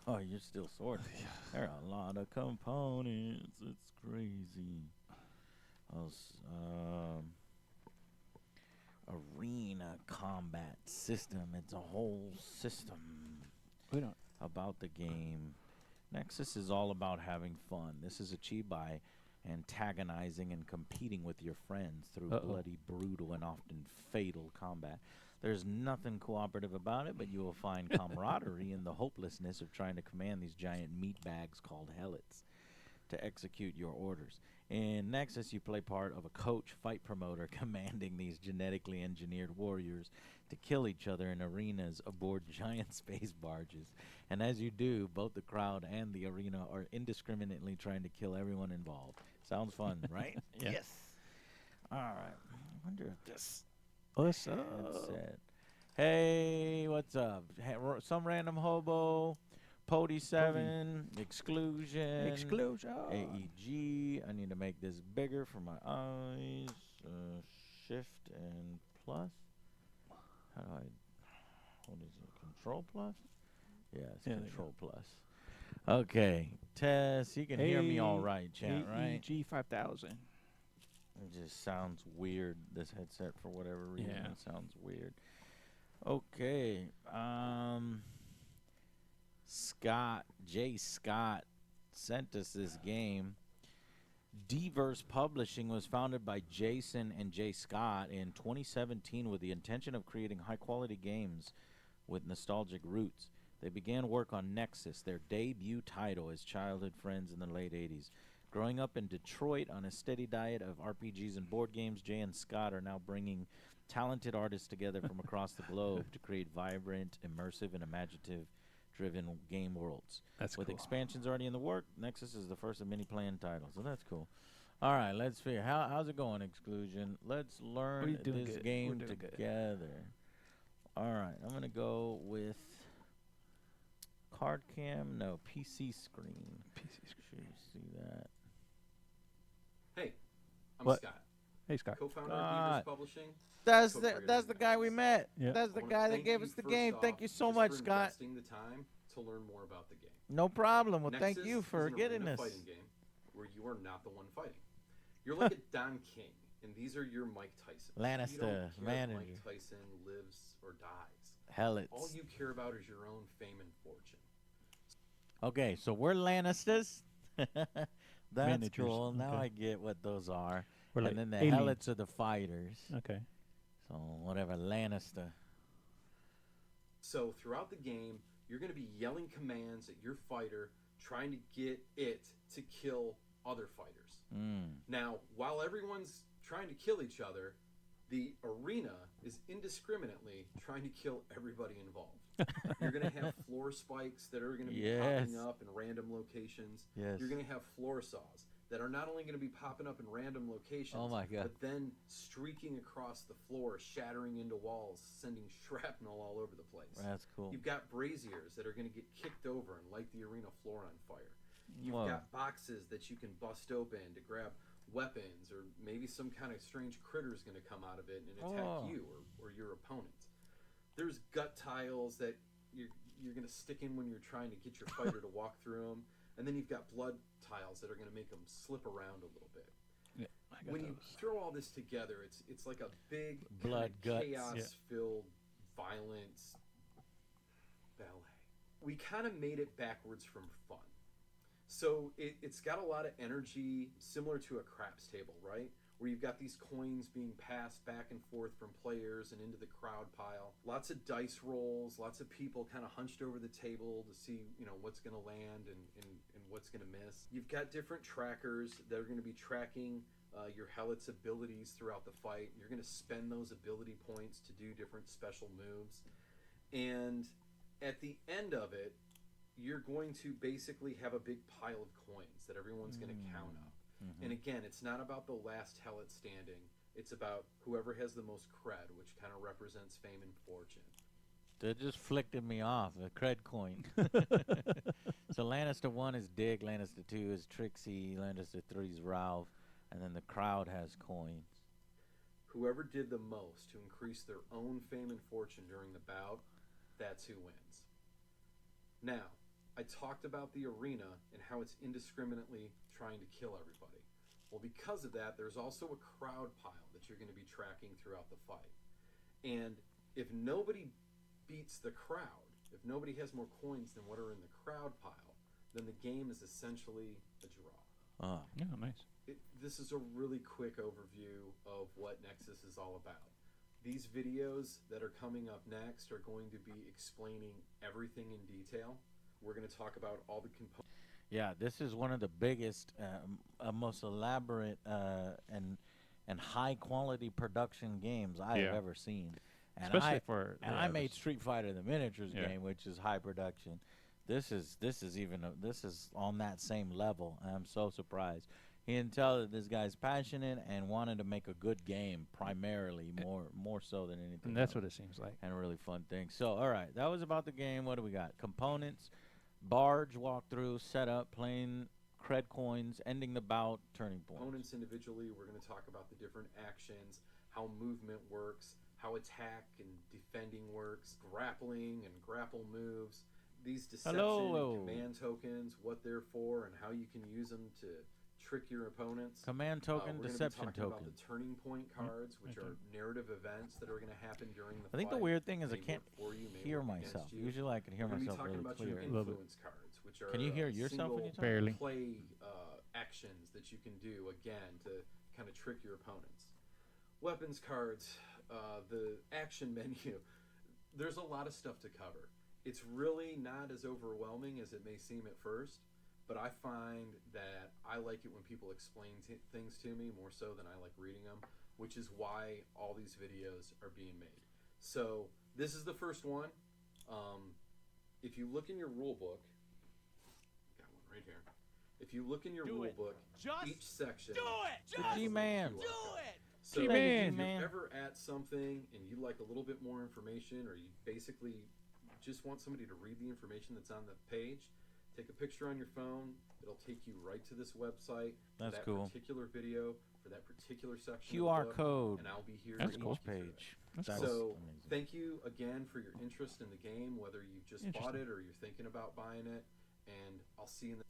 Oh, you're still sorting. There are a lot of components. It's crazy. Oh, arena combat system. It's a whole system We don't. about the game. Nexus is all about having fun. This is achieved by antagonizing and competing with your friends through bloody, brutal, and often fatal combat. There's nothing cooperative about it, but you will find camaraderie in the hopelessness of trying to command these giant meat bags called helots to execute your orders. In Nexus, you play part of a coach fight promoter commanding these genetically engineered warriors to kill each other in arenas aboard giant space barges. And as you do, both the crowd and the arena are indiscriminately trying to kill everyone involved. Sounds fun, right? Yeah. Yes. All right. I wonder if this What's up? headset. Hey, what's up? Some random hobo. Pody 7, exclusion. Exclusion. AEG. I need to make this bigger for my eyes. Shift and plus. How do I? What is it? Control plus? Yeah, it's Yeah, there you control plus. Okay, Tess, you can hear me all right, chat, right? AEG 5000. It just sounds weird. This headset, for whatever reason, Yeah. it sounds weird. Okay, J. Scott sent us this game. Diverse Publishing was founded by Jason and J. Scott in 2017 with the intention of creating high-quality games with nostalgic roots. They began work on Nexus, their debut title as childhood friends in the late 80s. Growing up in Detroit on a steady diet of RPGs and board games, Jay and Scott are now bringing talented artists together from across the globe to create vibrant, immersive, and imaginative-driven game worlds. That's With cool. expansions already in the work, Nexus is the first of many planned titles, so that's cool. All right, let's figure. How's it going, Exclusion? Let's learn doing this good. game We're doing good. together. All right, I'm gonna go with card cam. No, PC screen. PC screen. Should you see that? Hey, I'm What? Scott, Hey, Scott. co-founder of Scott. Beavers Publishing. That's Co-creator that's of the guy we Nexus. met. Yeah. That's the I wanna guy that thank gave you us the first game. Thank off you so just much, for Scott. investing the time to learn more about the game. No problem. Well, thank Nexus you for is an getting arena this. fighting game where you are not the one fighting. You're like a Don King, and these are your Mike Tyson. Lannister, you don't care if manager. Mike Tyson lives or dies. Helots. All you care about is your own fame and fortune. Okay, so we're Lannisters. That's Managers, cool. Now okay. I get what those are. We're like and then the aliens. Helots are the fighters. Okay. So whatever, Lannister. So throughout the game, you're going to be yelling commands at your fighter, trying to get it to kill other fighters. Now, while everyone's trying to kill each other, the arena is indiscriminately trying to kill everybody involved. You're going to have floor spikes that are going to be popping up in random locations. Yes. You're going to have floor saws that are not only going to be popping up in random locations, Oh my God. but then streaking across the floor, shattering into walls, sending shrapnel all over the place. That's cool. You've got braziers that are going to get kicked over and light the arena floor on fire. You've Whoa. got boxes that you can bust open to grab weapons, or maybe some kind of strange critter is going to come out of it and attack Oh. you or your opponent. There's gut tiles that you're going to stick in when you're trying to get your fighter to walk through them. And then you've got blood tiles that are going to make them slip around a little bit. Yeah, I got When those. you throw all this together, it's like a big Blood, guts. chaos-filled violence ballet. We kind of made it backwards from fun. So it's got a lot of energy, similar to a craps table, right? Where you've got these coins being passed back and forth from players and into the crowd pile. Lots of dice rolls, lots of people kind of hunched over the table to see, what's going to land and what's going to miss. You've got different trackers that are going to be tracking your Helot's abilities throughout the fight. You're going to spend those ability points to do different special moves. And at the end of it, you're going to basically have a big pile of coins that everyone's going to count up. And again, it's not about the last Helot standing. It's about whoever has the most cred, which kind of represents fame and fortune. They just flicked me off, a cred coin. So Lannister 1 is Dick, Lannister 2 is Trixie, Lannister 3 is Ralph, and then the crowd has coins. Whoever did the most to increase their own fame and fortune during the bout, that's who wins. Now, I talked about the arena and how it's indiscriminately trying to kill everybody. Well, because of that, there's also a crowd pile that you're going to be tracking throughout the fight. And if nobody beats the crowd, if nobody has more coins than what are in the crowd pile, then the game is essentially a draw. Yeah, nice. This is a really quick overview of what Nexus is all about. These videos that are coming up next are going to be explaining everything in detail. We're going to talk about all the components. Yeah, this is one of the biggest, most elaborate, and high quality production games I have ever seen. And Especially for I made Street Fighter the miniatures Yeah. game, which is high production. This is on that same level. I'm so surprised. You can tell that this guy's passionate and wanted to make a good game, primarily more so than anything. And that's else. what it seems like. And a really fun thing. So, all right, that was about the game. What do we got? Components, barge walkthrough, setup, playing cred coins, ending the bout, turning points. Components individually, we're going to talk about the different actions, how movement works, how attack and defending works, grappling and grapple moves, these deception and command tokens, what they're for, and how you can use them to trick your opponents. Command token, deception token. About token. the turning point cards, which are narrative events that are going to happen during the I think fight. the weird thing is I May can't work for you, may hear work against myself. you. Usually I can hear We're going to be myself talking really about your clear. influence cards, which are Can you hear yourself when you talk? Barely. play actions that you can do, again, to kind of trick your opponents. Weapons cards, the action menu. There's a lot of stuff to cover. It's really not as overwhelming as it may seem at first, but I find that I like it when people explain things to me more so than I like reading them, which is why all these videos are being made. So this is the first one. If you look in your rule book, got one right here. If you look in your rule book, each section has a G-Man. QR code. So G-Man. if you're ever at something and you'd like a little bit more information, or you basically just want somebody to read the information that's on the page, take a picture on your phone. It'll take you right to this website for That's that cool. particular video, for that particular section QR of the book, code. and I'll be here That's to cool. walk you through it. Page. That's That's So amazing. thank you again for your interest in the game, whether you've just bought it or you're thinking about buying it, and I'll see you in the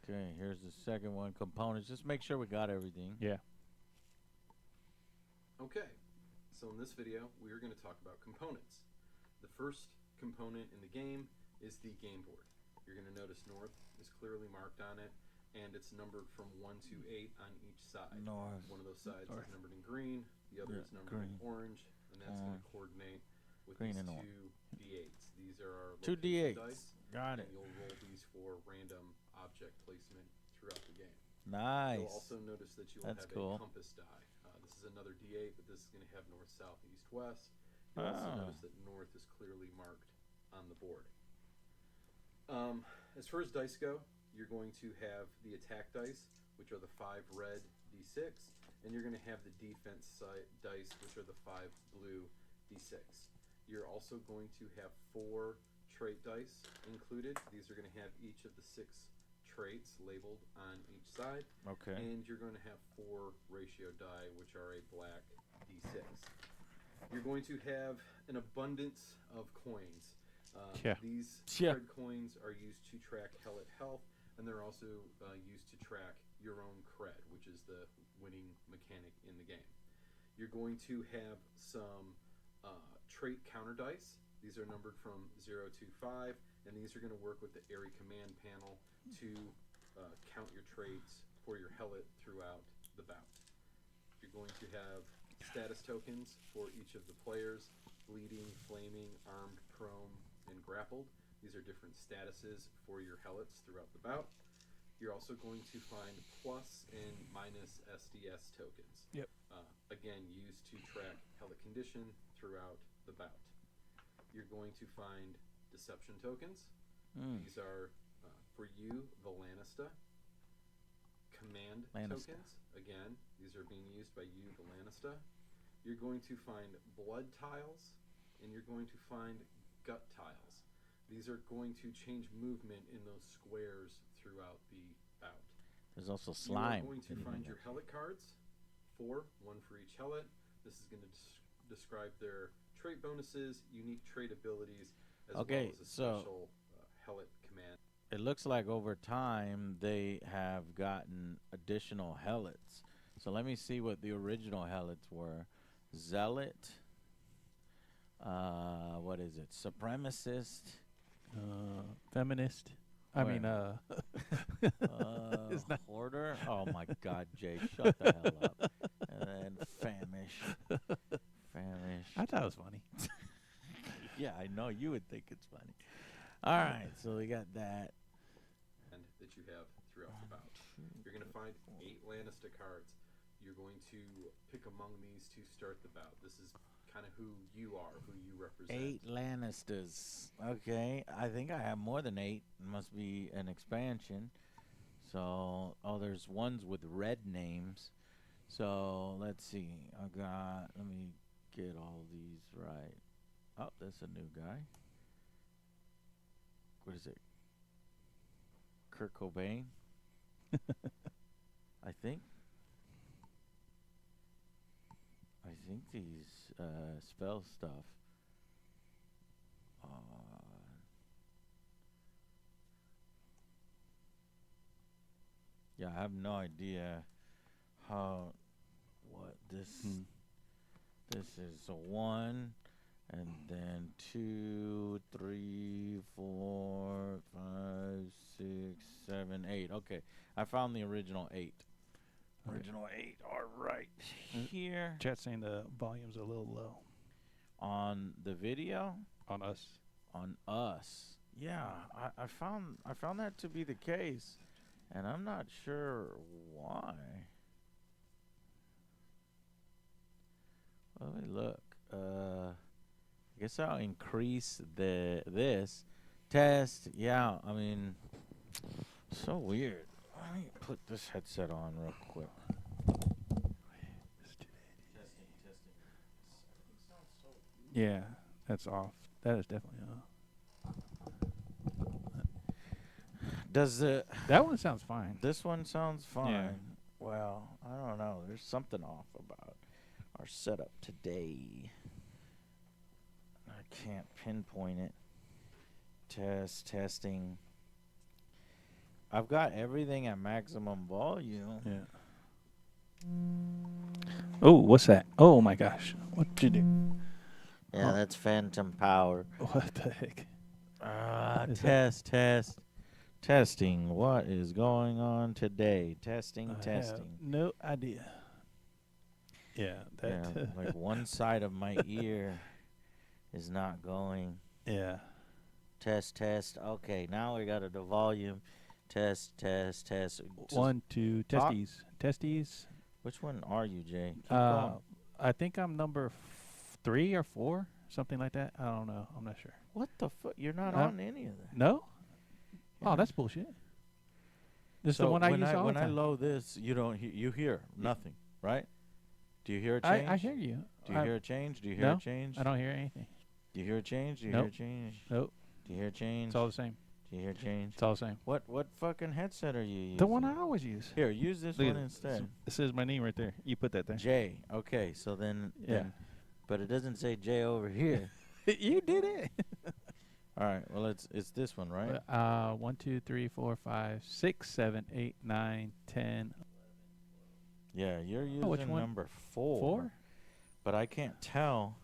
Okay, here's the second one. Components. Just make sure we got everything. Yeah. Okay, so in this video, we are going to talk about components. The first component in the game is the game board. You're going to notice North is clearly marked on it, and it's numbered from 1 to 8 on each side. North. One of those sides North. is numbered in green, the other is numbered in orange, and that's going to coordinate with Green these and two D8s. These are our Two location D8s. dice, Got and it. you'll roll these for random object placement throughout the game. Nice. You'll also notice that you will That's have cool. a compass die. This is another D8, but this is going to have north, south, east, west. You'll also notice that north is clearly marked on the board. As far as dice go, you're going to have the attack dice, which are the 5 red D6, and you're going to have the defense dice, which are the 5 blue D6. You're also going to have 4 trait dice included. These are going to have each of the 6 traits labeled on each side. Okay. And you're going to have 4 ratio die, which are a black D6. You're going to have an abundance of coins. These cred coins are used to track Hellet health, and they're also used to track your own cred, which is the winning mechanic in the game. You're going to have some trait counter dice. These are numbered from 0 to 5, and these are going to work with the area command panel to count your traits for your Hellet throughout the bout. You're going to have status tokens for each of the players: bleeding, flaming, armed, prone, and grappled. These are different statuses for your Hellets throughout the bout. You're also going to find plus and minus SDS tokens. Yep. Again, used to track Hellet condition throughout the bout. You're going to find deception tokens. These are for you, the Lanista. Command tokens. Again, these are being used by you, the Lanista. You're going to find blood tiles, and you're going to find gut tiles. These are going to change movement in those squares throughout the bout. There's also slime. You're going to find your Hellet cards. 4, 1 for each Hellet. This is going to describe their trait bonuses, unique trait abilities, as well as a special pellet command. It looks like over time they have gotten additional helots. So let me see what the original helots were. Zealot. What is it? Supremacist. Feminist. I mean, it's not. Hoarder. Oh my God, Jay, shut the hell up. And then famish. Famish. I thought it was funny. Yeah, I know you would think it's funny. All right, so we got that. And that you have throughout the bout. You're going to find 8 Lannister cards. You're going to pick among these to start the bout. This is kind of who you are, who you represent. 8 Lannisters. Okay, I think I have more than 8. It must be an expansion. So, there's ones with red names. So, let's see. Let me get all these right. Oh, that's a new guy. What is it? Kurt Cobain? I think these spell stuff. Yeah, I have no idea what this. This is a 1, and then 2, 3, 4, 5, 6, 7, 8. Okay, I found the original 8. Original 8 are right here. Chat's saying the volume's a little low. On the video? On us. On us. Yeah, I found that to be the case, and I'm not sure why. Let me look. I guess I'll increase this test. Yeah, I mean, so weird. Let me put this headset on real quick. Yeah, that's off. That is definitely off. That one sounds fine. This one sounds fine. Yeah. Well, I don't know. There's something off about our setup today. I can't pinpoint it. Testing. I've got everything at maximum volume. Yeah. Oh, what's that? Oh my gosh. What'd you do? Yeah, that's phantom power. What the heck? Testing. What is going on today? Testing. I have no idea. Yeah, that. Like one side of my ear is not going. Yeah. Test. Okay, now we got the volume. Test. 1, 2, testes. Which one are you, Jay? Keep going. I think I'm number 3 or 4, something like that. I don't know. I'm not sure. What the fuck? You're not on any of that. No? Yeah. Oh, that's bullshit. This is So the one I use all the when time. I load this, you don't you hear nothing, right? Do you hear a change? I hear you. Do you hear a change? Do you hear a change? I don't hear anything. Do you hear a change? Do you Nope. hear a change? Nope. Do you hear a change? It's all the same. Do you hear a change? It's all the same. What fucking headset are you using? The one I always use. Here, use this Look one at instead. It says my name right there. You put that there. J. Okay, so then Yeah. but it doesn't say J over here. You did it. All right. Well, it's this one, right? 1, 2, 3, 4, 5, 6, 7, 8, 9, 10. Yeah, you're which using one? number 4. 4? But I can't tell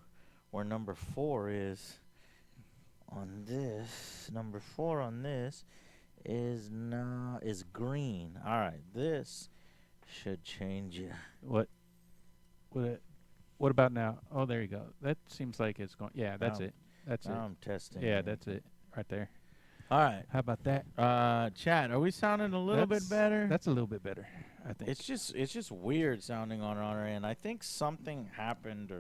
where number 4 is on this. Number 4 on this is green. All right, this should change you. What about now? Oh, there you go. That seems like it's going. Yeah, that's Now- it. That's it. Now I'm testing. Yeah, it. that's it. Right there. All right. How about that? Chat, are we sounding a little bit better? That's a little bit better, I think. It's just weird sounding on our end. I think something happened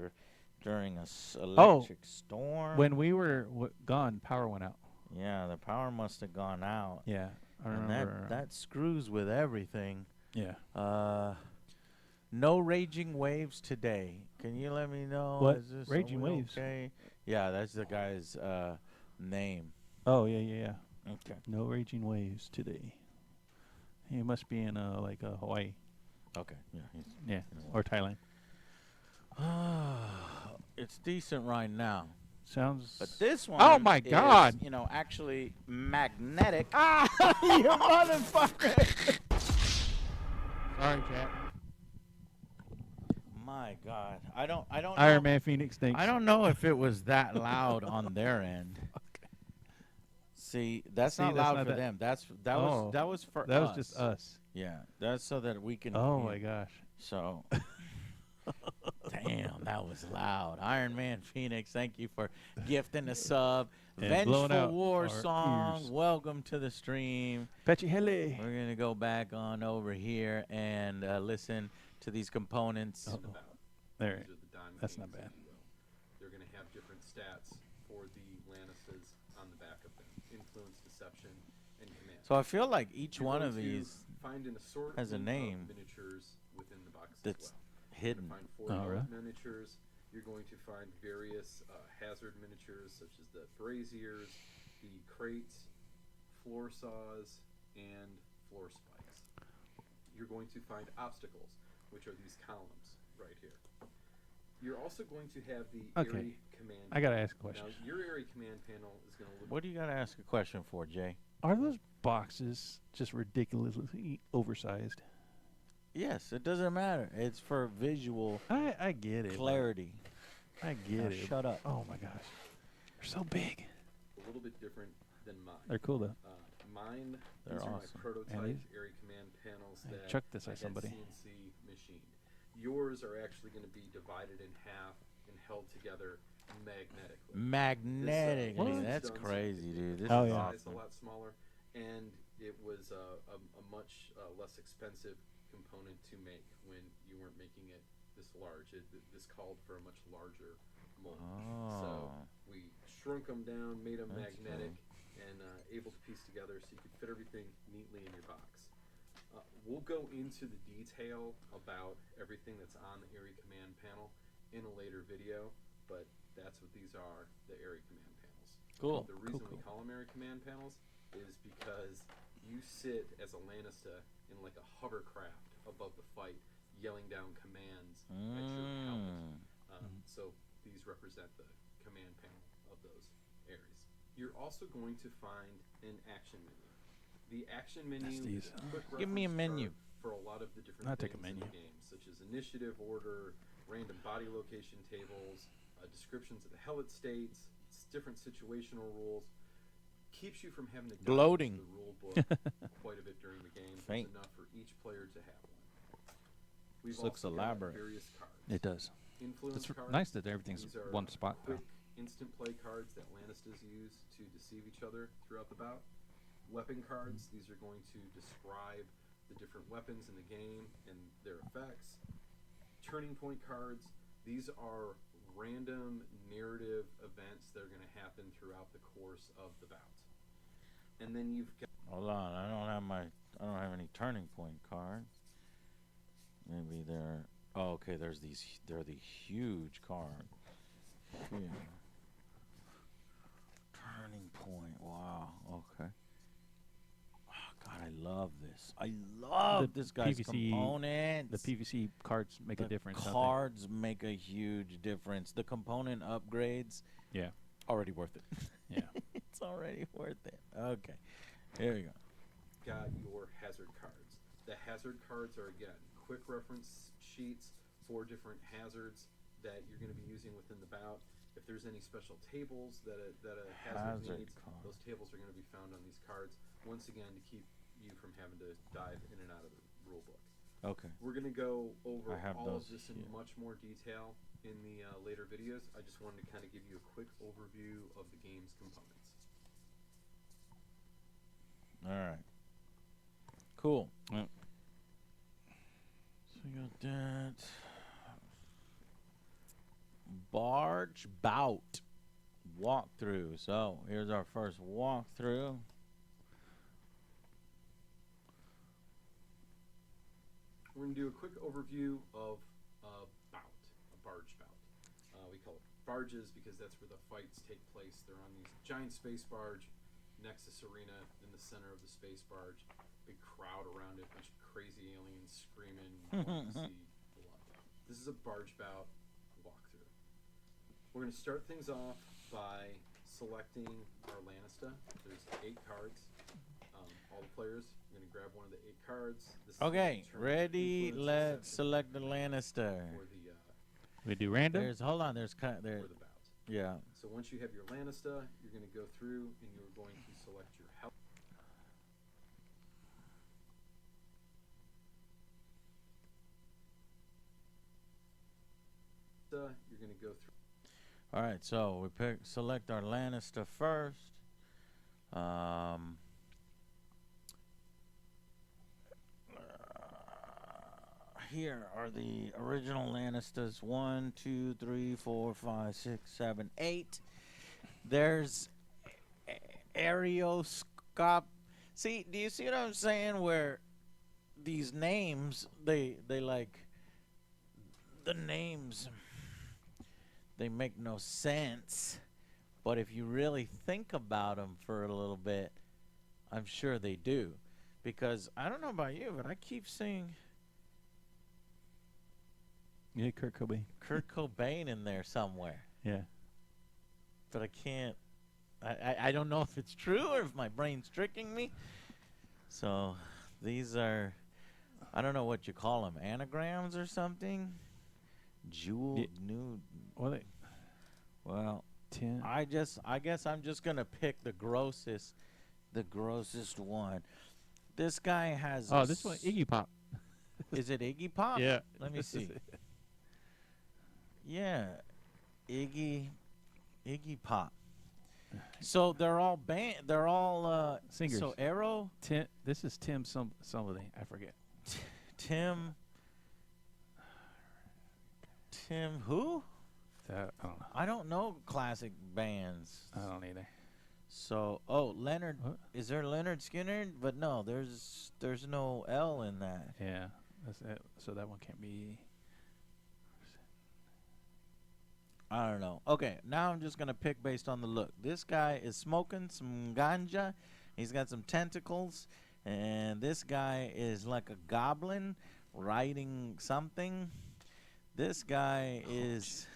during a electric storm. When we were gone, power went out. Yeah, the power must have gone out. Yeah, I And remember. that screws with everything. Yeah. No raging waves today. Can you let me know? What? Is this, Raging are we waves? Okay. Yeah, that's the guy's name. Oh yeah. Okay. No raging waves today. He must be in Hawaii. Okay. Yeah. Yeah, or Thailand. It's decent right now. Sounds. But this one Oh my God! is, actually magnetic. Ah, you motherfucker! Sorry, chat. My God, I don't Iron know. Man Phoenix thinks. I don't know if it was that loud on their end. See, that's not that's loud not for that- them. That Oh, was for That us. was just us. Yeah, that's so that we can. Oh my gosh. So, damn, that was loud. Iron Man Phoenix, thank you for gifting a sub. And blowing Vengeful out War our Song, ears. welcome to the stream. Petchy Hele. We're going to go back on over here and listen to these components. And about. There. These are the dime That's kings, not bad. if you will. They're going to have different stats for the Lannises on the back of them: influence, deception, and command. So I feel like each You're one going of to these find an assortment has a name of miniatures within the box that's as well. hidden. You're going to find 4 Oh, really? miniatures. You're going to find various hazard miniatures such as the braziers, the crates, floor saws, and floor spikes. You're going to find obstacles, which are these columns right here. You're also going to have the Okay. area command. I gotta ask a question. Now, your area command panel is going to look. What do you got to ask a question for, Jay? Are those boxes just ridiculously oversized? Yes, it doesn't matter. It's for visual I get it. clarity. I get Now it. shut up. Oh my gosh. They're so big. A little bit different than mine. They're cool though. Mine, They're these are awesome. my prototype And these- area command panels I that chucked this I at had somebody. CNC machined. Yours are actually going to be divided in half and held together magnetically. Magnetically. This, That's done crazy, dude. This Oh, is yeah. It's a awesome. lot smaller, and it was a much less expensive component to make when you weren't making it this large. This called for a much larger mold. So Oh. we shrunk them down, made them That's magnetic, and able to piece together so you could fit everything neatly in your box. We'll go into the detail about everything that's on the area command panel in a later video, but that's what these are, the area command panels. Cool. The reason cool. we call them area command panels is because you sit as a Lannister in like a hovercraft above the fight, yelling down commands at your helmet. So these represent the command panel of those areas. You're also going to find an action menu. The action menu these. is a quick Give me a reference menu. chart for a lot of the different I'll take a things in menu. the game, such as initiative order, random body location tables, descriptions of the helmet states, different situational rules. Keeps you from having to dive Bloating. into the rule book quite a bit during the game. Faint. It's enough for each player to have one. We've This looks also elaborate. got various cards. It does. Influence It's cards. nice that everything's These are one spot quick now. instant play cards that Lannisters use to deceive each other throughout the bout. Weapon cards. These are going to describe the different weapons in the game and their effects. Turning point cards. These are random narrative events that are going to happen throughout the course of the bout. And then you've got Hold on, I don't have any turning point cards. Maybe they're. Oh, okay. There are the huge cards. Here. Turning point. Wow. Okay. Oh, God, I love this. I love this guy's PVC components. The PVC cards make a The difference. don't they? cards make a huge difference. The component upgrades, Yeah. already worth it. Yeah. It's already worth it. Okay. Here we go. got your hazard cards. The hazard cards are, again, quick reference sheets for different hazards that you're going to be using within the bout. If there's any special tables that a hazard needs, card. those tables are going to be found on these cards, once again, to keep you from having to dive in and out of the rule book. Okay. We're going to go over I have all of those this in here. much more detail in the later videos. I just wanted to kind of give you a quick overview of the game's components. All right. Cool. Yep. So we got that. Barge bout walkthrough. So here's our first walkthrough. We're going to do a quick overview of a bout, a barge bout. We call it barges because that's where the fights take place. They're on these giant space barge, Nexus Arena in the center of the space barge. Big crowd around it, bunch of crazy aliens screaming, wanting to see blood. This is a barge bout walkthrough. We're going to start things off by selecting our Lanista. There's 8 cards. All the players are going to grab one of the 8 cards. This is Okay, gonna determine ready? influence, Let's deception, select the Lannister. or the We do random. Hold on. There's kind of there. or the bout. Yeah. So once you have your Lanista, you're going to go through and you're going to select your health. You're going to go through. All right. So we select our Lannister first. Here are the original Lannisters. 1, 2, 3, 4, 5, 6, 7, 8. There's Aeroscop. See, do you see what I'm saying? Where these names, they like the names, they make no sense. But if you really think about them for a little bit, I'm sure they do. Because I don't know about you, but I keep seeing Kurt Cobain. Kurt Cobain in there somewhere. Yeah. But I can't. I don't know if it's true or if my brain's tricking me. So these are, I don't know what you call them, anagrams or something. Jewel new. Well, 10. I guess I'm just gonna pick the grossest one. This guy has. Oh, this one, Iggy Pop. Is it Iggy Pop? Yeah. Let me see. Yeah, Iggy Pop. So they're all they're all singers. So Arrow. This is Tim somebody. I forget. Tim who? I don't know. I don't know classic bands. I don't either. So Leonard. What? Is there Leonard Skinner? But no, there's no L in that. Yeah, that's it. So that one can't be. I don't know. Okay, now I'm just gonna pick based on the look. This guy is smoking some ganja. He's got some tentacles, and this guy is like a goblin riding something. This guy is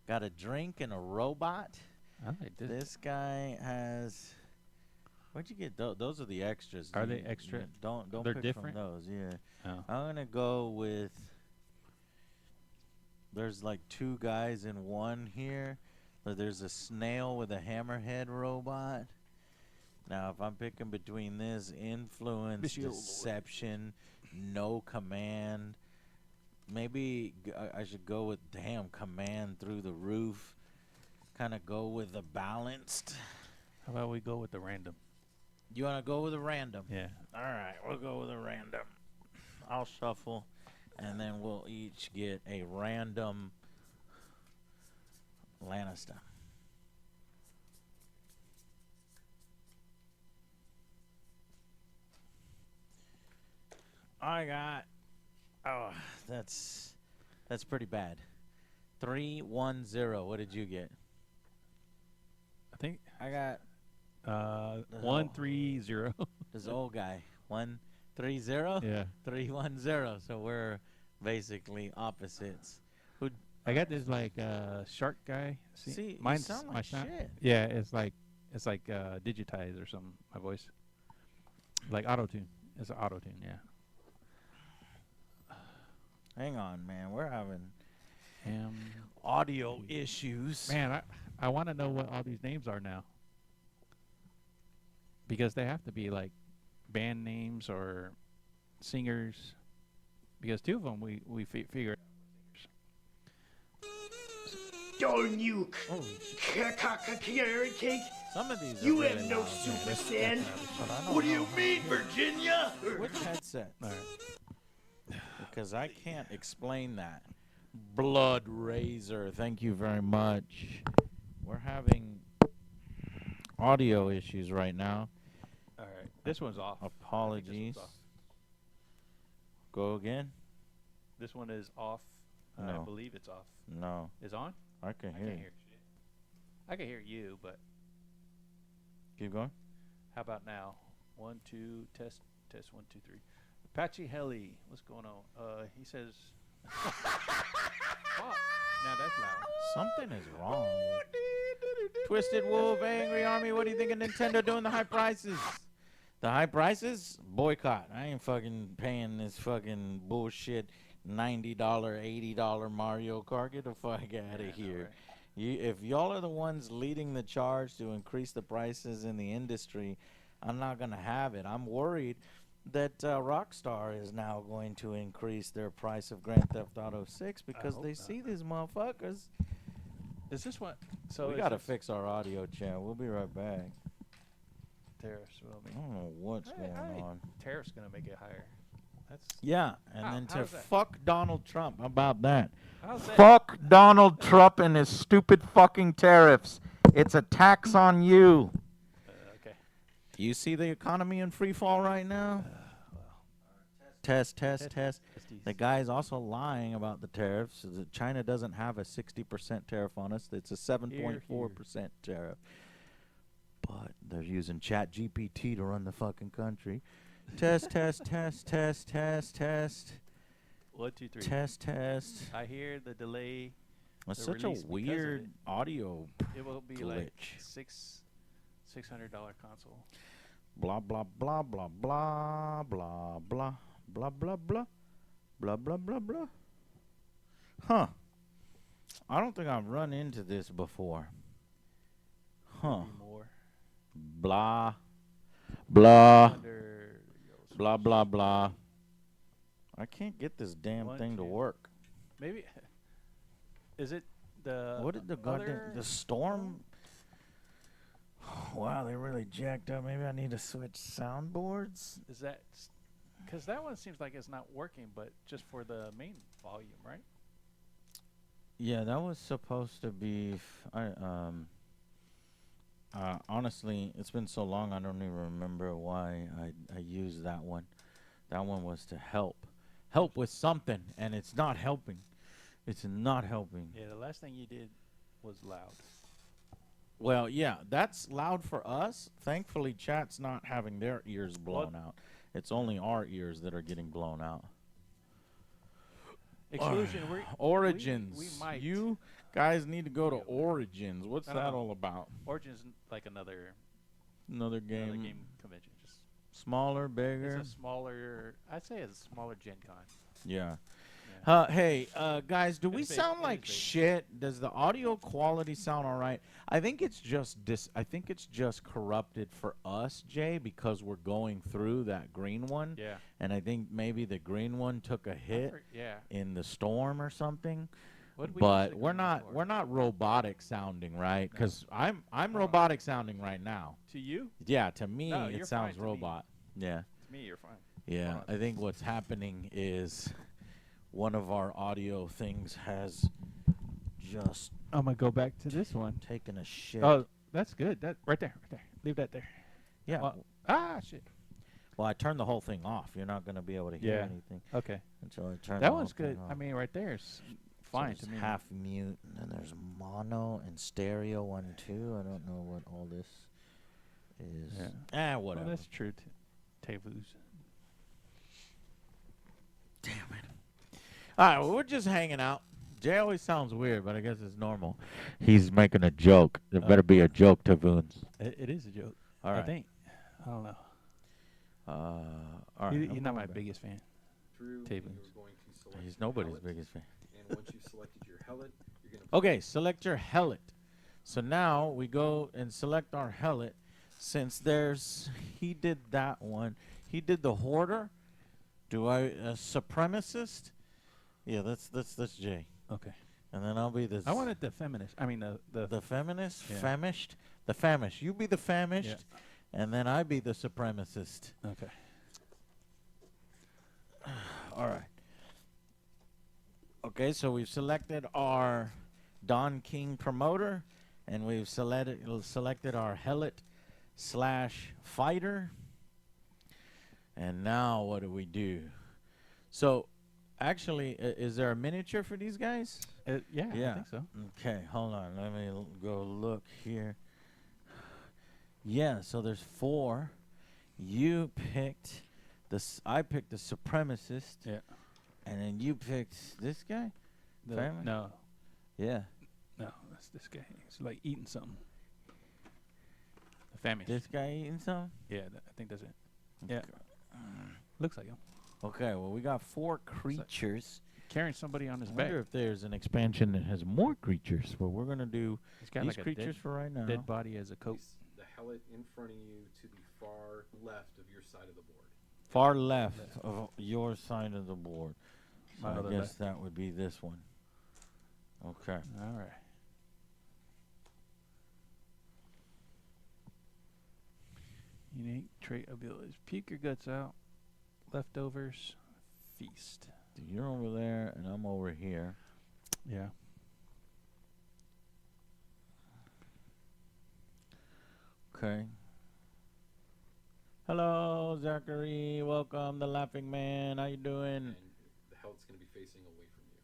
got a drink and a robot. I like this. This guy has. Where'd you get those? Those are the extras. Are they extra? Don't They're pick different? from those. Yeah. Oh. I'm gonna go with. There's like 2 guys in one here. There's a snail with a hammerhead robot. Now, if I'm picking between this, influence, deception, no command, maybe I should go with command through the roof. Kind of go with the balanced. How about we go with the random? You want to go with a random? Yeah. All right, we'll go with a random. I'll shuffle, and then we'll each get a random Lannister. I got. Oh, that's pretty bad. 3-1-0. What did you get? I think I got 1-3-0. this old guy. 1-3-0. Yeah. 3-1-0. So we're basically opposites. I got this like shark guy. See, mine's you sound my like sound. shit. Yeah, it's like digitized or something. My voice, like auto tune. It's an auto tune. Yeah. Hang on, man. We're having audio issues. Man, I want to know what all these names are now. Because they have to be like band names or singers. Because 2 of them we figured. Darn you, carrot cake! Some of these are You really have no loud. Super Saiyan! But I don't What do you know mean, Virginia? Which headset? All right. Because I can't explain that. Blood Razor, thank you very much. We're having audio issues right now. All right. This one's off. Apologies. off. Go again? This one is off. I No. believe it's off. No, Is on? I can I hear can't you. hear shit. I can hear you, but Keep going. how about now? 1, 2, test 1, 2, 3. Apache Heli, what's going on? He says. Fuck. Now that's loud. Something is wrong. Twisted Wolf, Angry Army, what do you think of Nintendo doing the high prices? The high prices? Boycott. I ain't fucking paying this fucking bullshit $90, $80 Mario Kart. Get the fuck out of here. Right. If y'all are the ones leading the charge to increase the prices in the industry, I'm not going to have it. I'm worried that Rockstar is now going to increase their price of Grand Theft Auto 6 because they see these motherfuckers. Is this what? So we got to fix our audio, chat. We'll be right back. Tariffs will be. I don't know what's going on. Tariffs going to make it higher. Yeah, and then to fuck Donald Trump. How about that? How's that? Fuck Donald Trump and his stupid fucking tariffs. It's a tax on you. Okay. You see the economy in free fall right now? Test. The guy is also lying about the tariffs. China doesn't have a 60% tariff on us. It's a 7.4% tariff. But they're using ChatGPT to run the fucking country. Test. 1, 2, 3. Test. I hear the delay. It's such a weird audio It will be glitch. like $600 console. Blah blah blah blah blah blah blah blah blah blah blah blah blah blah. Huh. I don't think I've run into this before. Huh. More. Blah blah blah blah blah. I can't get this damn thing to work. Maybe is it the what did the goddamn the storm? Wow, they really jacked up. Maybe I need to switch soundboards. Is that because that one seems like it's not working, but just for the main volume, right? Yeah, that was supposed to be. Honestly, it's been so long, I don't even remember why I used that one. That one was to help with something, and it's not helping. It's not helping. Yeah, the last thing you did was loud. Well, yeah, that's loud for us. Thankfully, chat's not having their ears blown out. It's only our ears that are getting blown out. Exclusion. Origins. We might. You guys need to go to Origins. What's that all about? Origins like another game. Another game convention. Just smaller, bigger. It's a smaller. I'd say it's a smaller Gen Con. Yeah. Hey, guys, do we sound like shit? Does the audio quality sound all right? I think it's just corrupted for us, Jay, because we're going through that green one. Yeah. And I think maybe the green one took a hit in the storm or something. But we're not robotic sounding, right? Because I'm robotic sounding right now. To you? Yeah, to me it sounds robot. Yeah. To me, you're fine. Yeah, I think what's happening is one of our audio things has just I'm gonna go back to this one. Taking a shit. Oh, that's good. That right there. Leave that there. Yeah. Shit. Well, I turned the whole thing off. You're not gonna be able to hear anything. Okay. Until I turn that one's good. I mean, right there is fine so to me. Half mute, and then there's mono and stereo 1, 2. I don't know what all this is. Yeah. Whatever. Well, that's true. Taboos. Damn it. All right, well, we're just hanging out. Jay always sounds weird, but I guess it's normal. He's making a joke. There better be a joke, Tavoons. It is a joke. All right. I think. I don't know. All right. He's not my biggest fan. Drew, he's nobody's biggest fan. And once you've selected your helmet, you're going to... Okay, select your helmet. So now we go and select our helmet. Since he did that one. He did the hoarder. Do I a supremacist? Yeah, that's Jay. Okay. And then I'll be the. I wanted the feminist. I mean the feminist, yeah. famished, the famished. You be the famished, and then I be the supremacist. Okay. All right. Okay, so we've selected our Don King promoter, and we've selected our Helot/fighter. And now what do we do? So, actually, is there a miniature for these guys? Yeah, I think so. Okay, hold on. Let me go look here. Yeah, so there's 4. You picked I picked the supremacist. Yeah. And then you picked this guy? No. Yeah. No, that's this guy. He's like eating something. Famished. This guy eating some? Yeah, I think that's it. Yeah. Okay. Looks like him. Okay, well, we got 4 creatures. Carrying somebody on his I back. wonder if there's an expansion that has more creatures, but we're going to do He's got these like creatures for right now. a dead body as a coat. Place the helmet in front of you to the far left of your side of the board. Far left of your side of the board. So My I other guess left. that would be this one. Okay. All right. Unique trait abilities. Puke your guts out. Leftovers. Feast. So you're over there, and I'm over here. Yeah. Okay. Hello, Zachary. Welcome, the Laughing Man. How you doing? And the helmet's going to be facing away from you.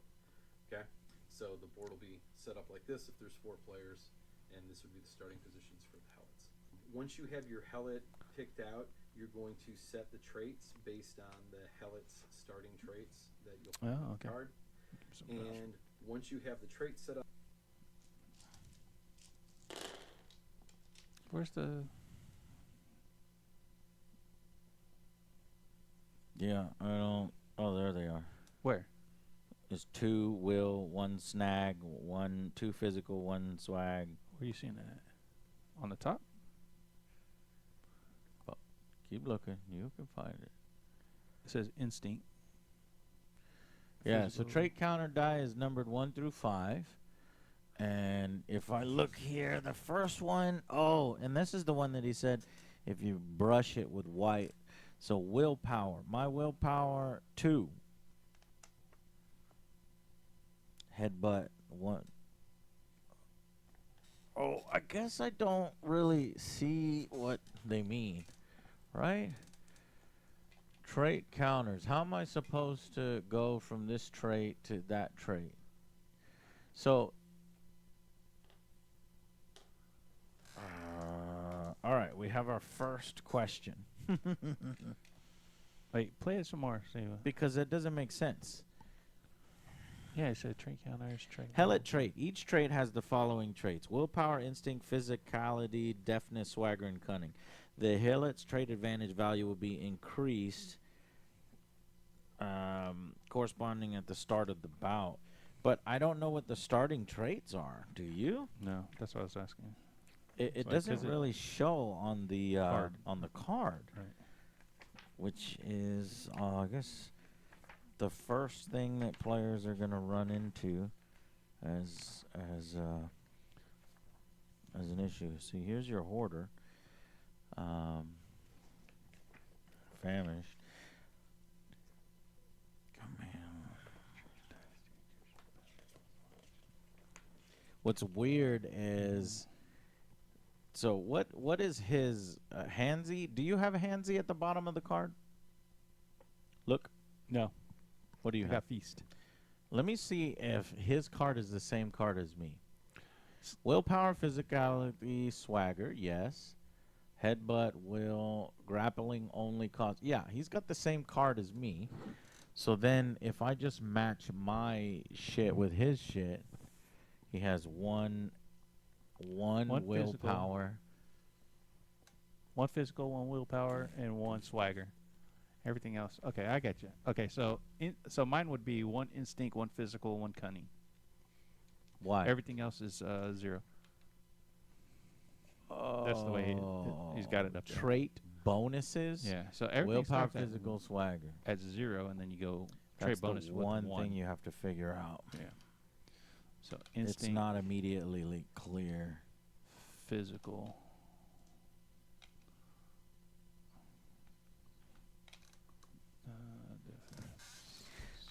Okay? So the board will be set up like this if there's 4 players, and this would be the starting positions for the helmets. Once you have your helmet picked out, you're going to set the traits based on the helmet's starting traits that you'll find on the okay. card. And once you have the traits set up, Where's the... Yeah, I don't. Oh, there they are. Where? It's 2 will, 1 snag, 2 physical, 1 swag. Where are you seeing that? On the top? Keep looking. You can find it. It says instinct. Yeah, so Physical. trait counter die is numbered 1 through 5. And if I look here, the first one, and this is the one that he said if you brush it with white. So willpower. My willpower, 2. Headbutt, 1. Oh, I guess I don't really see what they mean, right? Trait counters. How am I supposed to go from this trait to that trait? So, all right, we have our first question. Wait, play it some more. See what... Because it doesn't make sense. Yeah, it said trait counters. Hellet trait. Each trait has the following traits: willpower, instinct, physicality, deftness, swagger, and cunning. The Hellet's trait advantage value will be increased corresponding at the start of the bout. But I don't know what the starting traits are. Do you? No, that's what I was asking. It Like, doesn't 'cause it- really show on the Card. on the card, Right. which is I guess the first thing that players are going to run into as an issue. See, here's your hoarder. Famished. Come on. What's weird is, so what is his handsy? Do you have a handsy at the bottom of the card? Look. No, What do you I have? got feast. Let me see if his card is the same card as me. Willpower, physicality, swagger, yes. Headbutt, will, grappling only cost. Yeah, he's got the same card as me. So then if I just match my shit with his shit, he has one One willpower. 1 physical, 1 willpower, and 1 swagger. Everything else. Okay, I get you. Okay, so so mine would be 1 instinct, 1 physical, 1 cunning. Why? Everything else is 0. That's the way he's got it up there. Trait bonuses. Yeah. So everything Willpower, starts physical, swagger. at 0, and then you go That's trait bonus the with one 1. thing you have to figure out. Yeah. So It's instinct, not immediately clear. physical.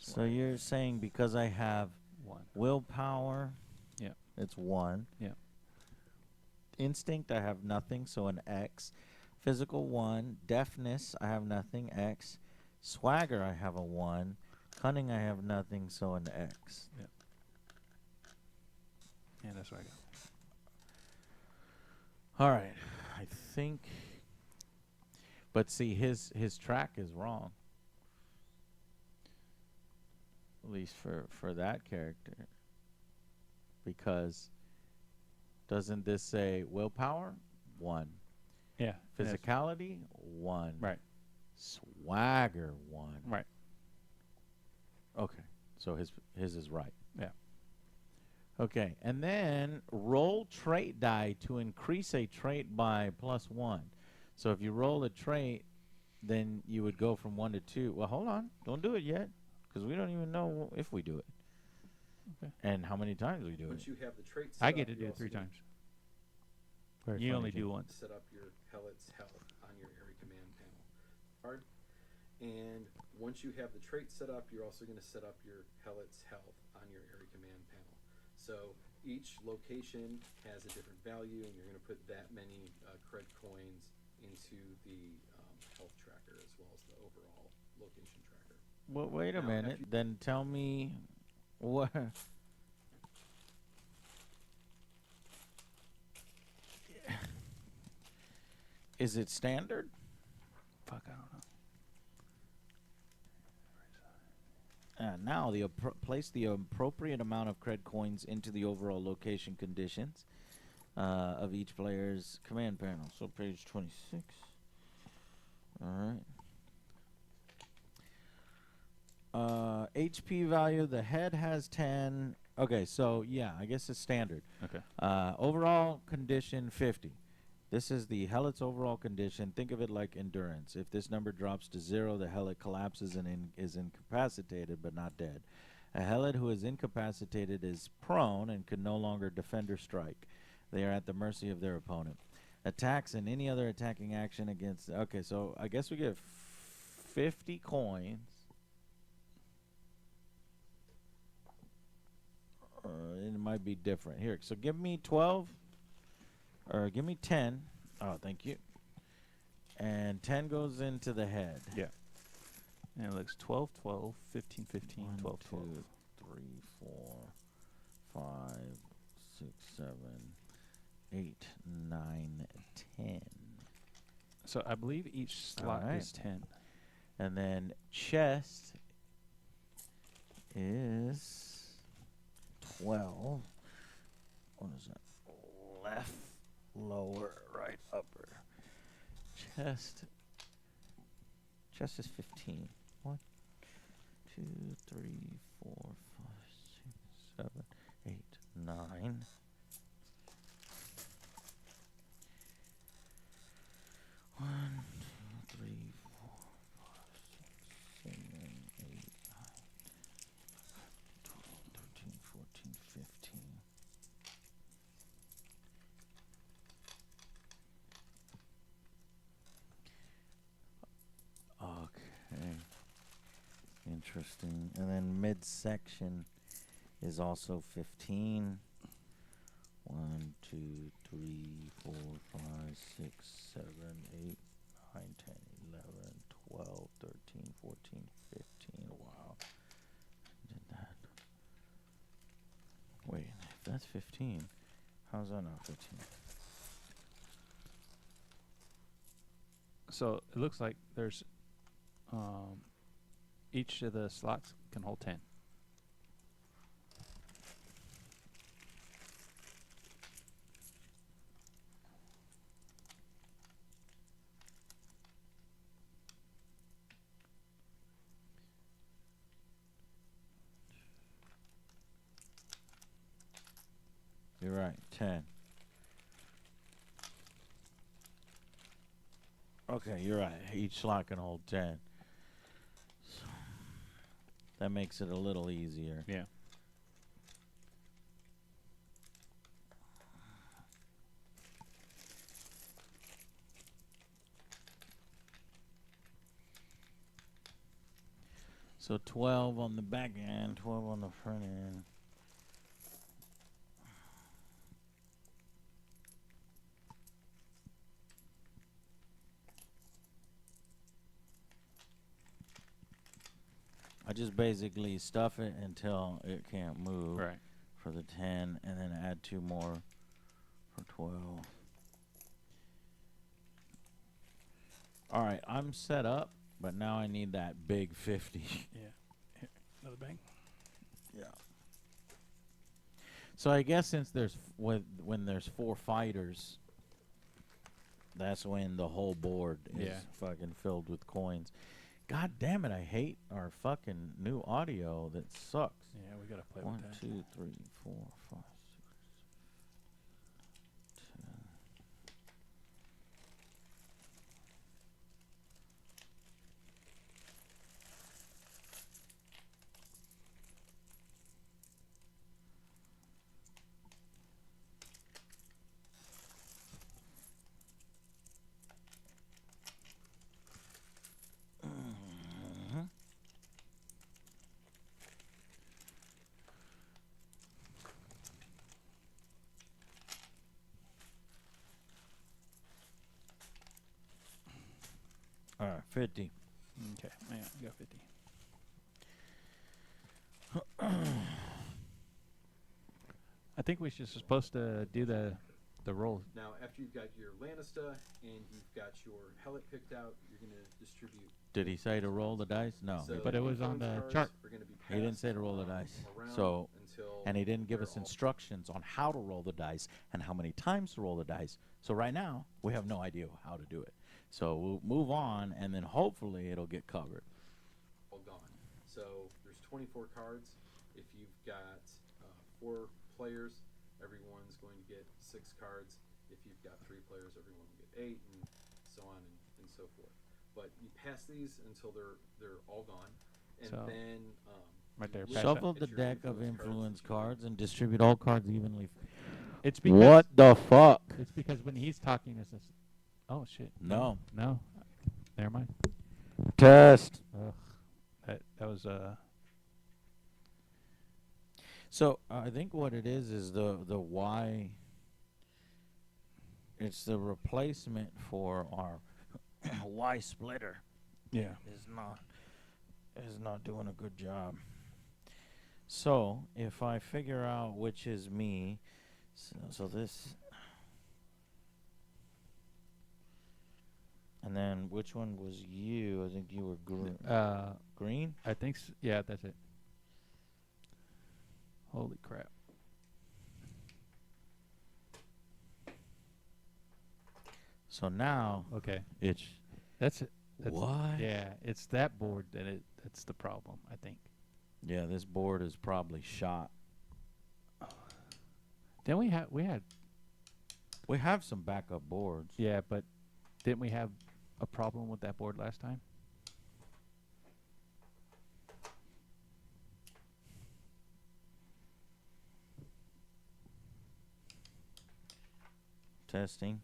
So you're saying because I have 1. willpower, Yeah. it's 1. Yeah. Instinct, I have nothing, so an X. Physical, 1. Deafness, I have nothing, X. Swagger, I have a 1. Cunning, I have nothing, so an X. Yeah, that's what I got. All right, I think. But see, his track is wrong. At least for that character. Because doesn't this say willpower? 1. Yeah. and that's- Physicality 1. Right. Swagger 1. Right. Okay, so his is right. Yeah. Okay, and then roll trait die to increase a trait by +1. So if you roll a trait, then you would go from 1 to 2. Well, hold on, don't do it yet, because we don't even know if we do it. Okay. And how many times we do Once it. you have the trait set I up, get to you do it also 3 get times. Very You funny, only Jim. do once. set up your Helot's health on your area command panel card. And once you have the trait set up, you're also going to set up your Helot's health on your area command panel. So each location has a different value, and you're going to put that many cred coins into the health tracker as well as the overall location tracker. Well, wait a Now, minute. after- Then tell me what. Is it standard? Fuck, I don't know. Now, place the appropriate amount of cred coins into the overall location conditions of each player's command panel. So page 26. All right. HP value. The head has 10. Okay, so yeah, I guess it's standard. Okay. Overall condition 50. This is the Helot's overall condition. Think of it like endurance. If this number drops to 0, the Helot collapses and is incapacitated but not dead. A Helot who is incapacitated is prone and can no longer defend or strike. They are at the mercy of their opponent. Attacks and any other attacking action against... Okay, so I guess we get 50 coins. It might be different. Here, so give me 12... Or give me 10. Oh, thank you. And 10 goes into the head. Yeah. And it looks 12, 12, 15, 15, 1, 12, 12. 2, 3, 4, 5, 6, 7, 8, 9, 10. So I believe each slot Alright. is 10. And then chest is 12. What is that? Left, lower, right, upper. Chest is 15. 1, 2, 3, 4, 5, 6, 7, 8, 9. 1, 2, 3, 4, 5, 6, 7, 8, 9, 12, 13, 14, 15. Okay. Interesting. And then midsection is also 15. 1, 2, 3, 4, 5, 6, 7, 8, 9, 10, 11, 12, 13, 14, 15. Wow. Did that. Wait, if that's 15, how's that not 15? So it looks like there's each of the slots can hold 10. You're right, 10. Okay, you're right. Each slot can hold 10. So that makes it a little easier. Yeah. So 12 on the back end, 12 on the front end. I just basically stuff it until it can't move Right. for the 10, and then add 2 more for 12. All right, I'm set up, but now I need that big 50. Yeah. Here, another bang. Yeah. So I guess since there's when there's 4 fighters, That's when the whole board is Yeah. fucking filled with coins. God damn it! I hate our fucking new audio. That sucks. Yeah, we gotta play 1, with that. 2, 3, 4, 5, 6, 10. All right, 50. Okay, yeah, we got 50. I think we should supposed to do the roll. Now, after you've got your Lanista and you've got your Helot picked out, you're going to distribute. Did he say to roll the dice? No. So But it was on influence the cards chart. are gonna be He didn't passed, say to roll the dice. around So, until and he didn't give they're us all- instructions on how to roll the dice and how many times to roll the dice. So right now, we have no idea how to do it. So we'll move on, and then hopefully it'll get covered. all gone. So there's 24 cards. If you've got 4 players, everyone's going to get 6 cards. If you've got 3 players, everyone will get 8, and so on and so forth. But you pass these until they're all gone, and So, then right there, you pass look Shuffle at the your deck of influence influence that you cards and distribute all cards evenly. It's because What the fuck? It's because when he's talking, it's this. Oh shit. No. No. Never mind. Test. Ugh. That was So I think what it is the Y. It's the replacement for our Y splitter. yeah. Is not doing a good job. So if I figure out which is me, so this, and then which one was you? I think you were green. I think yeah, that's it. Holy crap. So now Okay. it's That's it. That's, what? Yeah, it's that board that's the problem, I think. Yeah, this board is probably shot. Then we had We have some backup boards. yeah, but didn't we have a problem with that board last time? Testing.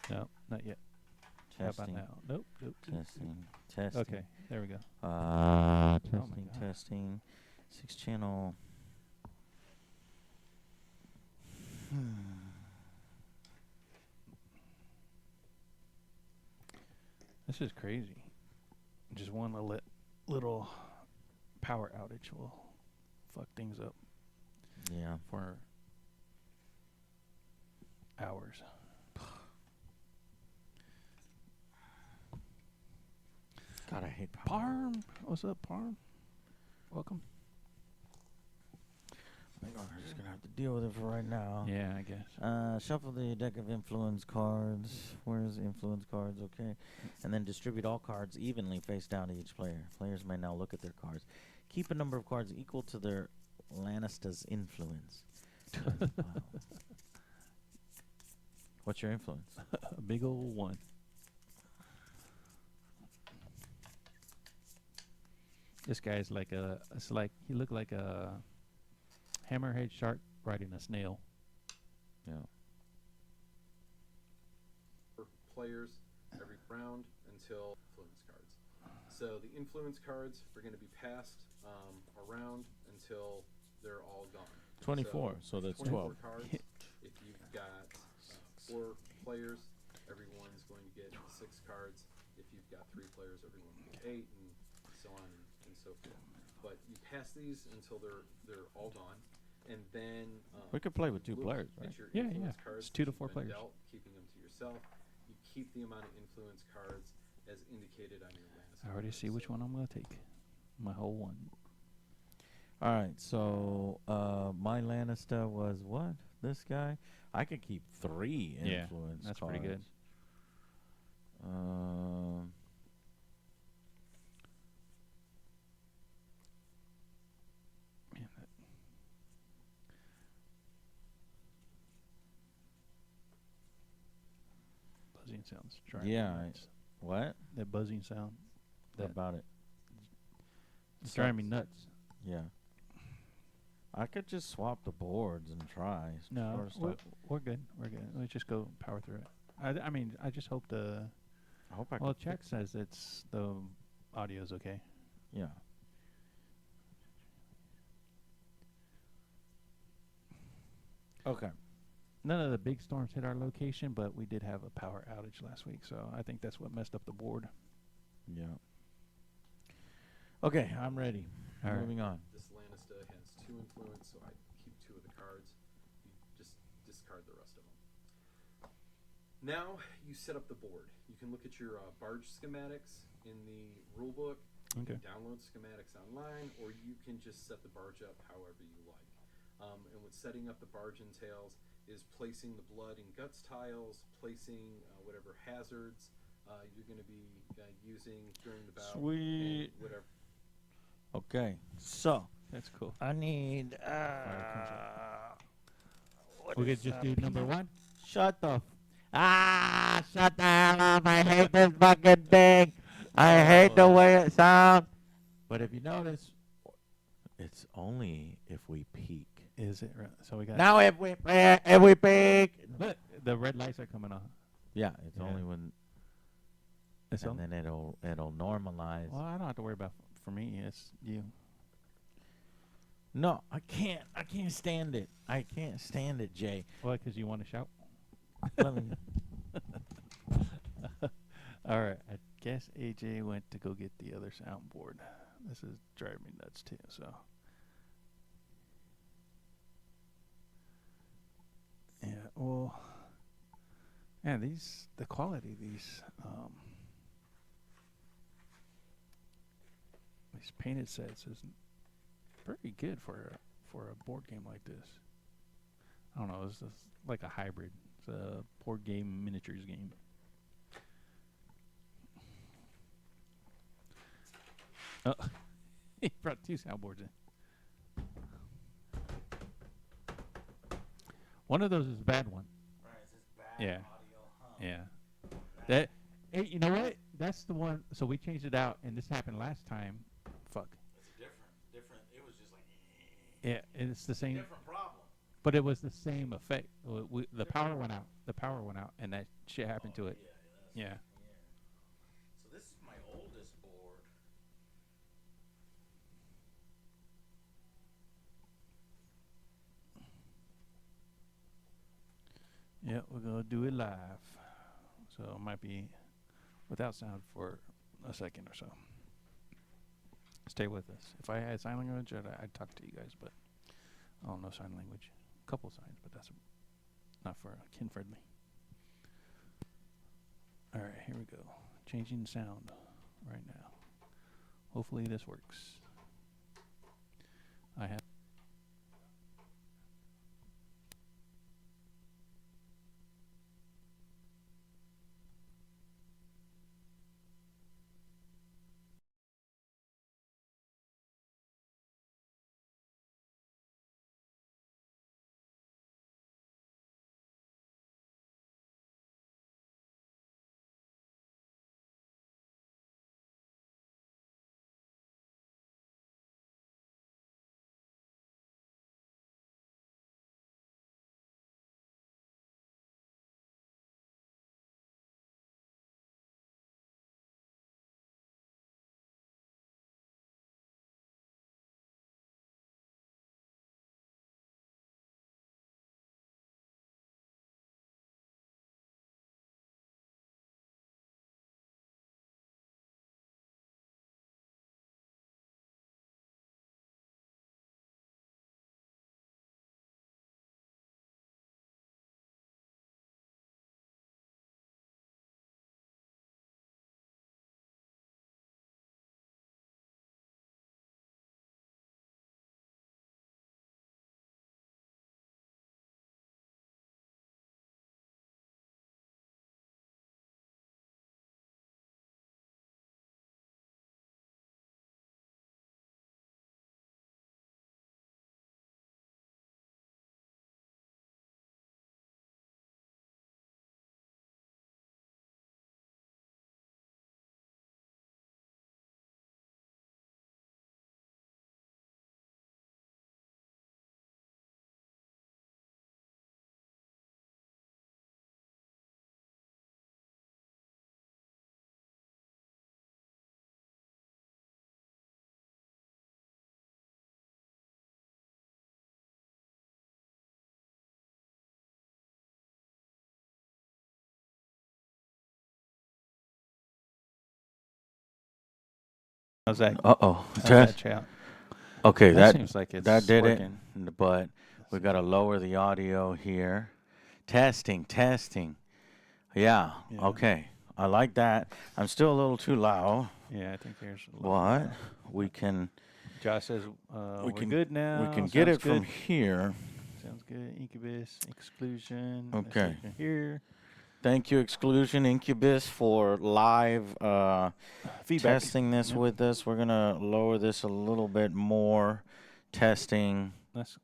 No, not yet. How about Testing. now? Nope. Testing. Testing. Okay, there we go. Testing. God. Testing. 6 channel. This is crazy. Just one little power outage will fuck things up Yeah. for hours. God, I hate power. Parm, what's up, Parm? Welcome. We're just gonna have to deal with it for right now. Yeah, I guess. Shuffle the deck of influence cards. Where's influence cards? Okay. And then distribute all cards evenly face down to each player. Players may now look at their cards. Keep a number of cards equal to their Lannister's influence. Wow. What's your influence? A big old one. This guy's like he looked like a hammerhead shark riding a snail. Yeah. for players every round until influence cards. So the influence cards are going to be passed around until they're all gone. 24, so that's 24 12. cards. If you've got 4 players, everyone's going to get 6 cards. If you've got 3 players, everyone will get 8, and so on and so forth. But you pass these until they're all gone, and then We could play with 2 look players, at right? your Yeah, influence yeah. cards It's 2 to that 4 you've been players. Dealt, keeping them to yourself. You keep the amount of influence cards as indicated on your last. I already see which one I'm gonna take. My whole one. All right, so my Lannister was what? This guy? I could keep 3 Yeah, influence that's cards. pretty good. Um, Man, that buzzing sounds driving yeah. me nuts. What? That buzzing sound. What That about it? it's driving me nuts. Yeah. I could just swap the boards and try. No, First we're, off. we're good. We're good. Let's just go power through it. I mean, I just hope the I hope I well, can check fix says it's the audio's okay. Yeah. Okay. None of the big storms hit our location, but we did have a power outage last week, so I think that's what messed up the board. Yeah. Okay, I'm ready. All right. Moving on. This Lannister has 2 influence, so I keep 2 of the cards. You just discard the rest of them. Now you set up the board. You can look at your barge schematics in the rulebook. You Okay. can download schematics online, or you can just set the barge up however you like. And what setting up the barge entails is placing the blood and guts tiles, placing whatever hazards you're going to be using during the bout. Sweet. And whatever. Okay. So, That's cool. I need. We could just do number one. Shut the. Shut the hell up. I hate this fucking thing. I hate the way it sounds. But if you notice, it's only if we peak. Is it right? So we got Now, if we peak. Look, the red lights are coming on. Yeah, it's Yeah. only when. It's And on. then it'll normalize. Well, I don't have to worry about for me. It's you. No, I can't. I can't stand it. I can't stand it, Jay. What? Because you want to shout? Let me. All right. I guess AJ went to go get the other soundboard. This is driving me nuts too. So. Yeah. Well. Yeah. The quality of these painted sets is pretty good for a board game like this. I don't know. It's just like a hybrid. It's a board game miniatures game. Oh, he brought 2 soundboards in. One of those is a bad one. Yeah. Yeah. That. Hey, you know what? That's the one. So we changed it out, and this happened last time. Fuck. It's different. It was just like. Yeah, it's the same. Different problem. But it was the same effect. The power went out. The power went out, and that shit happened to it. Yeah. So this is my oldest board. Yeah, we're gonna do it live. So it might be without sound for a second or so. Stay with us. If I had sign language, I'd talk to you guys, but I don't know sign language. A couple signs, but that's not for kin friendly. All right, here we go. Changing sound right now. Hopefully this works. I have How's that? Uh-oh. How's Test. that chat? Okay, That seems like it's that did working. it. But we got to lower the audio here. Testing. Yeah. Yeah. Okay. I like that. I'm still a little too loud. Yeah, I think there's a little. But we can Josh says we're can good now. we can get Sounds it from good. here. Sounds good. Incubus, exclusion. Okay. Here. Thank you, Exclusion Incubus, for live Feedback. testing this Yep. with us. We're gonna lower this a little bit more. Testing, That's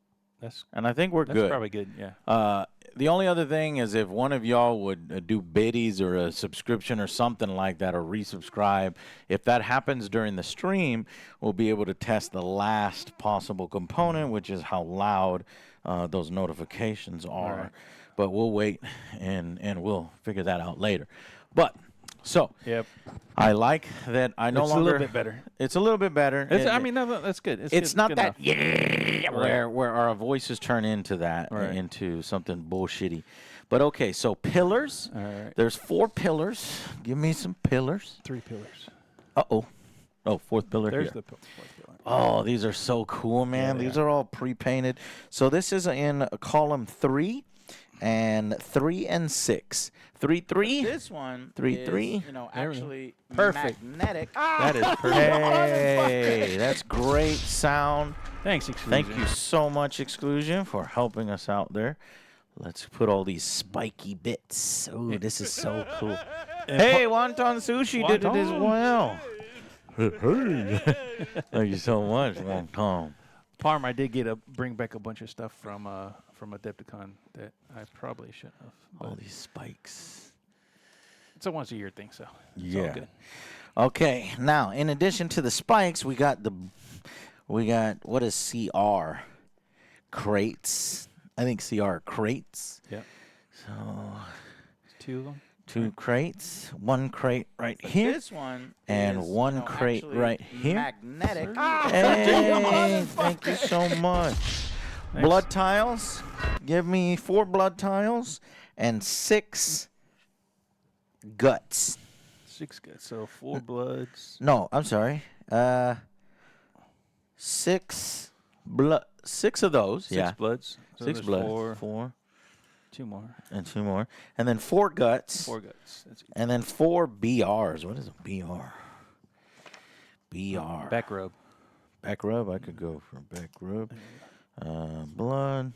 and I think we're that's good. probably good. Yeah. The only other thing is if one of y'all would do biddies or a subscription or something like that, or resubscribe. If that happens during the stream, we'll be able to test the last possible component, which is how loud those notifications are. Right. But we'll wait and we'll figure that out later. But so Yep. I like that I no It's longer. a little bit better. It's a little bit better. I mean, no, that's good. It's good, not good that enough. where our voices turn into that Right. into something bullshitty. But okay, so pillars. All right. There's 4 pillars. Give me some pillars. 3 pillars. Oh, fourth pillar There's here. the fourth pillar. Oh, these are so cool, man. Yeah, These are all pre-painted. So this is in column 3 and 3 and 6. 3. This one 3. is, There we go. actually Perfect. magnetic. That is perfect. Hey, that's great sound. Thanks, exclusion. Thank you so much, Exclusion, for helping us out there. Let's put all these spiky bits. Oh, this is so cool. Hey, Wonton Sushi did it as Wonton. well. Thank you so much, Wonton. Parm, I did bring back a bunch of stuff from Adepticon that I probably shouldn't have. All But these spikes. it's a once a year thing, so it's all Yeah. good. Okay, now in addition to the spikes, we got what is CR? Crates. I think CR crates. Yep. So 2 of them. 2 crates, 1 crate right here. This one And is, one crate actually right here. magnetic. Hey, thank you so much. Thanks. Blood tiles. Give me 4 blood tiles and 6 guts. 6 good. So 4 bloods. No, I'm sorry. 6 blood. 6 of those. 6 yeah. bloods. So 6 there's blood. 4. 4 2 more. and 2 more, and then 4 guts. 4 guts. That's And then 4 BRs. What is a BR? BR. back rub. Back rub. I could go for back rub. Blood.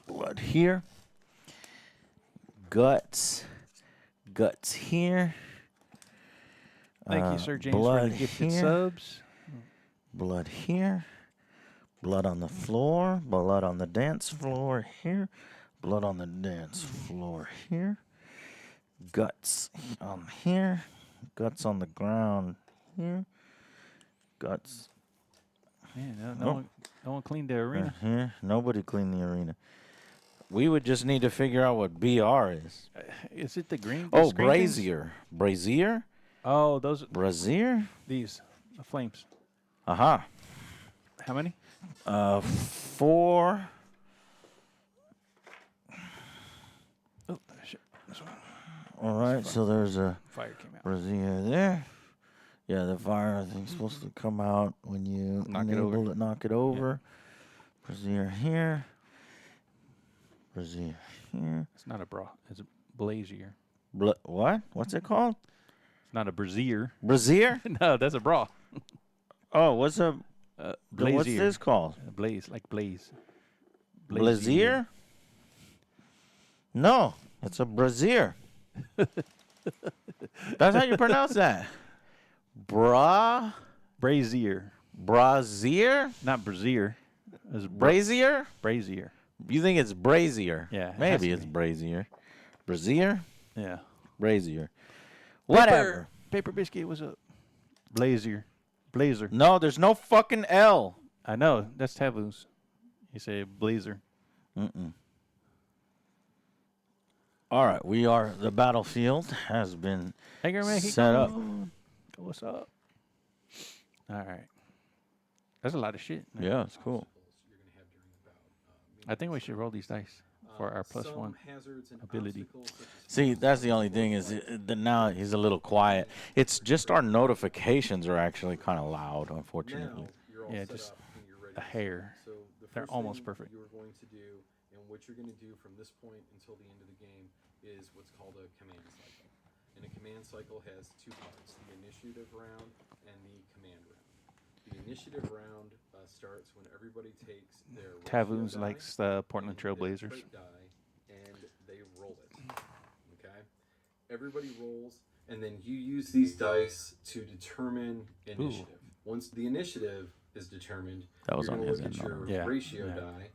Blood here. Guts. Guts here. Thank you, Sir James, for blood the gifted here. subs. Blood here. Blood on the floor. Blood on the dance floor here. Blood on the dance floor here. Guts on here. Guts on the ground here. Guts Man, Nope. no one cleaned the arena. here. Nobody cleaned the arena. We would just need to figure out what BR is. Is it the green? Oh, these green things? brazier. Brazier? Oh, those Brazier? these the flames. Aha. How many? 4. Oh shit! This one. All right, so there's a Fire came out. brazier there. Yeah, the fire I think supposed to come out when you Knock it over. knock it over. Brazier here. Brazier here. It's not a bra. It's a blazier. What? What's it called? It's not a brazier. Brazier? No, that's a bra. Oh, what's a Blazier. what's this called? Blaze, like blaze. Blazier? No, it's a brazier. That's how you pronounce that. Brazier. Brazier? Not brazier. It's Brazier? brazier. You think it's brazier? Yeah, it has Maybe to it's be. brazier. Brazier? Yeah. Brazier. Whatever. Paper biscuit was a blazier. Blazer. No, there's no fucking L. I know. That's taboos. You say blazer. Mm-mm. All right, the battlefield has been Hey, girl, man, set up. What's up? All right. That's a lot of shit. man. Yeah, it's cool. You're going to have during the bout. I think we should roll these dice. For our plus some one hazards and ability. obstacles such as See, that's the only thing is now he's a little quiet. It's just our notifications are actually kind of loud, unfortunately. now you're all Yeah, set just up and you're ready a to hair. start. So the They're first almost thing perfect. you're going to do and what you're going to do from this point until the end of the game is what's called a command cycle. And a command cycle has two parts, the initiative round and the command round. The initiative round starts when everybody takes their ratio Tavoons die likes the Portland and their Trailblazers. trait die, and they roll it. Okay? Everybody rolls, and then you use these dice to determine initiative. Once the initiative is determined, That was you're on going to his look at end, not your on Yeah, ratio yeah. die,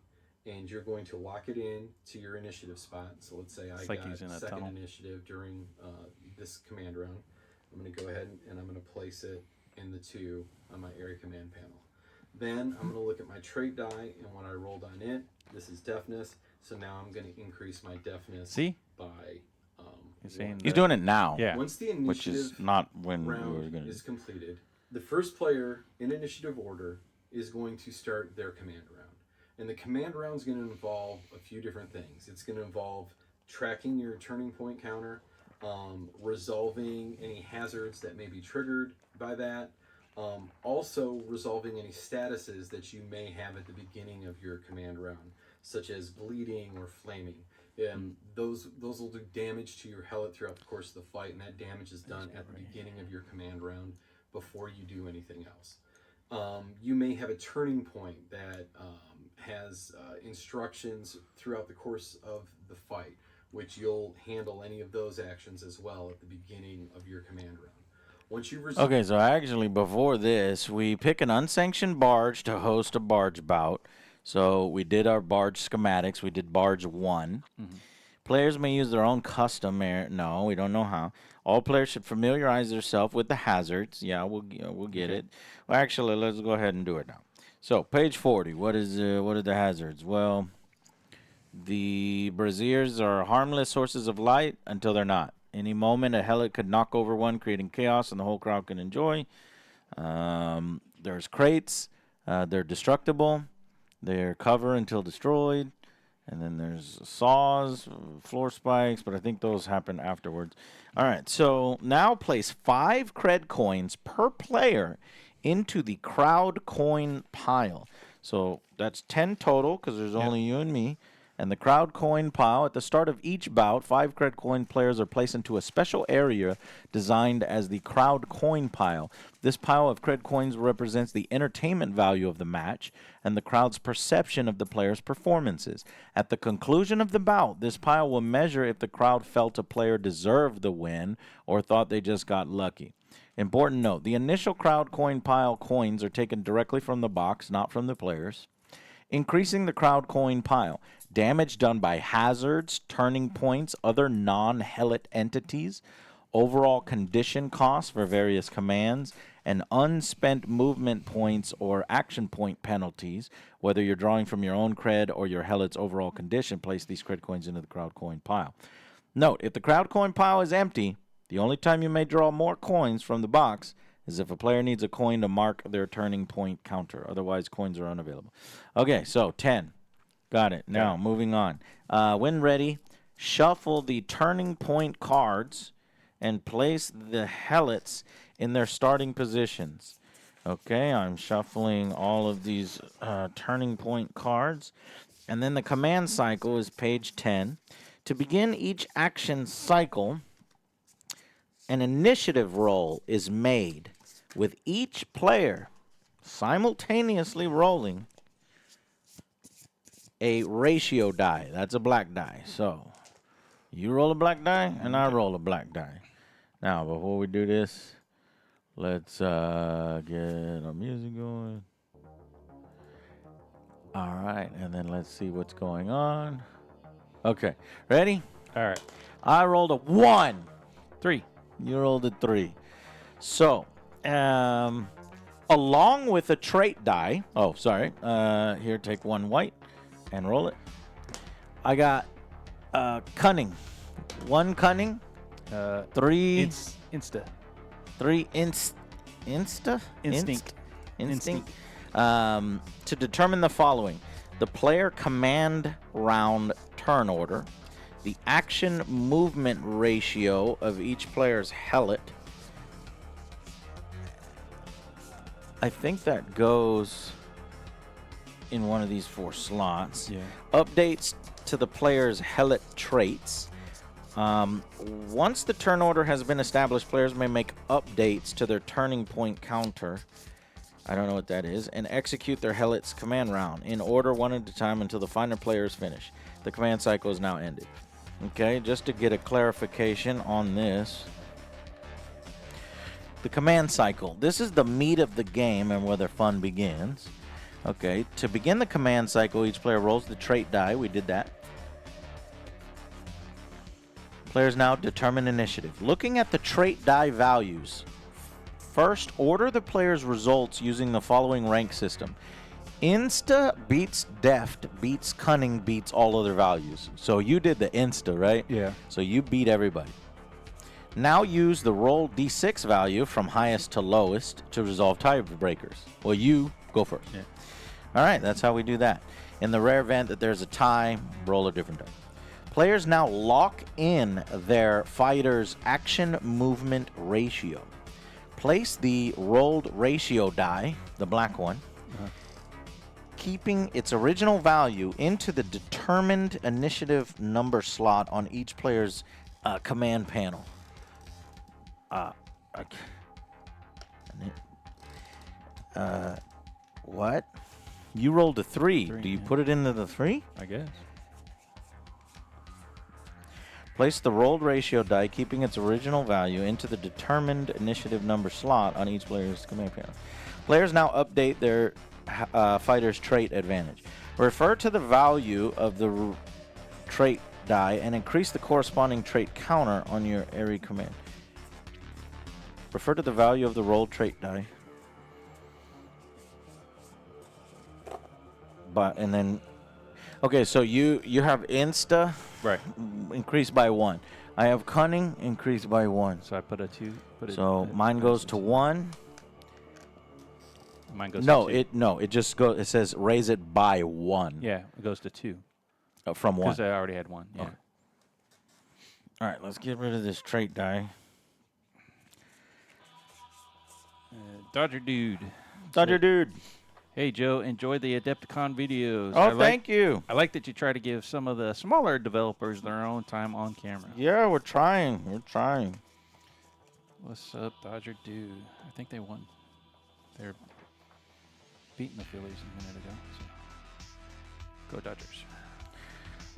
and you're going to lock it in to your initiative spot. So let's say I like got he's in a second tunnel. initiative during this command round. I'm going to go ahead and I'm going to place it in the 2 on my area command panel. Then I'm going to look at my trait die, and when I rolled on it, this is deafness. So now I'm going to increase my deafness See? by He's saying one. He's doing it now, Yeah. Once the which initiative is not when we were round going to. is completed, the first player in initiative order is going to start their command round. And the command round is going to involve a few different things. It's going to involve tracking your turning point counter, resolving any hazards that may be triggered by that, also resolving any statuses that you may have at the beginning of your command round, such as bleeding or flaming. Those will do damage to your helmet throughout the course of the fight, and that damage is done at the beginning of your command round before you do anything else. You may have a turning point that has instructions throughout the course of the fight, which you'll handle any of those actions as well at the beginning of your command round. Once you've resolved Okay, so actually before this, we pick an unsanctioned barge to host a barge bout. So we did our barge schematics. We did barge 1. Players may use their own custom air. No, we don't know how. All players should familiarize themselves with the hazards. Yeah, we'll get it. Well, actually, let's go ahead and do it now. So page 40. What are the hazards? Well, the braziers are harmless sources of light until they're not. Any moment, a helmet could knock over one, creating chaos, and the whole crowd can enjoy. There's crates. They're destructible. They're cover until destroyed. And then there's saws, floor spikes, but I think those happen afterwards. All right, so now place 5 cred coins per player into the crowd coin pile. So that's 10 total because there's only you and me. And the crowd coin pile, at the start of each bout, 5 cred coin players are placed into a special area designed as the crowd coin pile. This pile of cred coins represents the entertainment value of the match and the crowd's perception of the players' performances. At the conclusion of the bout, this pile will measure if the crowd felt a player deserved the win or thought they just got lucky. Important note, the initial crowd coin pile coins are taken directly from the box, not from the players. Increasing the crowd coin pile. Damage done by hazards, turning points, other non-hellet entities, overall condition costs for various commands, and unspent movement points or action point penalties. Whether you're drawing from your own cred or your hellet's overall condition, place these cred coins into the crowd coin pile. Note, if the crowd coin pile is empty, the only time you may draw more coins from the box is if a player needs a coin to mark their turning point counter. Otherwise, coins are unavailable. Okay, so 10. Got it. Now, moving on. When ready, shuffle the turning point cards and place the hellets in their starting positions. Okay, I'm shuffling all of these turning point cards. And then the command cycle is page 10. To begin each action cycle, an initiative roll is made with each player simultaneously rolling a ratio die. That's a black die. So you roll a black die and I roll a black die. Now, before we do this, let's get our music going. All right, and then let's see what's going on. Okay, ready? All right. I rolled a 1. 3. You rolled a 3. So, along with a trait die. Oh, sorry. Here, take 1 white and roll it. I got cunning. 1 cunning. 3 Insta. 3 Instinct. Instinct. To determine the following: the player command round turn order, the action movement ratio of each player's helmet. I think that goes in one of these 4 slots. Yeah. Updates to the player's helmet traits. Once the turn order has been established, players may make updates to their turning point counter. I don't know what that is. And execute their helmet's command round in order one at a time until the final player is finished. The command cycle is now ended. Okay, just to get a clarification on this. The command cycle. This is the meat of the game and where the fun begins. Okay, to begin the command cycle, each player rolls the trait die. We did that. Players now determine initiative. Looking at the trait die values. First, order the player's results using the following rank system. Insta beats deft, beats cunning, beats all other values. So you did the insta, right? Yeah. So you beat everybody. Now use the roll d6 value from highest to lowest to resolve tiebreakers. Well, you go first. Yeah. All right, that's how we do that. In the rare event that there's a tie, roll a different die. Players now lock in their fighter's action movement ratio. Place the rolled ratio die, the black one, keeping its original value into the determined initiative number slot on each player's command panel. What? You rolled a 3. Do you put it into the 3? I guess. Place the rolled ratio die, keeping its original value, into the determined initiative number slot on each player's command panel. Players now update their fighter's trait advantage. Refer to the value of the trait die and increase the corresponding trait counter on your area command. Refer to the value of the rolled trait die. And then, okay, so you have insta, Right. increased by 1. I have cunning, increased by 1. So I put a 2. So mine goes to 1. Mine goes No, to 2. it just goes. It says raise it by 1. Yeah, it goes to 2. From 1. Because I already had 1. Yeah. Okay. All right, let's get rid of this trait die. Dodger Dude. Dodger Dude. Hey, Joe, enjoy the Adepticon videos. Oh, thank you. I like that you try to give some of the smaller developers their own time on camera. Yeah, we're trying. We're trying. What's up, Dodger Dude? I think they won. They're beating the Phillies a minute ago. So. Go Dodgers.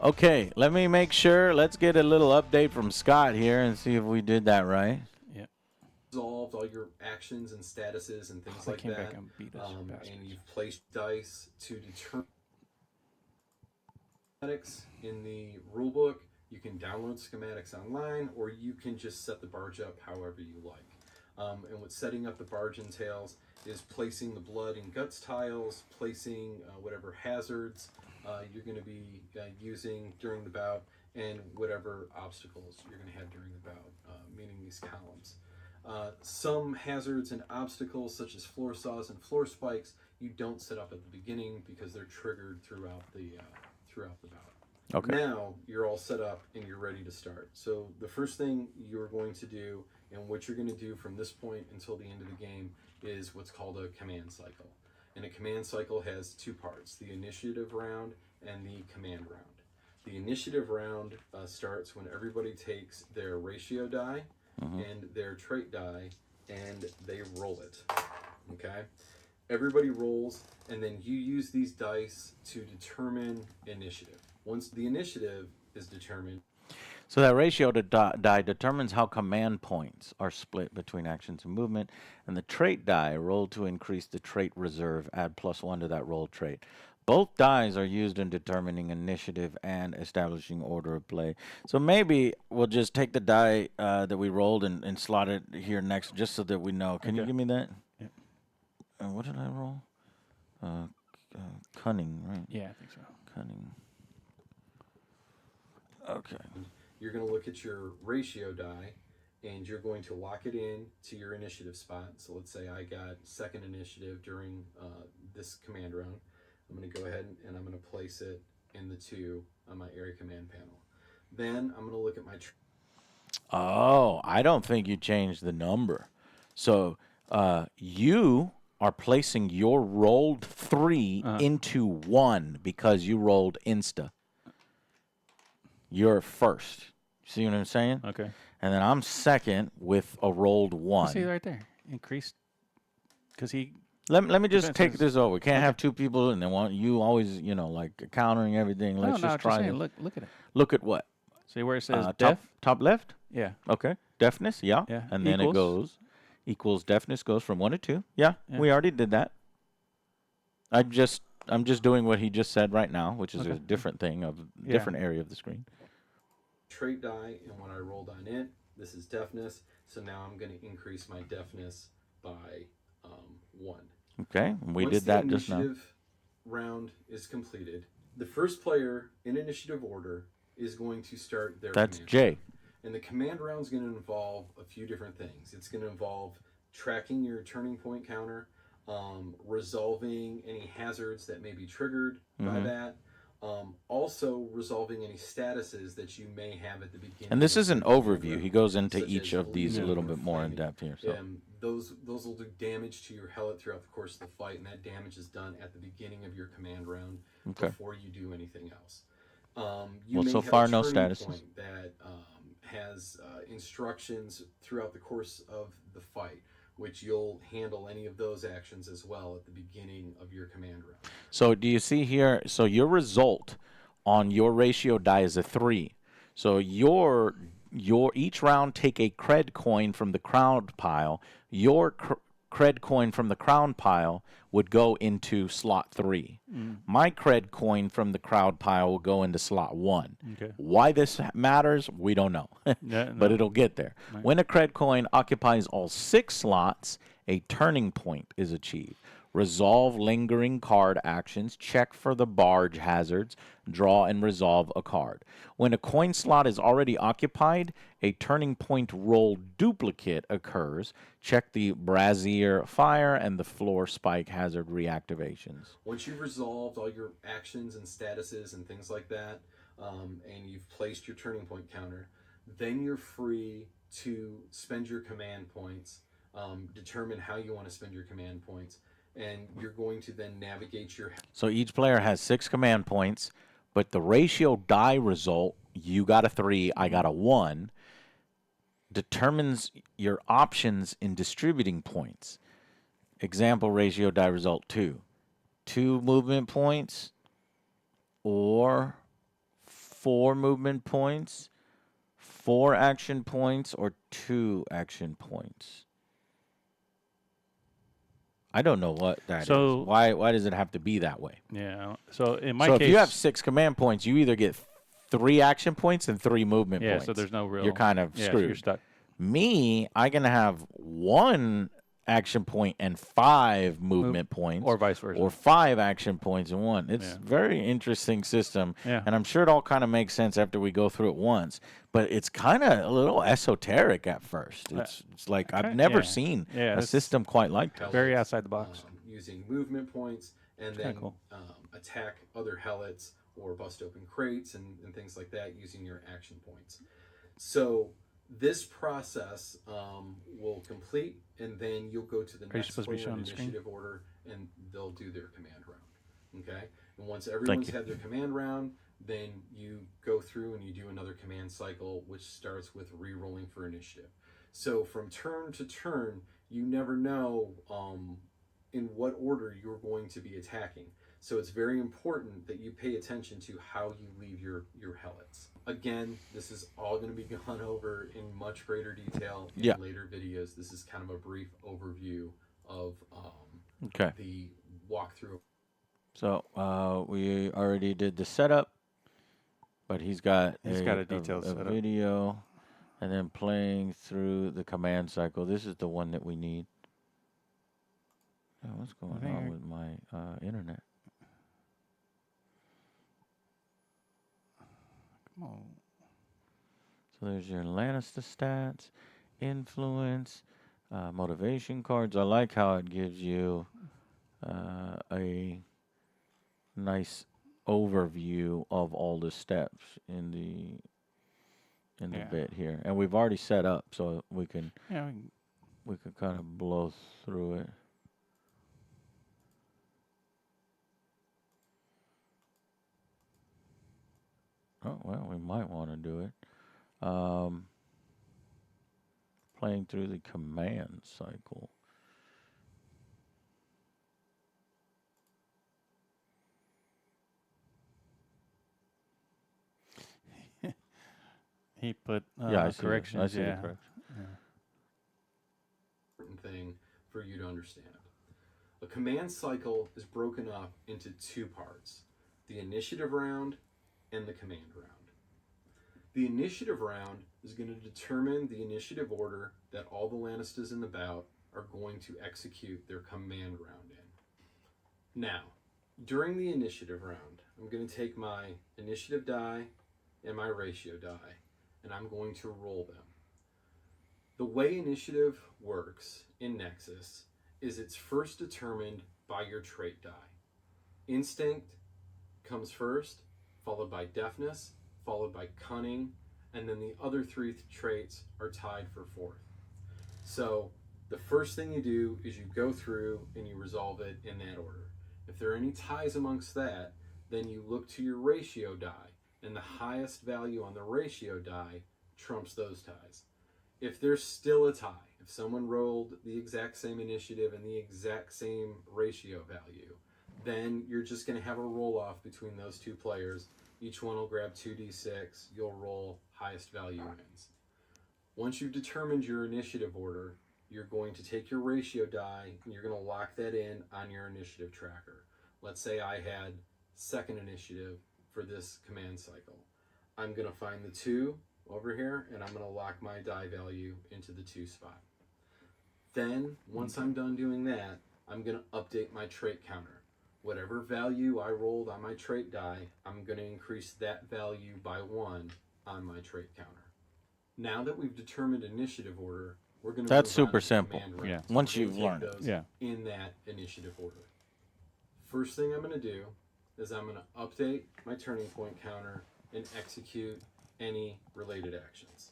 Okay, let me make sure. Let's get a little update from Scott here and see if we did that right. Resolved all your actions and statuses and things like came that. back and beat us, and you've placed dice to determine schematics in the rulebook. You can download schematics online, or you can just set the barge up however you like. And what setting up the barge entails is placing the blood and guts tiles, placing whatever hazards you're going to be using during the bout, and whatever obstacles you're going to have during the bout, meaning these columns. Some hazards and obstacles, such as floor saws and floor spikes, you don't set up at the beginning because they're triggered throughout the bout. Okay. Now you're all set up and you're ready to start. So the first thing you're going to do, and what you're going to do from this point until the end of the game, is what's called a command cycle. And a command cycle has 2 parts: the initiative round and the command round. The initiative round starts when everybody takes their ratio die and their trait die, and they roll it. Okay? Everybody rolls, and then you use these dice to determine initiative. Once the initiative is determined. So that ratio to die determines how command points are split between actions and movement, and the trait die rolled to increase the trait reserve, add +1 to that rolled trait. Both dies are used in determining initiative and establishing order of play. So maybe we'll just take the die that we rolled and slot it here next, just so that we know. Can you give me that? Yep. What did I roll? Cunning, right? Yeah, I think so. Cunning. Okay. You're going to look at your ratio die, and you're going to lock it in to your initiative spot. So let's say I got 2nd initiative during this command round. I'm going to go ahead and I'm going to place it in the 2 on my area command panel. Then I'm going to look at my Oh, I don't think you changed the number. So you are placing your rolled 3 into 1 because you rolled insta. You're first. See what I'm saying? Okay. And then I'm second with a rolled 1. See right there. Increased. Because he. Let me just Defense take is- this over. We can't have two people and they want you always, like countering everything. Let's just try saying, this. look at it. Look at what? See where it says top def? top left? Yeah. Okay. Deafness, yeah. Yeah. And then it Equals. goes equals deafness goes from 1 to 2. Yeah, Yeah. we already did that. I'm just doing what he just said right now, which is a Okay. different thing of different area of the screen. trait die, and when I rolled on it, this is deafness. So now I'm going to increase my deafness by 1. Okay, we Once did that the just now. initiative round is completed, the first player in initiative order is going to start their That's command Jay. round. And the command round is going to involve a few different things. It's going to involve tracking your turning point counter, resolving any hazards that may be triggered by that, also resolving any statuses that you may have at the beginning. And this of is an your command overview. round, He goes into such each as of these a bleeding little or bit more in flaming. depth here. So Those will do damage to your helmet throughout the course of the fight, and that damage is done at the beginning of your command round before you do anything else. You may so have far, a no turning statuses. point that has instructions throughout the course of the fight, which you'll handle any of those actions as well at the beginning of your command round. So do you see here? So your result on your ratio die is a 3. So your each round take a cred coin from the crown pile. Your cred coin from the crown pile would go into slot 3. My cred coin from the crowd pile will go into slot 1. Okay. Why this matters, we don't know. Yeah, But no. it'll get there. Right. When a cred coin occupies all 6 slots, a turning point is achieved. Resolve lingering card actions, check for the barge hazards, draw and resolve a card. When a coin slot is already occupied, a turning point roll duplicate occurs. Check the brazier fire and the floor spike hazard reactivations. Once you've resolved all your actions and statuses and things like that, and you've placed your turning point counter, then you're free to spend your command points, determine how you want to spend your command points, and you're going to then navigate your... So each player has 6 command points, but the ratio die result, you got a 3, I got a 1, determines your options in distributing points. Example, ratio die result 2. 2 movement points or 4 movement points, 4 action points, or 2 action points. I don't know what that So- is. Why does it have to be that way? Yeah. So in my So case, if you have 6 command points, you either get 3 action points and 3 movement yeah. points. So there's no real. You're kind of yeah, so screwed. you're stuck. Me, I can have 1 action point and 5 movement points, or vice versa. or 5 action points and 1. It's Yeah. very interesting system, Yeah. and I'm sure it all kind of makes sense after we go through it once. But it's kind of a little esoteric at first. It's like I've never yeah. seen Yeah, a it's system quite like that. Very outside the box. using movement points, and then kinda cool. attack other helots or bust open crates and things like that using your action points. So this process will complete, and then you'll go to the you next supposed to be player showing in the screen? initiative order, and they'll do their command round. Okay, and once everyone's you. had their command round, then you go through and you do another command cycle, which starts with re-rolling for initiative. So from turn to turn, you never know in what order you're going to be attacking. So it's very important that you pay attention to how you leave your helots. Again, this is all going to be gone over in much greater detail in Yeah. later videos. This is kind of a brief overview of Okay. the walkthrough. So we already did the setup, but he's got a detailed a setup. video, and then playing through the command cycle. This is the one that we need. Oh, what's going on with my internet? Come on. So there's your Lannister stats, influence, motivation cards. I like how it gives you a nice overview of all the steps in the Yeah. bit here, and we've already set up, so we can Yeah. kind of blow through it. Oh well, we might want to do it. Playing through the command cycle. He put Yeah, I see corrections. I see yeah. the correction. Yeah. Important thing for you to understand. A command cycle is broken up into two parts, the initiative round and the command round. The initiative round is going to determine the initiative order that all the Lannisters in the bout are going to execute their command round in. Now, during the initiative round, I'm going to take my initiative die and my ratio die, and I'm going to roll them. The way initiative works in Nexus is it's first determined by your trait die. Instinct comes first, followed by deafness, followed by cunning, and then the other three traits are tied for fourth. So the first thing you do is you go through and you resolve it in that order. If there are any ties amongst that, then you look to your ratio die, and the highest value on the ratio die trumps those ties. If there's still a tie, if someone rolled the exact same initiative and the exact same ratio value, then you're just going to have a roll off between those two players. Each one will grab 2d6. You'll roll, highest value wins. Once you've determined your initiative order, you're going to take your ratio die and you're going to lock that in on your initiative tracker. Let's say I had second initiative for this command cycle. I'm going to find the 2 over here, and I'm going to lock my die value into the 2 spot. Then, once I'm done doing that, I'm going to update my trait counter. Whatever value I rolled on my trait die, I'm going to increase that value by 1 on my trait counter. Now that we've determined initiative order, we're going to That's move on super to simple. command round. Yeah. Once We're you've gonna take learned it. those Yeah. in that initiative order. First thing I'm going to do is I'm going to update my turning point counter and execute any related actions.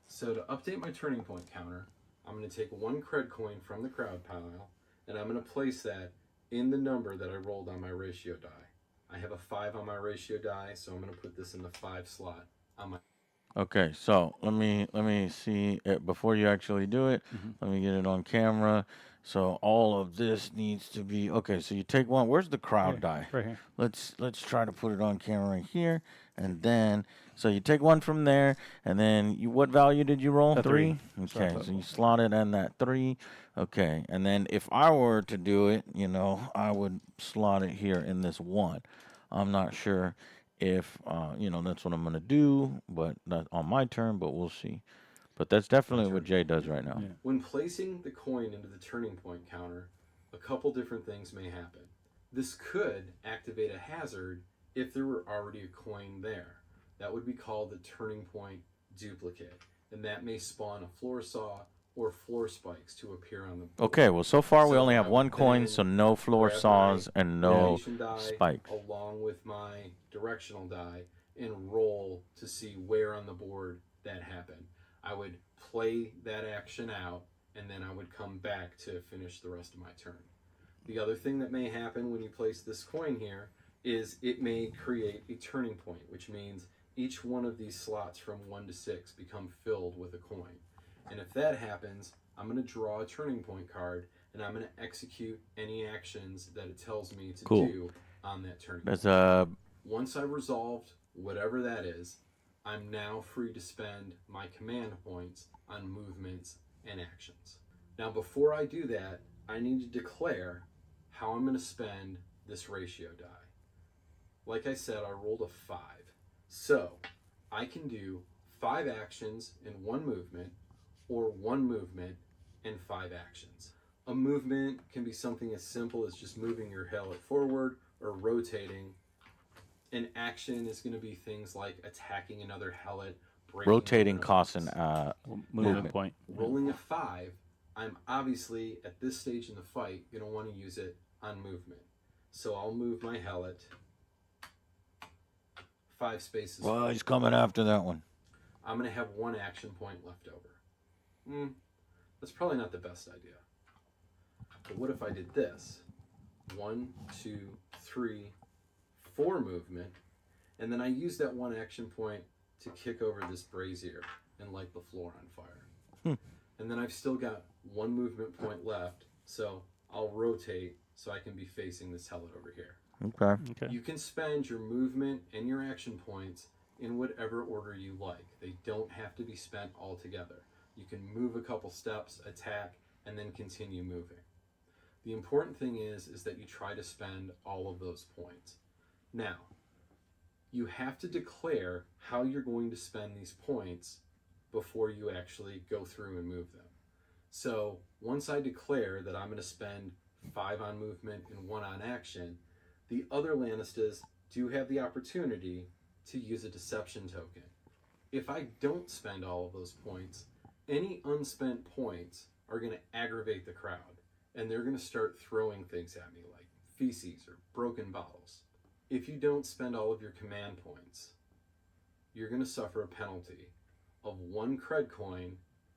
So to update my turning point counter, I'm going to take 1 cred coin from the crowd pile, and I'm going to place that in the number that I rolled on my ratio die. I have a 5 on my ratio die, so I'm going to put this in the 5 slot on my... Okay, so let me see it before you actually do it. Let me get it on camera. So all of this needs to be okay. So you take one. Where's the crowd die? Right here. Let's try to put it on camera right here, and then so you take one from there, and then you what value did you roll? A 3. Okay, so you slot it in that 3. Okay, and then if I were to do it, I would slot it here in this 1. I'm not sure if that's what I'm gonna do, but not on my turn, but we'll see. But that's definitely what Jay does right now. Yeah. When placing the coin into the turning point counter, a couple different things may happen. This could activate a hazard if there were already a coin there. That would be called the turning point duplicate, and that may spawn a floor saw or floor spikes to appear on the board. Okay, well so far we So only I have would 1 coin, then so no floor grab saws my and no navigation die spikes. along with my directional die and roll to see where on the board that happened. I would play that action out, and then I would come back to finish the rest of my turn. The other thing that may happen when you place this coin here is it may create a turning point, which means each one of these slots from 1 to 6 become filled with a coin. And if that happens, I'm going to draw a turning point card, and I'm going to execute any actions that it tells me to do on that turning point. Once I've resolved whatever that is, I'm now free to spend my command points on movements and actions. Now, before I do that, I need to declare how I'm going to spend this ratio die. Like I said, I rolled a 5. So I can do 5 actions in 1 movement, or 1 movement and 5 actions. A movement can be something as simple as just moving your helmet forward or rotating. An action is going to be things like attacking another helmet, Rotating costs an movement point. Rolling a 5, I'm obviously at this stage in the fight going to want to use it on movement. So I'll move my helmet 5 spaces. Well, he's coming after that one. I'm going to have 1 action point left over. That's probably not the best idea. But what if I did this? 1, 2, 3, 4 movement, and then I use that 1 action point to kick over this brazier and light the floor on fire. And then I've still got 1 movement point left, so I'll rotate so I can be facing this helmet over here. Okay. You can spend your movement and your action points in whatever order you like. They don't have to be spent all together. You can move a couple steps, attack, and then continue moving. The important thing is that you try to spend all of those points. Now, you have to declare how you're going to spend these points before you actually go through and move them. So once I declare that I'm going to spend 5 on movement and 1 on action, the other Lannisters do have the opportunity to use a deception token. If I don't spend all of those points, any unspent points are going to aggravate the crowd, and they're going to start throwing things at me like feces or broken bottles. If you don't spend all of your command points, you're going to suffer a penalty of 1 cred coin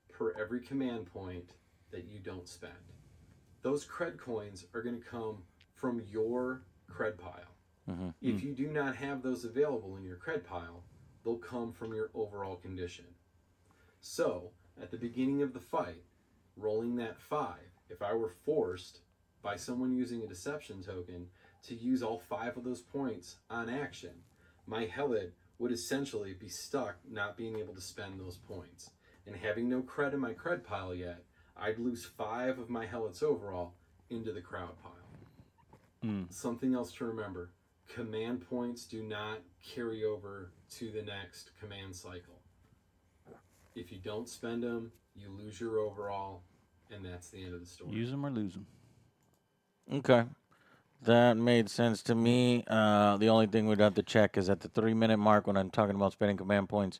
per every command point that you don't spend. Those cred coins are going to come from your cred pile. If you do not have those available in your cred pile, they'll come from your overall condition. So, at the beginning of the fight, rolling that 5, if I were forced by someone using a deception token to use all 5 of those points on action, my helot would essentially be stuck not being able to spend those points. And having no cred in my cred pile yet, I'd lose 5 of my helots overall into the crowd pile. Something else to remember, command points do not carry over to the next command cycle. If you don't spend them, you lose your overall, and that's the end of the story. Use them or lose them. Okay. That made sense to me. The only thing we'd have to check is at the 3-minute mark when I'm talking about spending command points.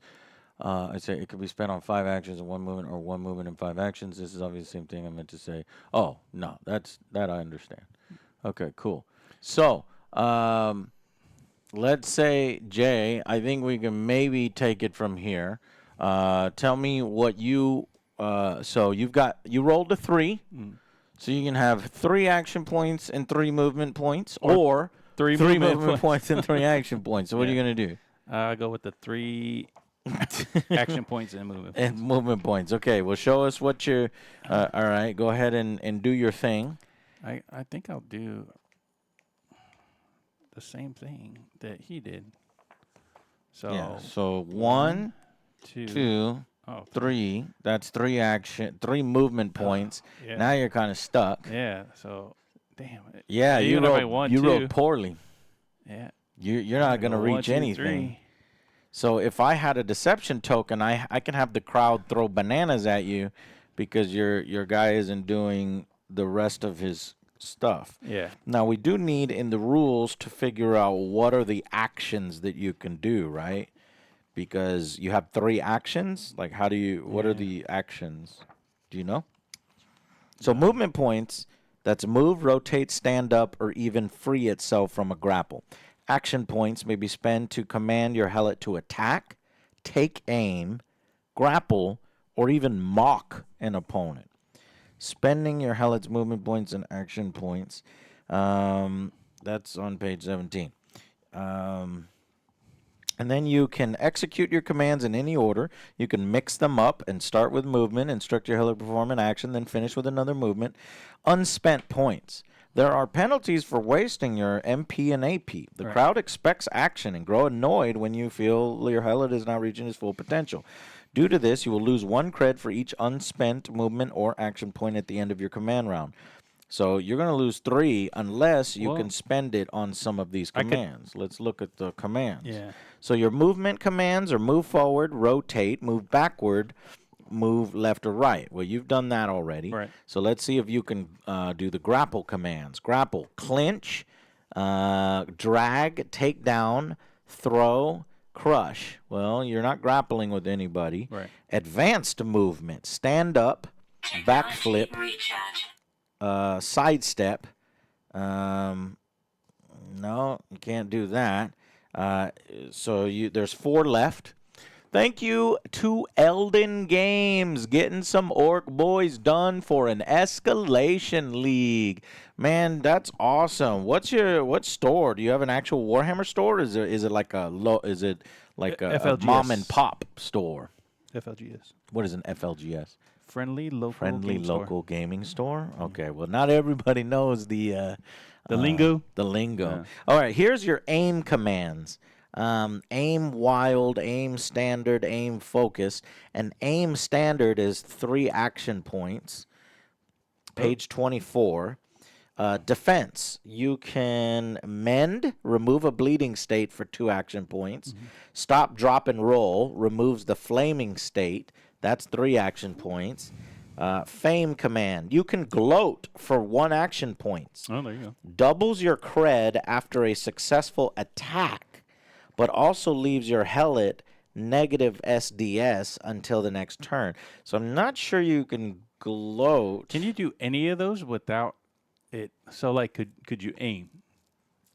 I say it could be spent on 5 actions and 1 movement, or 1 movement and 5 actions. This is obviously the same thing I meant to say. Oh, no, that I understand. Okay, cool. So, let's say, Jay, I think we can maybe take it from here. Tell me what you, so you rolled a 3. So you can have 3 action points and 3 movement points, or 3 movement points and 3 action points. So what are you going to do? I'll go with the 3 action points and movement points. And movement points. Okay, well, show us what you're, all right, go ahead and do your thing. I think I'll do the same thing that he did. So, Yeah, so 1, 2, 3. That's 3 movement points. Yeah. Now you're kind of stuck. Yeah, so, damn. Yeah, you wrote wrote poorly. Yeah. You're not going to reach anything. So if I had a deception token, I can have the crowd throw bananas at you because your guy isn't doing the rest of his stuff. Yeah. Now, we do need in the rules to figure out what are the actions that you can do, right? Because you have 3 actions. Like, what are the actions? Do you know? So movement points, that's move, rotate, stand up, or even free itself from a grapple. Action points may be spent to command your helot to attack, take aim, grapple, or even mock an opponent. Spending your helot's movement points and action points. That's on page 17. And then you can execute your commands in any order. You can mix them up and start with movement, instruct your helot to perform an action, then finish with another movement. Unspent points. There are penalties for wasting your MP and AP. The crowd expects action and grow annoyed when you feel your helot is not reaching its full potential. Due to this, you will lose 1 cred for each unspent movement or action point at the end of your command round. So you're going to lose 3 unless you can spend it on some of these commands. Let's look at the commands. Yeah. So your movement commands are move forward, rotate, move backward, move left or right. Well, you've done that already. Right. So let's see if you can do the grapple commands. Grapple, clinch, drag, take down, throw, crush. Well, you're not grappling with anybody. Right. Advanced movement, stand up, backflip, sidestep. No, you can't do that. So there's 4 left. Thank you to Elden Games, getting some Orc Boys done for an Escalation League. Man, that's awesome. What store? Do you have an actual Warhammer store? Is it like a a mom and pop store? FLGS. What is an FLGS? Friendly Friendly local gaming store. Okay, well, not everybody knows the lingo. The lingo. Yeah. All right, here's your aim commands. Aim wild, aim standard, aim focused. And aim standard is 3 action points. Page 24. Defense. You can mend, remove a bleeding state for 2 action points. Stop, drop, and roll removes the flaming state. That's 3 action points. Fame command. You can gloat for 1 action point. Oh, there you go. Doubles your cred after a successful attack, but also leaves your helmet negative SDS until the next turn. So I'm not sure you can gloat. Can you do any of those without it? So, like, could you aim?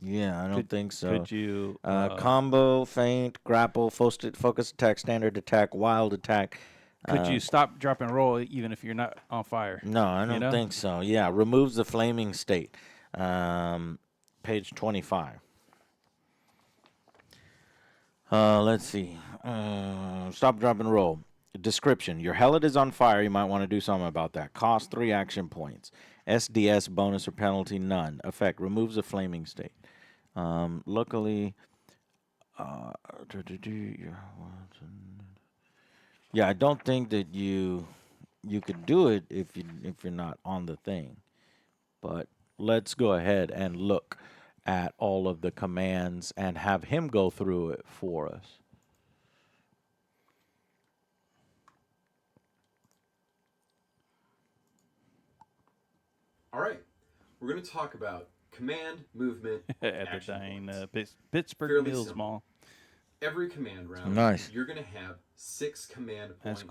Yeah, I don't think so. Could you combo, feint, grapple, focus attack, standard attack, wild attack? Could you stop, drop, and roll even if you're not on fire? No, I don't think so. Yeah, removes the flaming state. Page 25. Let's see. Stop, drop, and roll. Description. Your helmet is on fire. You might want to do something about that. Cost 3 action points. SDS, bonus or penalty, none. Effect. Removes a flaming state. Luckily... yeah, I don't think that you could do it if you're not on the thing. But let's go ahead and look at all of the commands and have him go through it for us. All right, we're going to talk about command, movement, Adepticon, Pittsburgh Fairly Mills simple. Mall. Every command round, Nice. you're going to have 6 command points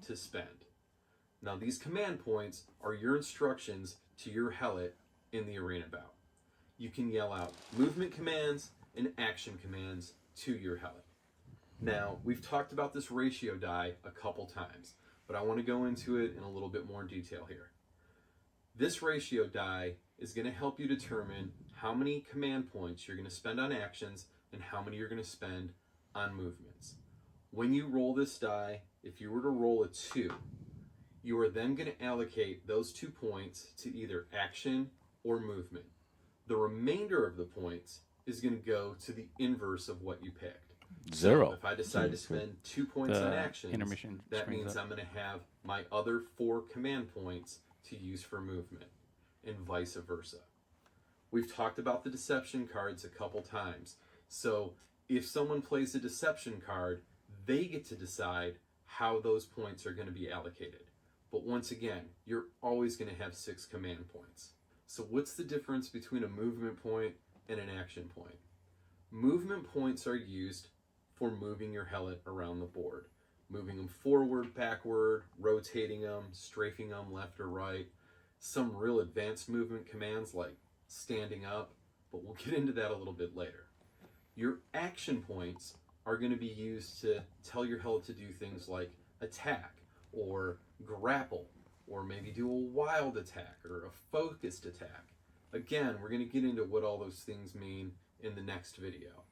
to spend. Now, these command points are your instructions to your helot in the arena bout. You can yell out movement commands and action commands to your helot. Now, we've talked about this ratio die a couple times, but I want to go into it in a little bit more detail here. This ratio die is going to help you determine how many command points you're going to spend on actions and how many you're going to spend on movements. When you roll this die, if you were to roll a 2, you are then going to allocate those 2 points to either action or movement. The remainder of the points is going to go to the inverse of what you picked. 0. So if I decide to spend 2 points on actions, that means I'm going to have my other 4 command points to use for movement, and vice versa. We've talked about the deception cards a couple times. So if someone plays a deception card, they get to decide how those points are going to be allocated. But once again, you're always going to have 6 command points. So what's the difference between a movement point and an action point? Movement points are used for moving your helot around the board. Moving them forward, backward, rotating them, strafing them left or right. Some real advanced movement commands like standing up, but we'll get into that a little bit later. Your action points are going to be used to tell your helot to do things like attack or grapple, or maybe do a wild attack or a focused attack. Again, we're going to get into what all those things mean in the next video.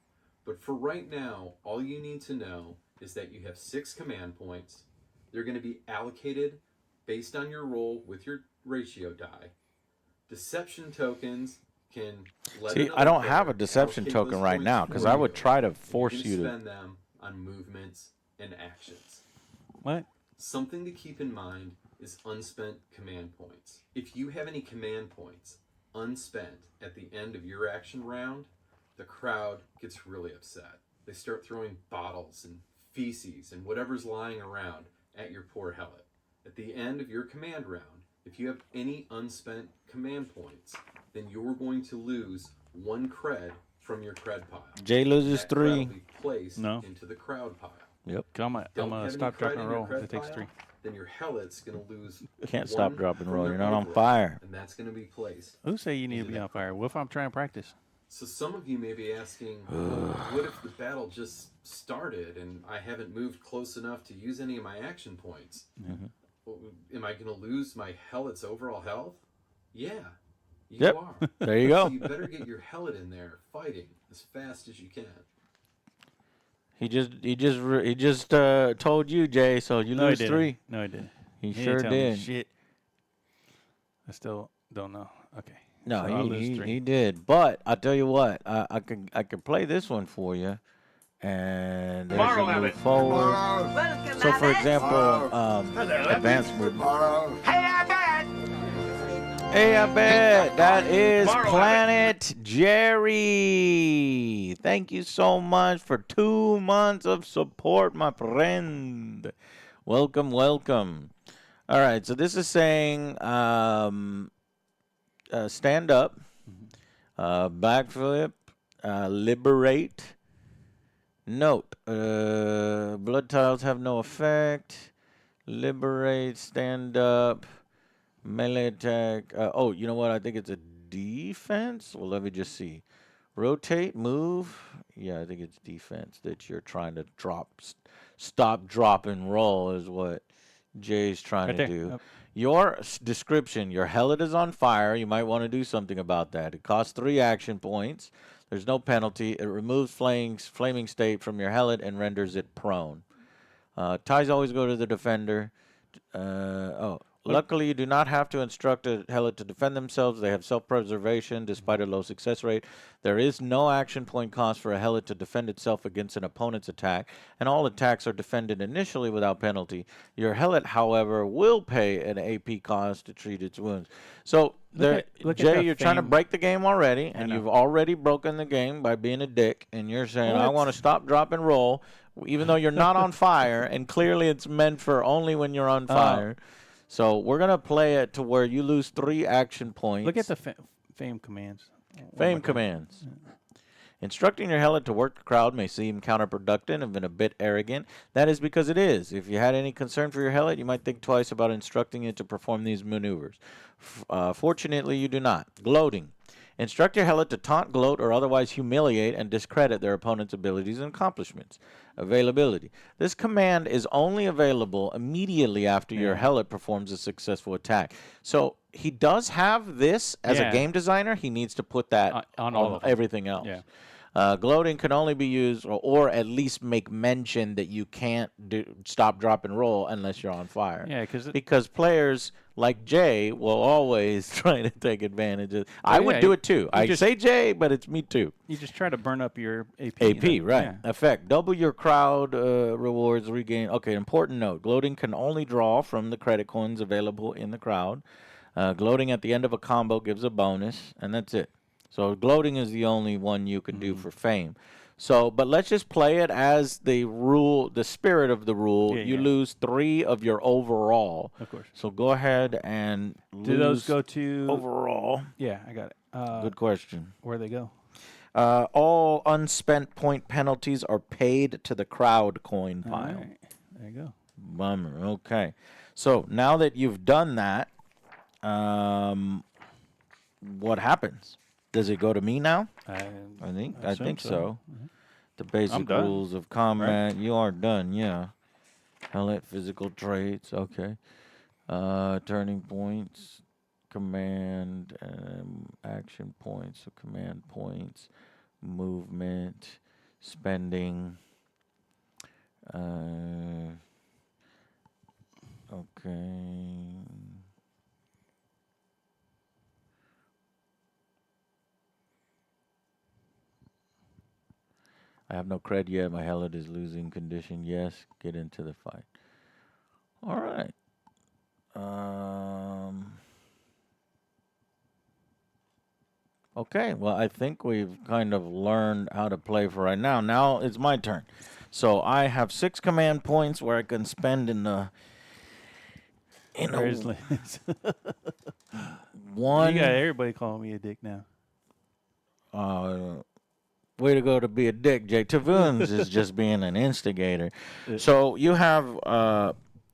But for right now, all you need to know is that you have 6 command points. They're going to be allocated based on your roll with your ratio die. Deception tokens can See, I don't have a deception token right now because I would try to force you to spend them on movements and actions. What? Something to keep in mind is unspent command points. If you have any command points unspent at the end of your action round, the crowd gets really upset. They start throwing bottles and feces and whatever's lying around at your poor helot. At the end of your command round, if you have any unspent command points, then you're going to lose 1 cred from your cred pile. Jay loses that 3. Cred will be placed into the crowd pile. Yep. I'm gonna stop, drop, and roll. It takes 3. Then your helot's going to lose. Can't stop, drop, and roll. You're not on fire. And that's going to be placed. Who say you need to be on fire? What if I'm trying to practice? So some of you may be asking, what if the battle just started and I haven't moved close enough to use any of my action points? Am I going to lose my Helot's overall health? Yeah, you are. There you go. So you better get your Helot in there fighting as fast as you can. He just told you, Jay. So you lose 3. No, I didn't. He He sure didn't tell me did. shit. I still don't know. Okay. No, so I'll lose 3. he did. But I tell you what, I could play this one for you, and there's Tomorrow, a move Abbott. forward. Welcome, So, for Abbott. example, Hello, advanced movement. Hey, Abbott! Hey, I bet that is Tomorrow, Planet Jerry. Thank you so much for 2 months of support, my friend. Welcome, welcome. All right, so this is saying stand up, backflip, liberate. Note, blood tiles have no effect. Liberate, stand up. Melee attack. Oh, you know what? I think it's a defense. Well, let me just see. Rotate, move. Yeah, I think it's defense that you're trying to drop. Stop, drop, and roll is what Jay's trying to do. Yep. Your description, your Helot is on fire. You might want to do something about that. It costs 3 action points. There's no penalty. It removes flaming state from your Helot and renders it prone. Ties always go to the defender. Luckily, you do not have to instruct a Helot to defend themselves. They have self-preservation despite a low success rate. There is no action point cost for a Helot to defend itself against an opponent's attack, and all attacks are defended initially without penalty. Your Helot, however, will pay an AP cost to treat its wounds. So, Look at Jay, the you're trying to fame- break the game already, and know. you've already broken the game by being a dick, and you're saying, Well, I want to stop, drop, and roll, even though you're not on fire, and clearly it's meant for only when you're on fire. So we're going to play it to where you lose 3 action points. Look at the fame commands. Fame commands. Instructing your Helot to work the crowd may seem counterproductive and a bit arrogant. That is because it is. If you had any concern for your Helot, you might think twice about instructing it to perform these maneuvers. Fortunately, you do not. Gloating. Instruct your Helot to taunt, gloat, or otherwise humiliate and discredit their opponent's abilities and accomplishments. Availability. This command is only available immediately after your Helot performs a successful attack. So he does have this as a game designer. He needs to put that on all of them. everything else. Yeah. Gloating can only be used or at least make mention that you can't stop, drop, and roll unless you're on fire. Yeah, because players like Jay will always try to take advantage of. I would do it too. I say Jay, but it's me too. You just try to burn up your AP. AP, right. Yeah. Effect. Double your crowd rewards, regain. Okay, important note. Gloating can only draw from the credit coins available in the crowd. Gloating at the end of a combo gives a bonus, and that's it. So gloating is the only one you can do for fame. So, but let's just play it as the rule, the spirit of the rule. Yeah, you yeah. lose 3 of your overall. Of course. So go ahead and Do those go to overall? Yeah, I got it. Good question. Where they go? All unspent point penalties are paid to the crowd coin All pile. right. There you go. Bummer. Okay. So now that you've done that, what happens? Does it go to me now? I think so. The basic done. rules of combat. You are done, yeah. Helot physical traits, okay. Turning points, command, action points, so command points, movement, spending. Okay. I have no cred yet. My Helot is losing condition. Yes, get into the fight. All right. Okay, well, I think we've kind of learned how to play for right now. Now it's my turn. So I have 6 command points where I can spend in the... Where's Liz? one... You got everybody calling me a dick now. Way to go to be a dick, Jay. Tavoons is just being an instigator. So you have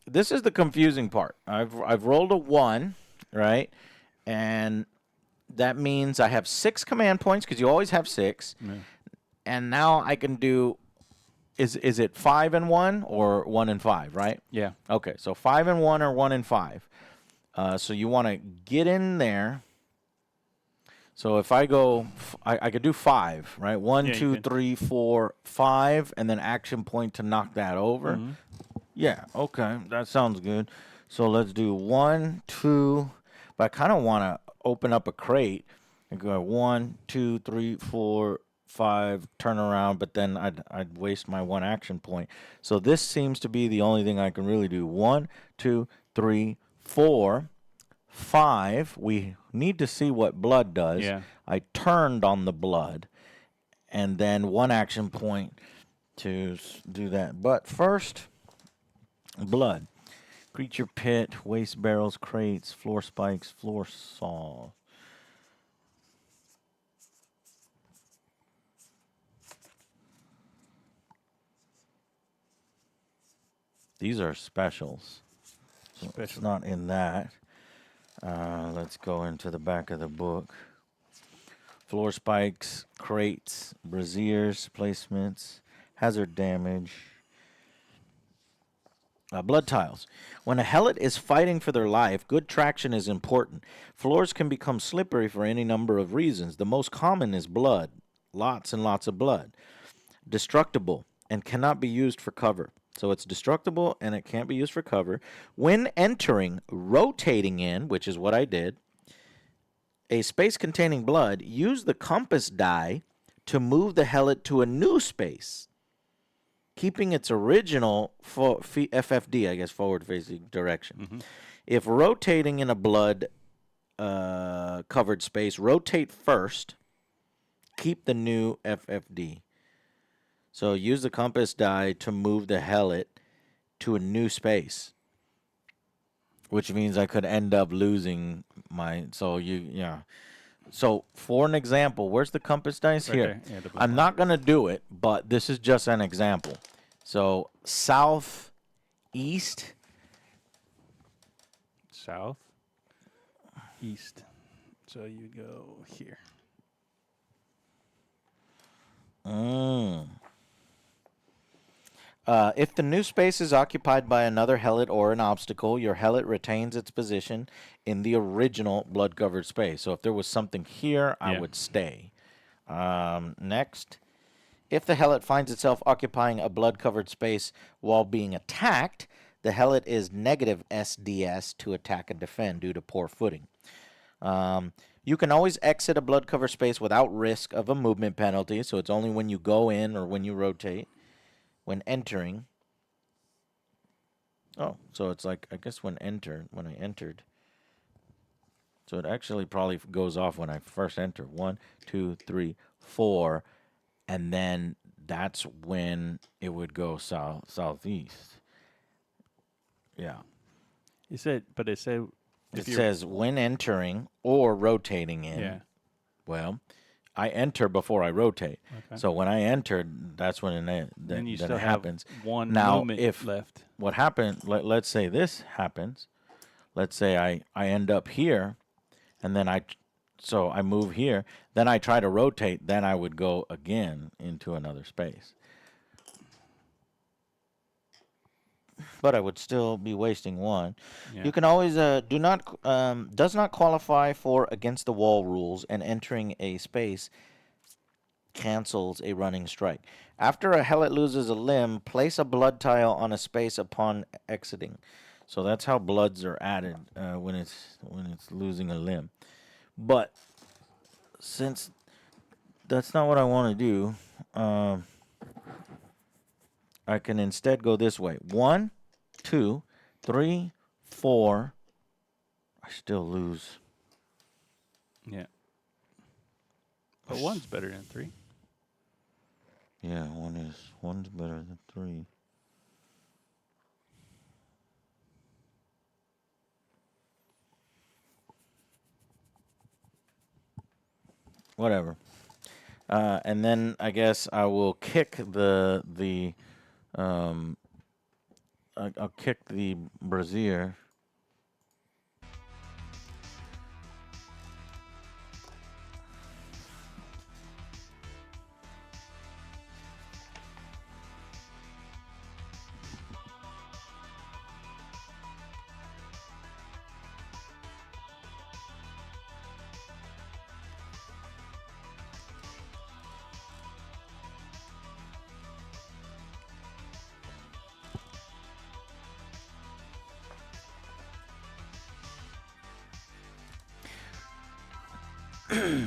this is the confusing part. I've rolled a 1, right? And that means I have 6 command points because you always have 6. Yeah. And now I can do, is it 5 and 1 or 1 and 5, right? Yeah. Okay, so 5 and 1 or 1 and 5. So you want to get in there. So if I go, I could do 5, right? 1, Yeah, you 2, can. 3, 4, 5, and then action point to knock that over. Mhm. Yeah, okay, that sounds good. So let's do 1, 2, but I kind of want to open up a crate and go 1, 2, 3, 4, 5, turn around, but then I'd waste my 1 action point. So this seems to be the only thing I can really do. 1, 2, 3, 4, 5. We need to see what blood does. Yeah. I turned on the blood, and then 1 action point to do that. But first, blood. Creature pit, waste barrels, crates, floor spikes, floor saw. These are specials. So it's Special. not in that. Let's go into the back of the book. Floor spikes, crates, braziers, placements, hazard damage. Blood tiles. When a helot is fighting for their life, good traction is important. Floors can become slippery for any number of reasons. The most common is blood. Lots and lots of blood. Destructible and cannot be used for cover. So it's destructible and it can't be used for cover. When entering, rotating in, which is what I did, a space containing blood, use the compass die to move the helot to a new space, keeping its original FFD, I guess, forward-facing direction. Mm-hmm. If rotating in a blood covered space, rotate first. Keep the new FFD. So use the compass die to move the helot to a new space, which means I could end up losing my. So So for an example, where's the compass dice Right here? there. Yeah, the blue I'm one. not gonna do it, but this is just an example. So south, east. South, east. So you go here. If the new space is occupied by another helot or an obstacle, your helot retains its position in the original blood-covered space. So if there was something here, I Yeah. would stay. Next, if the helot finds itself occupying a blood-covered space while being attacked, the helot is negative SDS to attack and defend due to poor footing. You can always exit a blood-covered space without risk of a movement penalty, so it's only when you go in or when you rotate. When entering. Oh, so it's like, I guess when I entered. So it actually probably goes off when I first enter. 1, 2, 3, 4. And then that's when it would go southeast. Yeah. It said. It says when entering or rotating in. Yeah. Well, I enter before I rotate. Okay. So when I entered, that's when Then you that still it have happens. one Now, movement if left. what happened, let's say this happens. Let's say I end up here, and then I move here. Then I try to rotate. Then I would go again into another space. But I would still be wasting 1. Yeah. You can always does not qualify for against the wall rules, and entering a space cancels a running strike. After a helot loses a limb, place a blood tile on a space upon exiting. So that's how bloods are added when it's losing a limb. But since that's not what I want to do, I can instead go this way. 1, 2, 3, 4. I still lose. Yeah. But 1's better than 3. Yeah, 1's better than 3. Whatever. And then I guess I will kick I'll kick the brazier.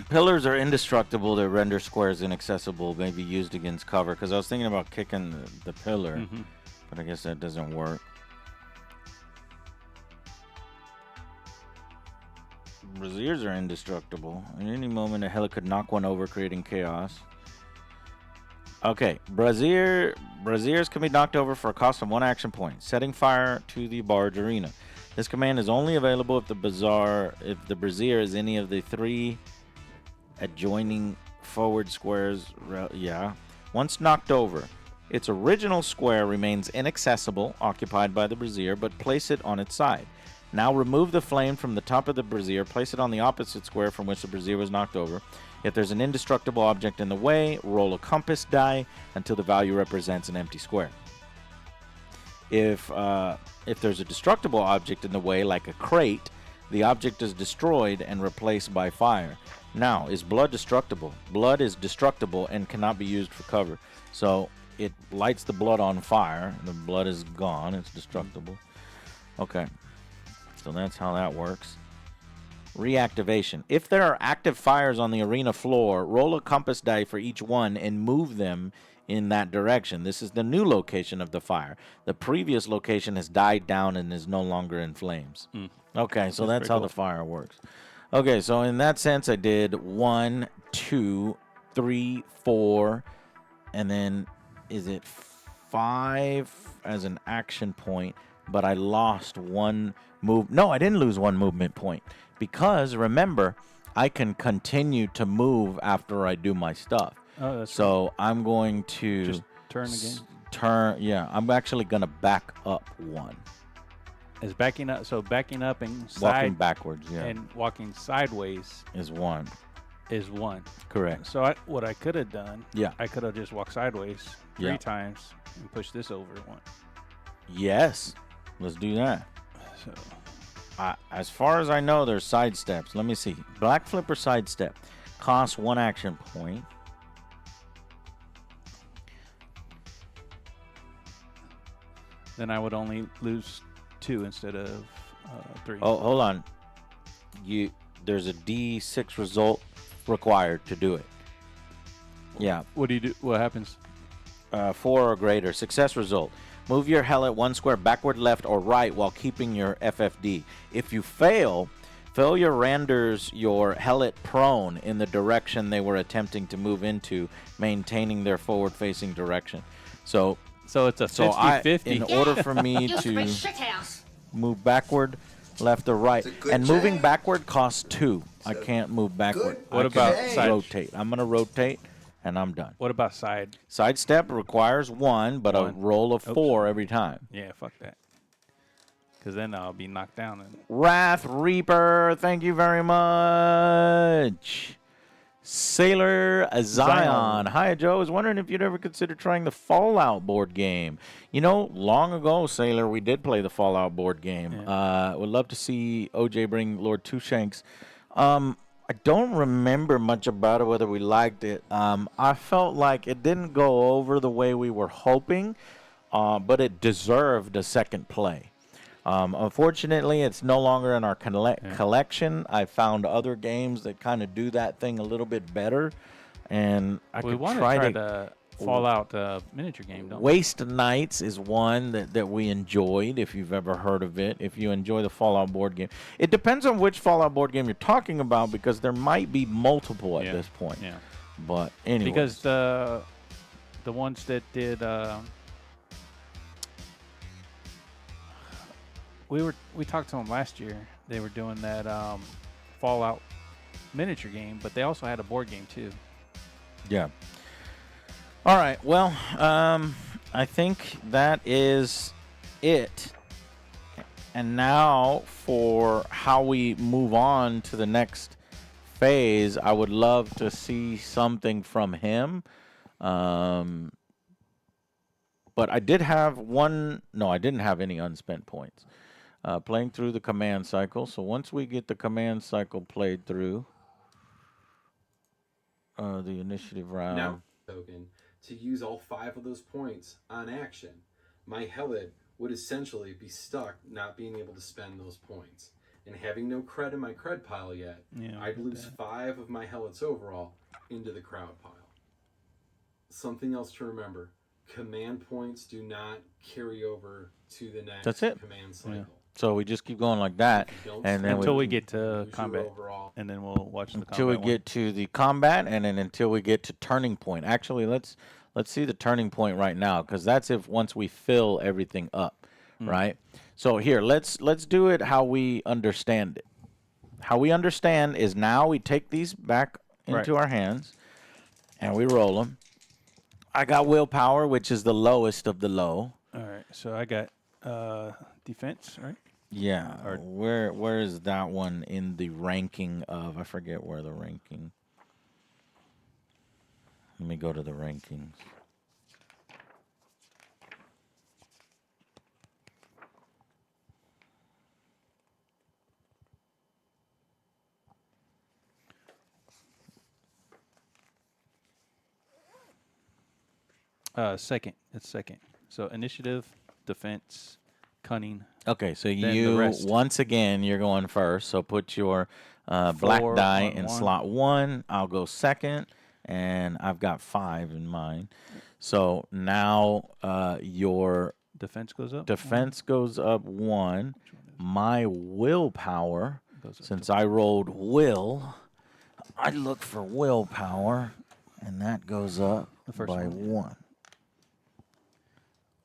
Pillars are indestructible. They render squares inaccessible. May be used against cover. Because I was thinking about kicking the pillar, but I guess that doesn't work. Braziers are indestructible. At any moment, a heli could knock one over, creating chaos. Okay, Braziers can be knocked over for a cost of 1 action point. Setting fire to the barge arena. This command is only available if the Brazier is any of the 3 adjoining forward squares. Yeah. Once knocked over, its original square remains inaccessible, occupied by the Brazier, but place it on its side. Now remove the flame from the top of the Brazier, place it on the opposite square from which the Brazier was knocked over. If there's an indestructible object in the way, roll a compass die until the value represents an empty square. If there's a destructible object in the way, like a crate, the object is destroyed and replaced by fire. Now, is blood destructible? Blood is destructible and cannot be used for cover. So it lights the blood on fire. The blood is gone. It's destructible. Okay. So that's how that works. Reactivation. If there are active fires on the arena floor, roll a compass die for each one and move them in that direction. This is the new location of the fire. The previous location has died down and is no longer in flames. Okay, so that's how the fire works. Okay, so in that sense, I did 1, 2, 3, 4, and then is it 5 as an action point, but I lost 1 move. No, I didn't lose 1 movement point because, remember, I can continue to move after I do my stuff. Oh, that's so I'm going to just turn again. Yeah, I'm actually going to back up 1. Is backing up, so backing up and walking backwards, yeah, and walking sideways is 1. Is 1. Correct. So what I could have done, yeah, I could have just walked sideways 3 times and pushed this over 1. Yes, let's do that. So, as far as I know, there's side steps. Let me see. Black flip or side step costs 1 action point. Then I would only lose 2 instead of 3. Oh, hold on. There's a D6 result required to do it. Yeah. What do you do? What happens? 4 or greater. Success result. Move your helmet 1 square backward, left, or right while keeping your FFD. If you fail, failure renders your helmet prone in the direction they were attempting to move into, maintaining their forward-facing direction. So it's a 50-50. In order for me to move backward, left, or right, and moving backward costs 2. I can't move backward. What about side? Rotate? I'm going to rotate. And I'm done. What about side? Side step requires 1, but a roll of 4 every time. Yeah, fuck that. Because then I'll be knocked down. Wrath Reaper, thank you very much. Sailor Zion. Hi, Joe. I was wondering if you'd ever consider trying the Fallout board game. You know, long ago, Sailor, we did play the Fallout board game. Yeah. Would love to see OJ bring Lord Two Shanks. I don't remember much about it, whether we liked it. I felt like it didn't go over the way we were hoping, but it deserved a second play. Unfortunately, it's no longer in our collection. I found other games that kind of do that thing a little bit better, and I could try to Fallout miniature game, don't we? Waste Nights is one that we enjoyed, if you've ever heard of it, if you enjoy the Fallout board game. It depends on which Fallout board game you're talking about, because there might be multiple at this point. Yeah. But anyway. Because the ones that did... we talked to them last year. They were doing that Fallout miniature game, but they also had a board game, too. Yeah. All right, well, I think that is it. And now for how we move on to the next phase, I would love to see something from him. But I did have I didn't have any unspent points. Playing through the command cycle. So once we get the command cycle played through, the initiative round. Now, token. To use all 5 of those points on action, my Helid would essentially be stuck not being able to spend those points. and having no cred in my cred pile yet, Yeah, I'd lose 5 of my Helots overall into the crowd pile. Something else to remember. Command points do not carry over to the next That's it. command cycle. So we just keep going like that, If you don't and then spend until them, we you get to lose your combat, overall. and then we'll watch the until we combat one. get to the combat, and then until we get to turning point. Actually, let's see the turning point right now, because that's if once we fill everything up, right? So here, let's do it how we understand it. How we understand is now we take these back into our hands, and we roll them. I got willpower, which is the lowest of the low. All right, so I got defense, right? Yeah. Or- Where is that one in the ranking of? I forget where the ranking. Let me go to the rankings. Second. It's second. So initiative, defense, cunning. Okay, so Then the you rest. once again you're going first. So put your black 4 die on in one. slot 1. I'll go second, and I've got 5 in mine. So now your Defense goes up. defense goes up 1. My willpower, Goes up since I rolled will, I look for willpower, and that goes up The first by one,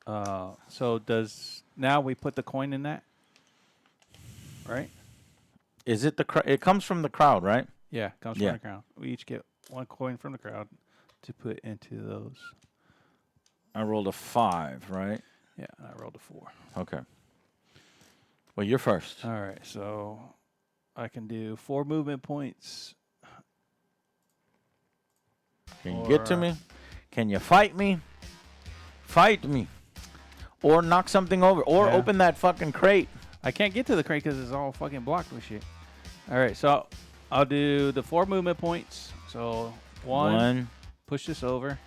yeah. 1. So does now we put the coin in that, right? Is it it comes from the crowd, right? Yeah, comes Yeah. from the crowd. We each get 1 coin from the crowd to put into those. I rolled a 5, right? Yeah, and I rolled a 4. Okay. Well, you're first. All right, so I can do 4 movement points. Can you get to or- me? Can you fight me? Fight me. Or knock something over. Or Yeah. open that fucking crate. I can't get to the crate because it's all fucking blocked with shit. All right, so I'll do the 4 movement points. So one, push this over.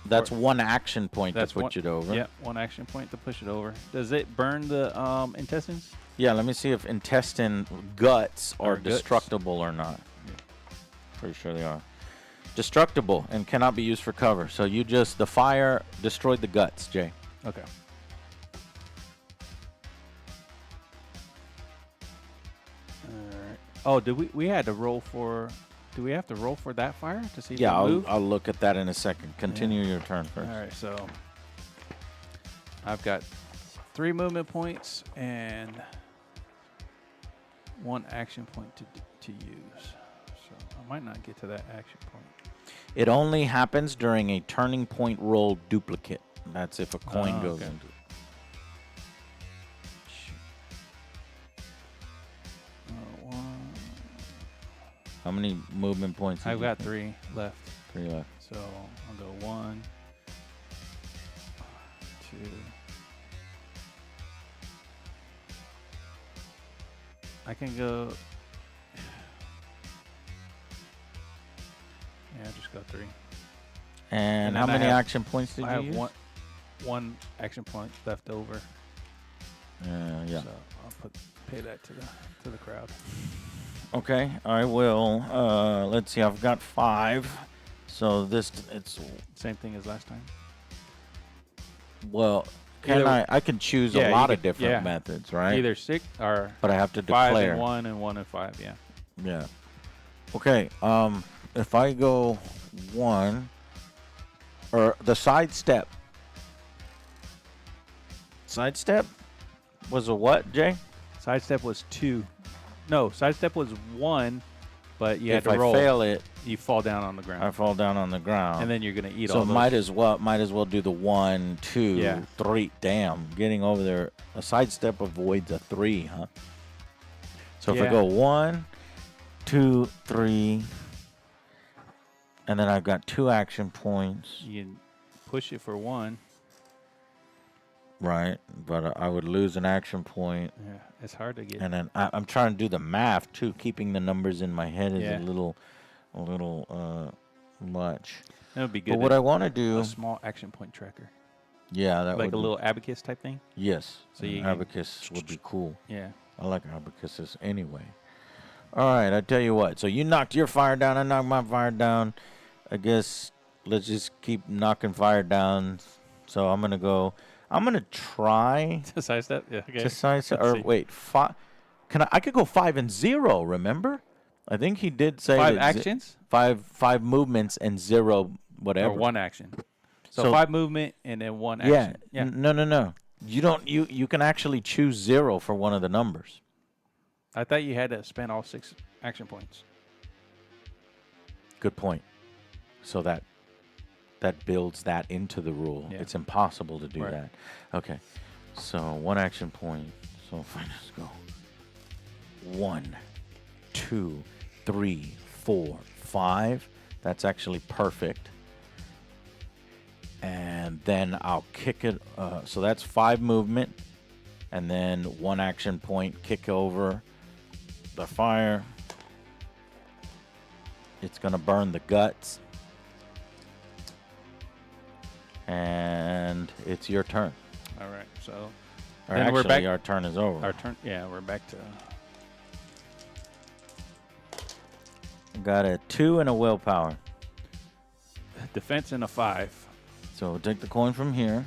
That's 1 action point That's to push it over. Yep, 1 action point to push it over. Does it burn the intestines? Yeah, let me see if intestine guts are Or guts. destructible or not. Pretty sure they are. Destructible and cannot be used for cover. So you just, the fire destroyed the guts, Jay. Okay. All right. Oh, did we had to roll for? Do we have to roll for that fire to see if Yeah, it moved? I'll look at that in a second. Continue your turn first. All right, so I've got 3 movement points and 1 action point to use. So I might not get to that action point. It only happens during a turning point roll duplicate. That's if a coin Oh, goes okay. into it. One. How many movement points? did I've you got think? 3 left. 3 left. So I'll go 1, 2. I can go. Yeah, just go 3. And And how then I many have- action points did I you have use? one action point left over. Yeah. So I'll pay that to the crowd. Okay, I will. Let's see. I've got 5. So it's Same thing as last time. well. Can Either- I can choose Yeah, a you lot of could- different yeah. methods, right? Either 6 or But I have to 5 declare. and 1 and 1 and 5. Yeah. Yeah. Okay. If I go 1 or the sidestep. Sidestep was a what, Jay? Sidestep was 2. No, sidestep was 1, but you If had I to roll. fail it, You fall down on the ground, I fall down on the ground. and then you're gonna eat so all those. might as well do the 1, 2, Yeah. 3. Damn, getting over there. A sidestep avoids a 3, huh? So if I Yeah. go 1, 2, 3, and then I've got 2 action points, You can push it for 1. right? But I would lose an action point, Yeah, it's hard to get. and then I'm trying to do the math too. Keeping the numbers in my head is Yeah. a little much. It would be good. But what I want to do, a small action point tracker, yeah, that like would a be- little abacus type thing. yes. So An you- abacus would be cool. Yeah. I like abacuses anyway. All right, I tell you what. So you knocked your fire down. I knocked my fire down. I guess let's just keep knocking fire down. So I'm going to go. I'm going to try To sidestep? Yeah. Okay. to size. Let's Or see. wait, I could go 5 and 0, remember? I think he did say 5 that actions? five movements and 0 whatever. Or 1 action. So, So- 5 movement and then 1 Yeah. action. Yeah. No. You can actually choose 0 for one of the numbers. I thought you had to spend all 6 action points. Good point. So that builds that into the rule. Yeah. It's impossible to do Right. that. Okay. So 1 action point. So if I just go 1, 2, 3, 4, 5. That's actually perfect. And then I'll kick it. So that's 5 movement. And then 1 action point, kick over the fire. It's going to burn the guts. And it's your turn. All right. So Or Then actually, we're back- our turn is over. our turn. Yeah, we're back to. Got a 2 and a willpower. Defense and a 5. So we'll take the coin from here.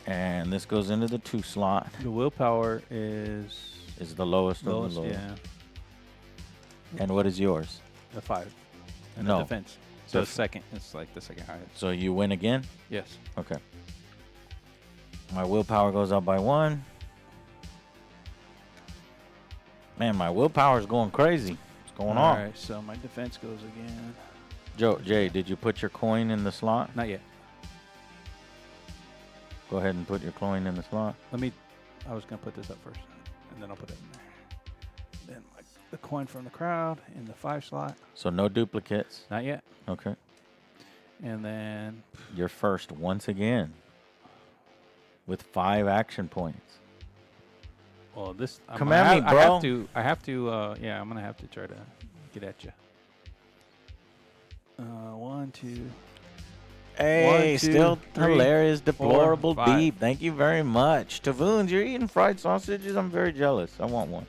And this goes into the 2 slot. The willpower is Is the lowest, lowest. of the lowest. Yeah, And what is yours? a 5. And No. a defense. So Def- second. It's like the second highest. So you win again? Yes. Okay. My willpower goes up by 1. Man, my willpower is going crazy. What's going All on? right. So my defense goes again. Jay, did you put your coin in the slot? Not yet. Go ahead and put your coin in the slot. I was gonna put this up first, and then I'll put it in there. Then the coin from the crowd in the 5 slot. So no duplicates. Not yet. Okay. And then You're first once again with 5 action points. well, this Come at me, bro. I have to. Yeah, I'm gonna have to try to get at you. 1, 2. Hey, 1, 2, still 3, hilarious, 4, deplorable, 5. deep. Thank you very much. Tavoons, you're eating fried sausages? I'm very jealous. I want one.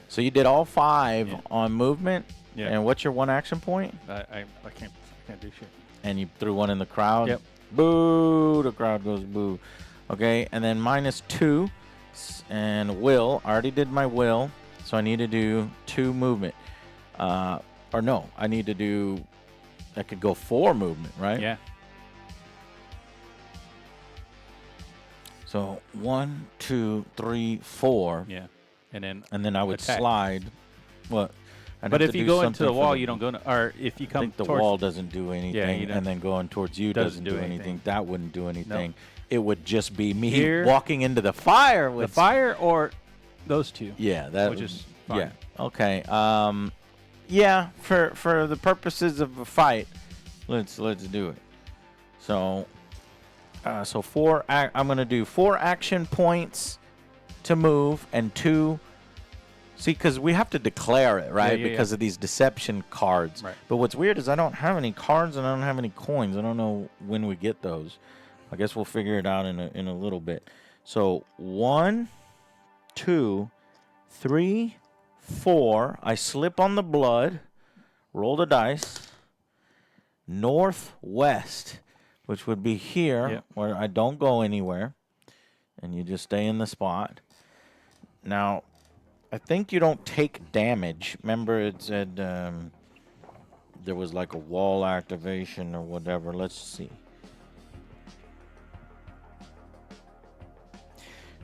So you did all 5 Yeah. on movement. Yeah. And what's your 1 action point? I can't do shit. And you threw 1 in the crowd? Yep. Boo! The crowd goes boo. Okay, and then -2 and will. I already did my will, so I need to do 2 movement. Or no, I need to do. I could go 4 movement, right? Yeah. So 1, 2, 3, 4, Yeah. And then. and then I would Attack. slide. What? I'd But have if to you do go into something the for wall, you don't go. Or if you I come think the towards wall doesn't do anything, you don't- and then going towards you doesn't do anything. That wouldn't do anything. It would just be me Here. walking into the fire. the With fire or those 2. Yeah, that Which would- is fine. yeah. Okay. Yeah, for the purposes of a fight, let's do it. So, so 4. I'm gonna do 4 action points to move and 2. See, because we have to declare it, right? yeah, because of these deception cards. Right. But what's weird is I don't have any cards and I don't have any coins. I don't know when we get those. I guess we'll figure it out in a little bit. So 1, 2, 3, 4. I slip on the blood, roll the dice. Northwest, which would be here, Yep. where I don't go anywhere, and you just stay in the spot. Now, I think you don't take damage. Remember, it said there was like a wall activation or whatever. Let's see.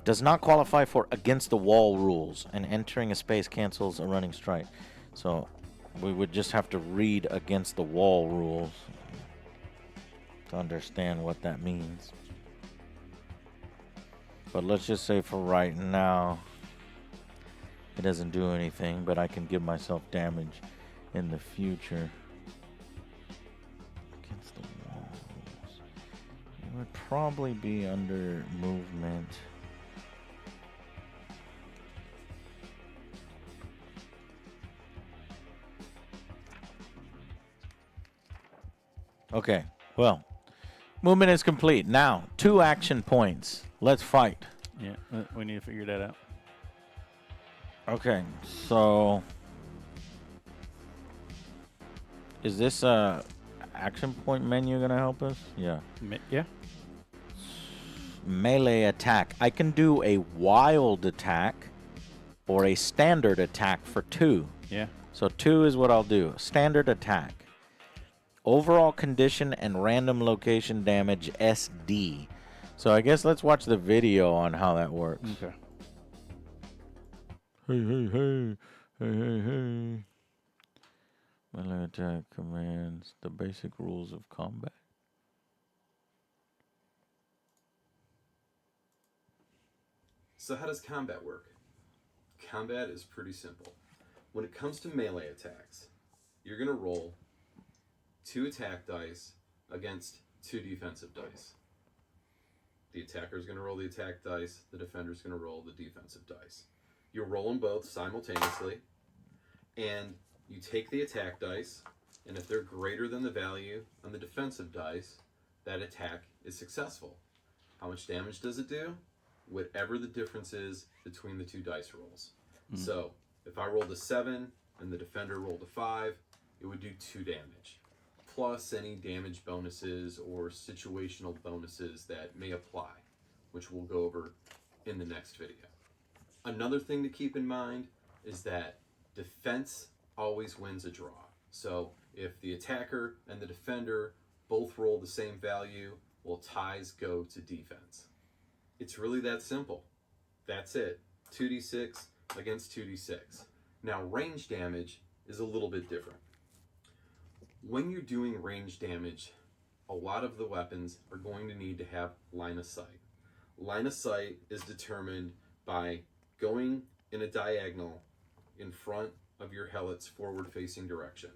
Does not qualify for against the wall rules, and entering a space cancels a running strike. So we would just have to read against the wall rules to understand what that means. But let's just say for right now, it doesn't do anything, but I can give myself damage in the future. Against the wall rules. It would probably be under movement. Okay, well, movement is complete. Now, 2 action points. Let's fight. Yeah. We need to figure that out. Okay, so is this a action point menu gonna help us? Yeah. Yeah. Melee attack. I can do a wild attack or a standard attack for 2. Yeah. So 2 is what I'll do. Standard attack. Overall condition and random location damage SD. So I guess let's watch the video on how that works. Okay. Hey. Melee attack commands, the basic rules of combat. So how does combat work? Combat is pretty simple. When it comes to melee attacks, you're going to roll 2 attack dice against 2 defensive dice. The attacker is going to roll the attack dice. The defender is going to roll the defensive dice. You'll roll them both simultaneously, and you take the attack dice, and if they're greater than the value on the defensive dice, that attack is successful. How much damage does it do? Whatever the difference is between the 2 dice rolls. So, if I rolled a 7 and the defender rolled a 5, it would do 2 damage. Plus any damage bonuses or situational bonuses that may apply, which we'll go over in the next video. Another thing to keep in mind is that defense always wins a draw. So if the attacker and the defender both roll the same value, well, ties go to defense. It's really that simple. That's it. 2d6 against 2d6. Now, range damage is a little bit different. When you're doing range damage, a lot of the weapons are going to need to have line of sight. Line of sight is determined by going in a diagonal in front of your hellet's forward-facing direction.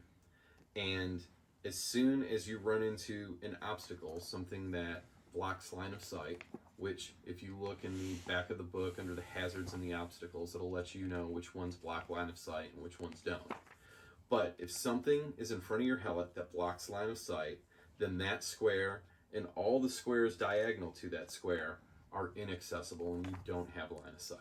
And as soon as you run into an obstacle, something that blocks line of sight, which if you look in the back of the book under the hazards and the obstacles, it'll let you know which ones block line of sight and which ones don't. But if something is in front of your helmet that blocks line of sight, then that square and all the squares diagonal to that square are inaccessible and you don't have line of sight.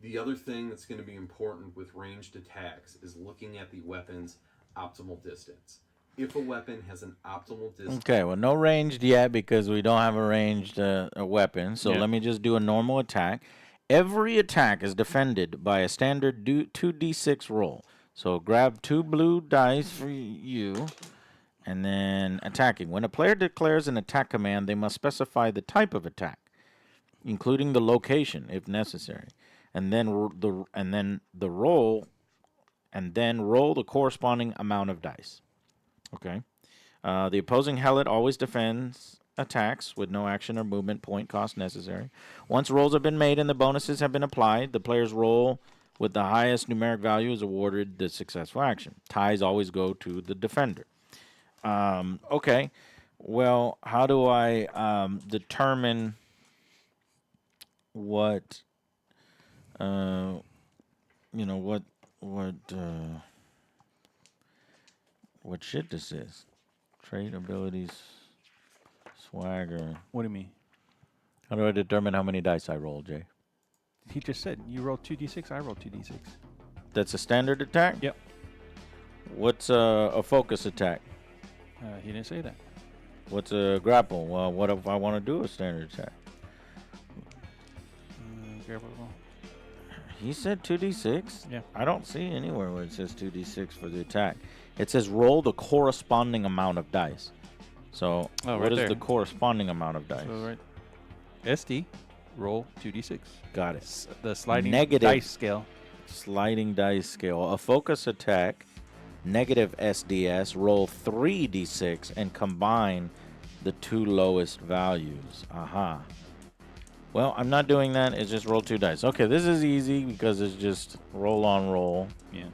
The other thing that's going to be important with ranged attacks is looking at the weapon's optimal distance. If a weapon has an optimal distance... Okay, well, no ranged yet because we don't have a ranged a weapon. So let me just do a normal attack. Every attack is defended by a standard 2d6 roll. So grab 2 blue dice for you, and then attacking. When a player declares an attack command, they must specify the type of attack, including the location if necessary, and then roll the corresponding amount of dice. Okay. The opposing helmet always defends attacks with no action or movement point cost necessary. Once rolls have been made and the bonuses have been applied, the player's roll with the highest numeric value is awarded the successful action. Ties always go to the defender. Okay. Well, how do I determine what what shit this is? Trait, abilities, swagger. What do you mean? How do I determine how many dice I roll, Jay? He just said you roll 2d6, I roll 2d6. That's a standard attack? Yep. What's a focus attack? He didn't say that. What's a grapple? Well, what if I want to do a standard attack? Grapple. He said 2d6? Yeah. I don't see anywhere where it says 2d6 for the attack. It says roll the corresponding amount of dice. So what is the corresponding amount of dice? So SD, roll 2d6. Got it. The sliding Negative dice scale. Sliding dice scale. A focus attack, negative SDS, roll 3d6 and combine the 2 lowest values. Aha. Well, I'm not doing that. It's just roll 2 dice. Okay, this is easy because it's just roll on roll. Yeah.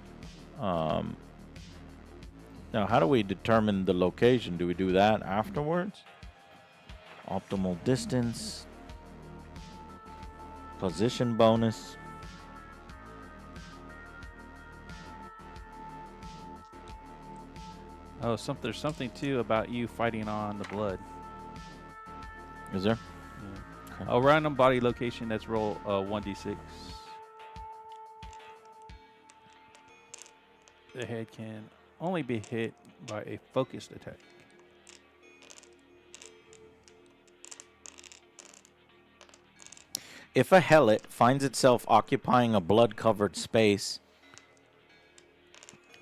Now, how do we determine the location? Do we do that afterwards? Optimal distance. Position bonus. Oh, there's something too about you fighting on the blood. Is there? Yeah. A random body location. That's roll 1d6. the head can only be hit by a focused attack. If a helot finds itself occupying a blood-covered space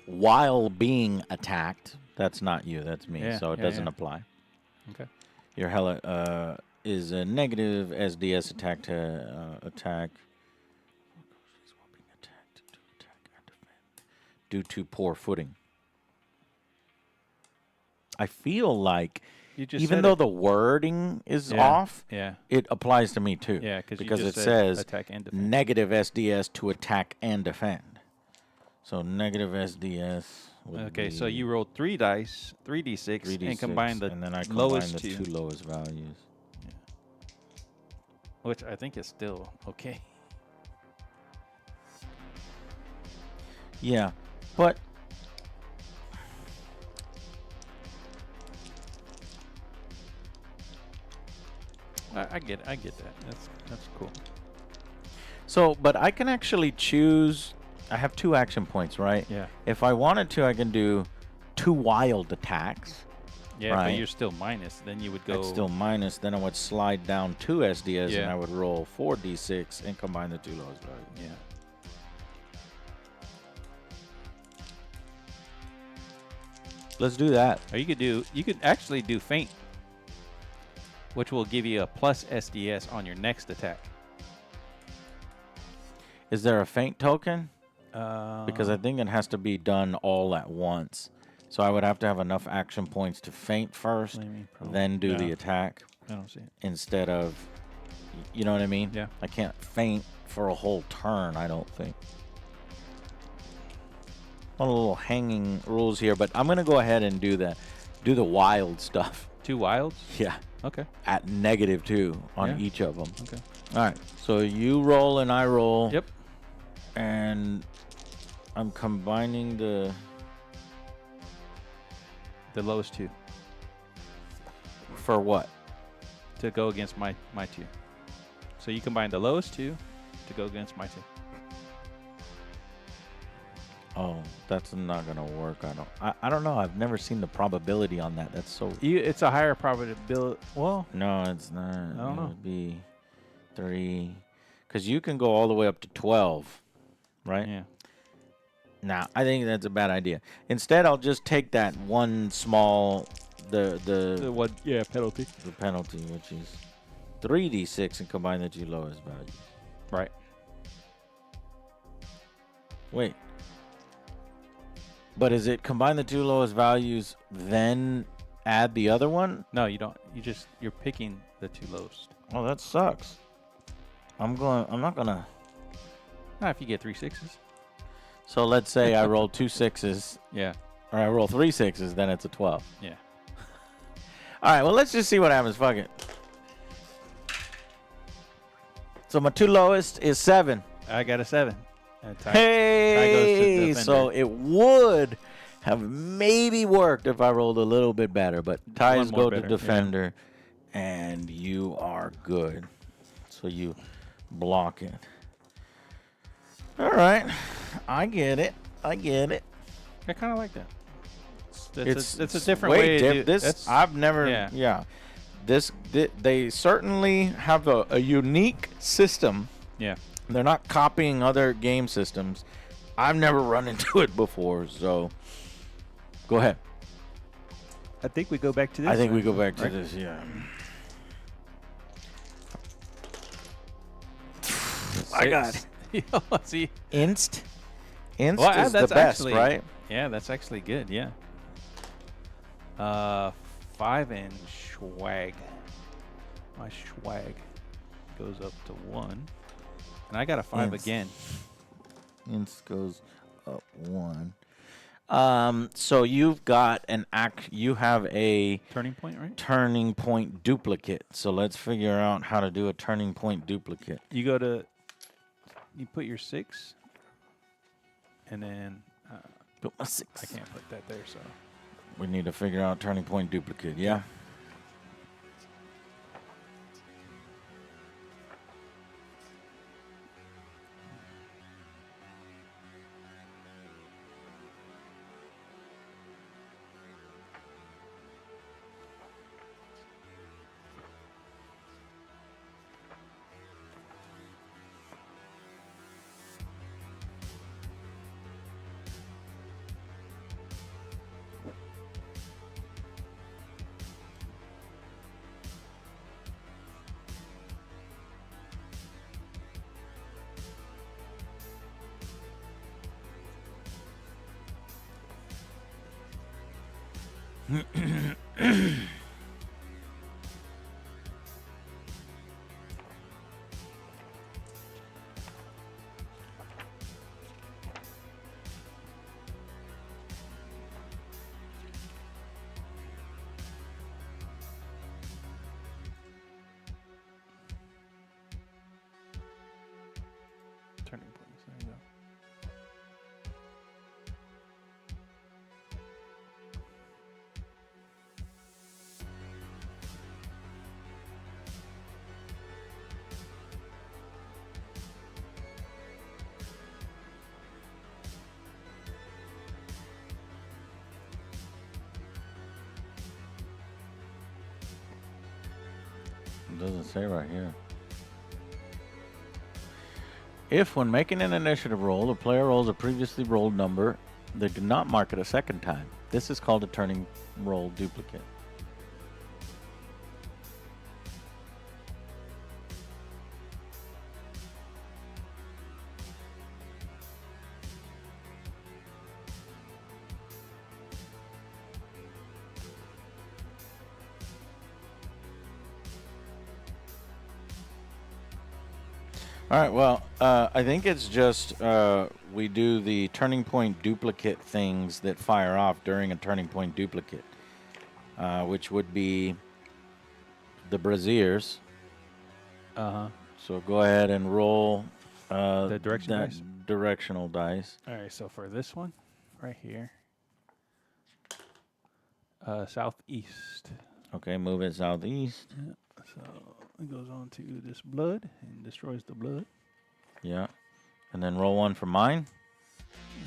while being attacked, that's not you, that's me, Yeah, so it yeah, doesn't yeah. apply. Okay. Your helot is a negative SDS attack to attack. Due to poor footing. I feel like You just even said though it. the wording is Yeah, off, yeah, it applies to me too. yeah, you because just it said says attack and defend. negative SDS to attack and defend. So negative SDS would Okay, be so you rolled 3 dice, 3d6, 3d6, and combine the and then I combine lowest the two, two lowest values. which I think is still okay. Yeah, but I get that. That's cool. so but I can actually choose. I have 2 action points, right? Yeah. If I wanted to, I can do 2 wild attacks. Yeah, Right. but you're still minus. Then you would go. That's still minus. Then I would slide down 2 SDS and Yeah. I would roll 4d6 and combine the 2 lowest values. Yeah. Let's do that. Or you could actually do feint, which will give you a plus SDS on your next attack. Is there a feint token? Uh, Because I think it has to be done all at once. So I would have to have enough action points to feint first, Flaming Pro- then do the Yeah. attack I don't see it. instead of, you know what I mean? Yeah. I can't feint for a whole turn, I don't think. A little hanging rules here, but I'm going to go ahead and do the wild stuff. 2 wilds. Yeah. Okay. At -2 on Yeah. each of them. Okay. All right. So you roll and I roll. Yep. And I'm combining the lowest 2 for what? to go against my 2. So you combine the lowest 2 to go against my 2. Oh, that's not gonna work. I don't know. I've never seen the probability on that. That's so. It's a higher probability. Well, No, it's not. I don't know. It would be 3, because you can go all the way up to 12, right? yeah. Nah, I think that's a bad idea. Instead, I'll just take that one small The what? Yeah, penalty. the penalty, which is 3d6, and combine the 2 lowest values. Right. Wait. But is it combine the 2 lowest values, then add the other one? No, you don't. You're picking the 2 lowest. Oh, that sucks. I'm not gonna. Not if you get 3 6s. So let's say I roll 2 6s, Yeah. or I roll 3 6s, then it's a 12. Yeah. All right, well, let's just see what happens. Fuck it. So my 2 lowest is 7. I got a 7. And tie goes to Hey, defender. so it would have maybe worked if I rolled a little bit better, but ties One more go to better, yeah. defender, and you are good. So you block it. All right, I get it. I kind of like that. It's a different way way to do this. that's- I've never. yeah. Yeah. They certainly have a unique system. Yeah. They're not copying other game systems. I've never run into it before, so go ahead. I think we go back to this. I think we go back to right? this, yeah. I got it. See? Inst Well, is the that's best, actually, right? Yeah, that's actually good. Yeah. 5 and swag. My swag goes up to 1, and I got a 5 Inst. again. Inst goes up 1. So you've got you have a Turning point, right? turning point duplicate. So let's figure out how to do a turning point duplicate. You put your 6, and then Put my 6. I can't put that there, so. We need to figure out turning point duplicate, yeah? Turning points. There you go. It doesn't say right here. If, when making an initiative roll, a player rolls a previously rolled number, they do not mark it a second time. This is called a turning roll duplicate. All right, well, I think it's just we do the turning point duplicate things that fire off during a turning point duplicate, which would be the braziers. Uh-huh. So go ahead and roll The direction that dice? directional dice. All right, so for this one, right here, southeast. Okay, move it southeast. Yeah, so it goes on to this blood and destroys the blood. Yeah. And then roll one for mine.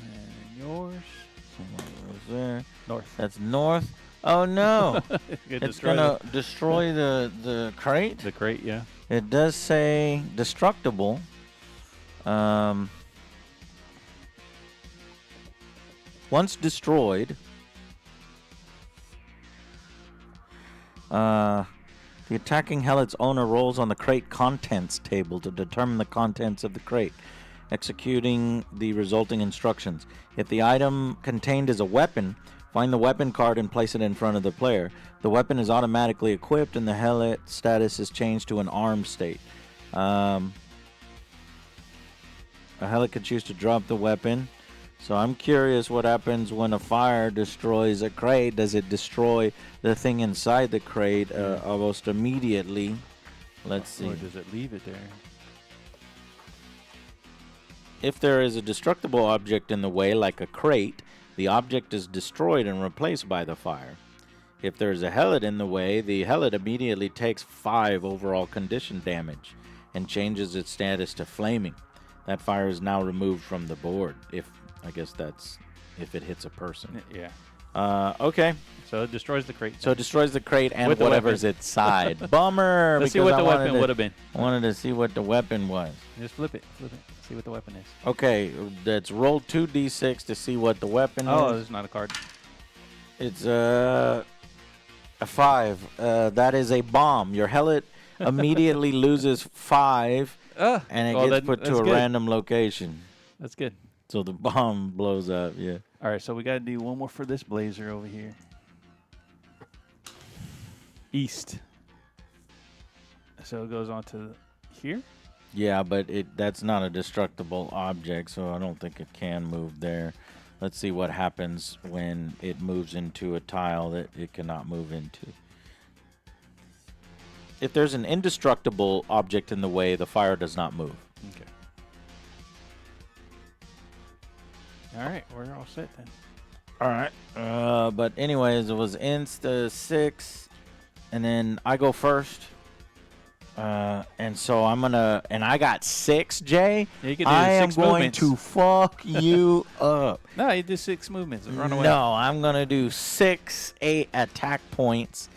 And yours, So what was there? north. That's north. Oh, no. It It's going to destroy the crate. the crate, yeah. It does say destructible. Once destroyed, the attacking hellet's owner rolls on the crate contents table to determine the contents of the crate, executing the resulting instructions. If the item contained is a weapon, find the weapon card and place it in front of the player. The weapon is automatically equipped and the hellet status is changed to an armed state. A hellet can choose to drop the weapon. So I'm curious what happens when a fire destroys a crate. Does it destroy the thing inside the crate almost immediately? Let's see. Or does it leave it there? If there is a destructible object in the way, like a crate, the object is destroyed and replaced by the fire. If there is a hellet in the way, the hellet immediately takes 5 overall condition damage and changes its status to flaming. That fire is now removed from the board. I guess that's if it hits a person. Yeah. Okay. So it destroys the crate. So it destroys the crate and With the whatever's weapon. inside. Bummer. Let's see because what I the wanted weapon to- would have been. I wanted to see what the weapon was. Just flip it. See what the weapon is. Okay, let's roll 2d6 to see what the weapon Oh, is. there's not a card. It's a 5. That is a bomb. Your hellet immediately loses 5, and it gets put to a random location. That's good. So the bomb blows up, yeah. All right, so we got to do one more for this blazer over here. East. So it goes on to here. Yeah, but that's not a destructible object, so I don't think it can move there. Let's see what happens when it moves into a tile that it cannot move into. If there's an indestructible object in the way, the fire does not move. Okay. All right, we're all set then. All right. But anyways, it was insta 6, and then I go first. And so I'm gonna, and I got 6, Jay. Yeah, you can do I am 6 going movements. to fuck you up. No, you do 6 movements and run away. No, I'm gonna do 6 attack points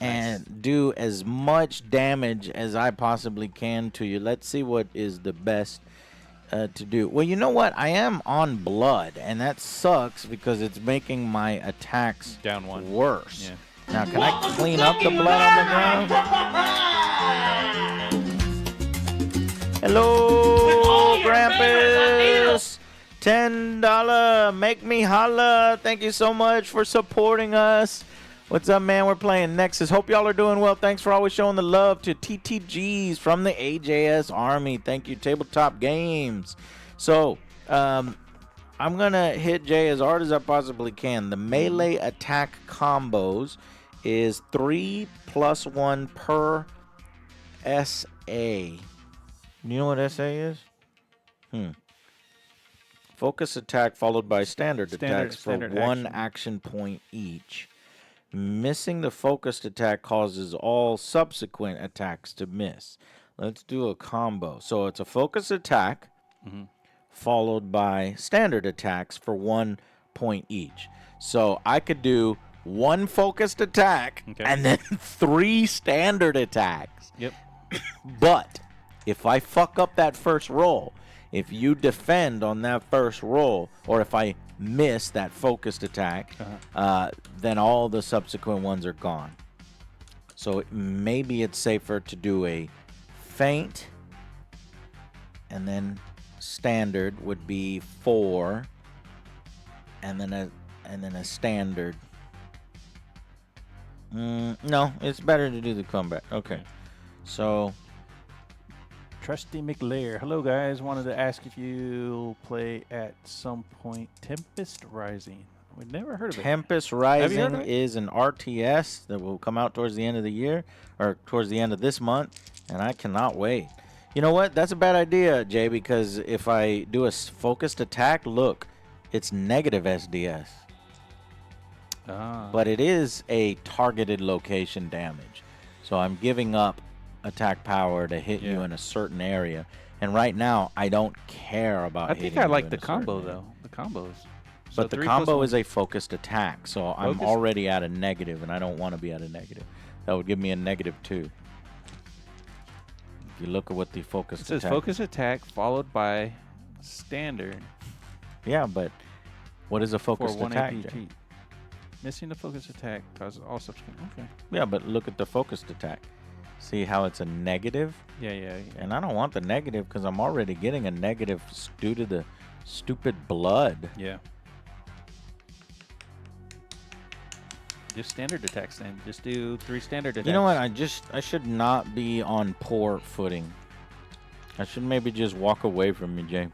and do as much damage as I possibly can to you. Let's see what is the best to do. Well, you know what? I am on blood, and that sucks because it's making my attacks Down 1. worse. Yeah. Now, can I clean up the blood on the ground? Hello, Grampus. $10. Make me holla. Thank you so much for supporting us. What's up, man? We're playing Nexus. Hope y'all are doing well. Thanks for always showing the love to TTGs from the AJS Army. Thank you, Tabletop Games. So, I'm going to hit Jay as hard as I possibly can. The melee attack combos is 3+1 per SA. You know what SA is? Focus attack followed by standard attacks for one action point each. Missing the focused attack causes all subsequent attacks to miss. Let's do a combo. So it's a focus attack followed by standard attacks for 1 point each. So I could do 1 focused attack and then 3 standard attacks. Yep. But if I fuck up that first roll, if you defend on that first roll, or if I miss that focused attack, then all the subsequent ones are gone. So maybe it's safer to do a feint, and then standard would be 4, and then a standard. No, it's better to do the combat. Okay, so. Trusty McLair. Hello, guys. Wanted to ask if you play at some point Tempest Rising. We've never heard of it. Tempest Rising is an RTS that will come out towards the end of the year, or towards the end of this month, and I cannot wait. You know what? That's a bad idea, Jay, because if I do a focused attack, look, it's negative SDS. But it is a targeted location damage. So I'm giving up attack power to hit you in a certain area, and right now I don't care about. I think I like the combo though. The combos. But the combo is a focused attack, so I'm already at a negative, and I don't want to be at a negative. That would give me a -2. If you look at what the focused attack. It says focus attack followed by standard. Yeah, but what is a focused attack? Missing the focus attack causes all subsequent. Okay. Yeah, but look at the focused attack. See how it's a negative? Yeah. And I don't want the negative because I'm already getting a negative due to the stupid blood. Yeah. Just standard attacks then. Just do 3 standard attacks. You know what? I should not be on poor footing. I should maybe just walk away from me, Jay.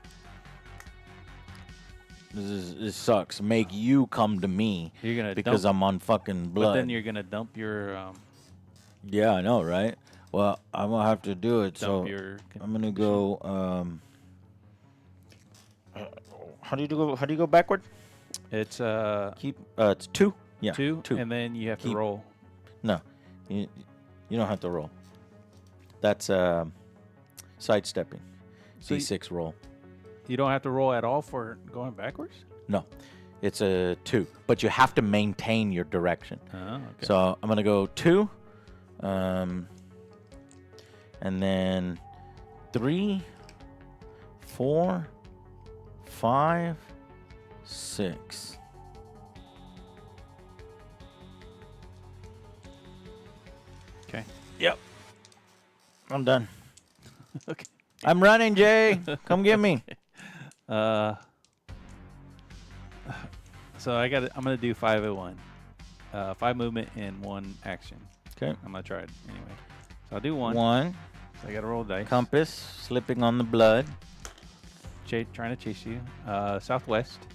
This sucks. Make you come to me because I'm on fucking blood. But then you're gonna dump your. Yeah, I know, right? Well, I'm gonna have to do it. So I'm gonna go. How do you go backward? It's It's 2. Yeah, 2, and then you have to roll. No, you don't have to roll. That's sidestepping. So D6 roll. You don't have to roll at all for going backwards? No, it's a 2, but you have to maintain your direction. Oh, okay. So I'm gonna go 2, and then 3, 4, 5, 6. Okay. Yep. I'm done. Okay. I'm running, Jay. Come get me. So I'm gonna do 5 at 1. 5 movement and 1 action. Okay. I'm gonna try it anyway. So I'll do 1. 1. So I gotta roll dice. Compass slipping on the blood. Trying to chase you. Southwest.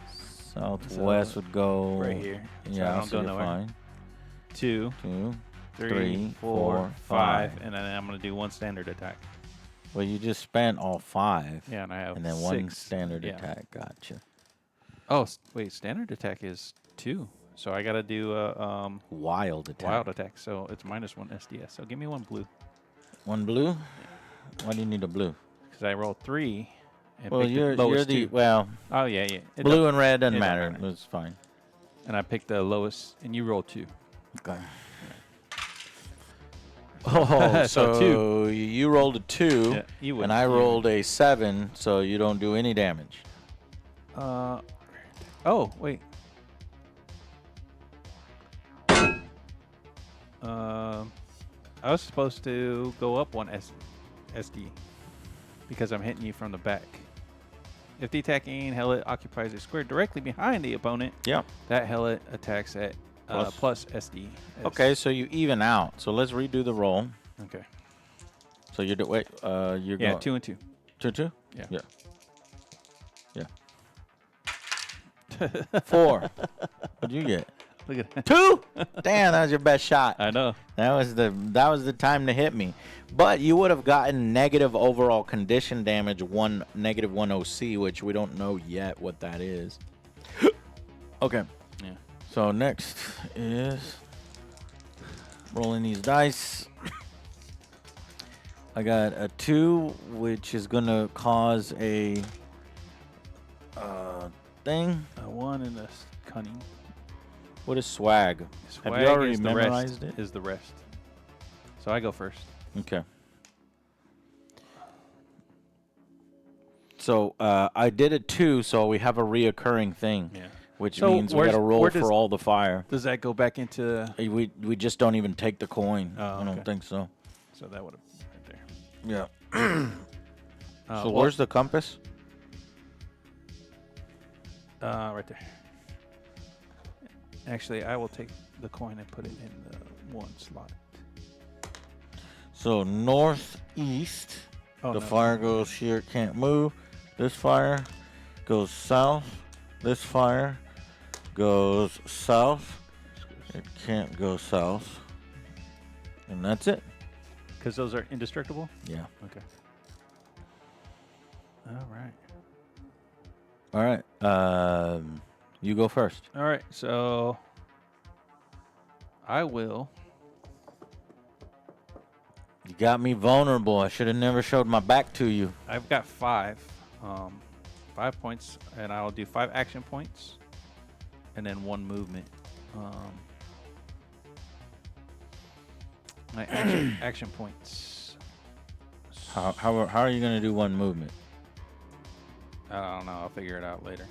Southwest would go right here. Yeah, so I don't go nowhere. Fine. 2, 3, 4, 5, and then I'm gonna do 1 standard attack. Well, you just spent all 5. Yeah, and I have and then 6. 1 standard attack. Gotcha. Oh, wait, standard attack is 2. So I gotta do a wild attack. Wild attack. So it's -1 SDS. So give me 1 blue. 1 blue? Why do you need a blue? Because I rolled 3. And well, you're the 2. well. Oh yeah. Blue and red doesn't matter. It's fine. And I picked the lowest, and you rolled 2. Okay. Oh, so 2. You rolled a 2, and I rolled a 7, so you don't do any damage. Oh, wait. I was supposed to go up 1 SD because I'm hitting you from the back. If the attacking helmet occupies a square directly behind the opponent, yeah, that helmet attacks at plus SD. Okay, so you even out. So let's redo the roll. Okay. So you're you're Yeah, going 2 and 2. 2-2. Yeah. Yeah. 4. What'd you get? Look at that. 2. Damn, that was your best shot. I know. That was the time to hit me. But you would have gotten negative overall condition damage, -1 OC, which we don't know yet what that is. Okay. Yeah. So next is rolling these dice. I got a 2, which is gonna cause a thing. A 1 and a cunning. What is swag? Swag Have you already is the memorized rest, it? Is the rest. So I go first. Okay. So I did a 2, so we have a reoccurring thing, Yeah. which So means we got to roll where does- for all the fire. Does that go back into? We just don't even take the coin. Oh, I don't okay. think so. So that would have right there. Yeah. So well, where's the compass? right there. Actually, I will take the coin and put it in the 1 slot. So northeast. Oh, The no. fire goes here. It can't move. This fire goes south. This fire goes south. It can't go south. And that's it. Because those are indestructible? Yeah. Okay. All right. All right. You go first. All right. So I will. You got me vulnerable. I should have never showed my back to you. I've got 5. 5 points, and I'll do 5 action points, and then 1 movement. My action points. How are you going to do 1 movement? I don't know. I'll figure it out later.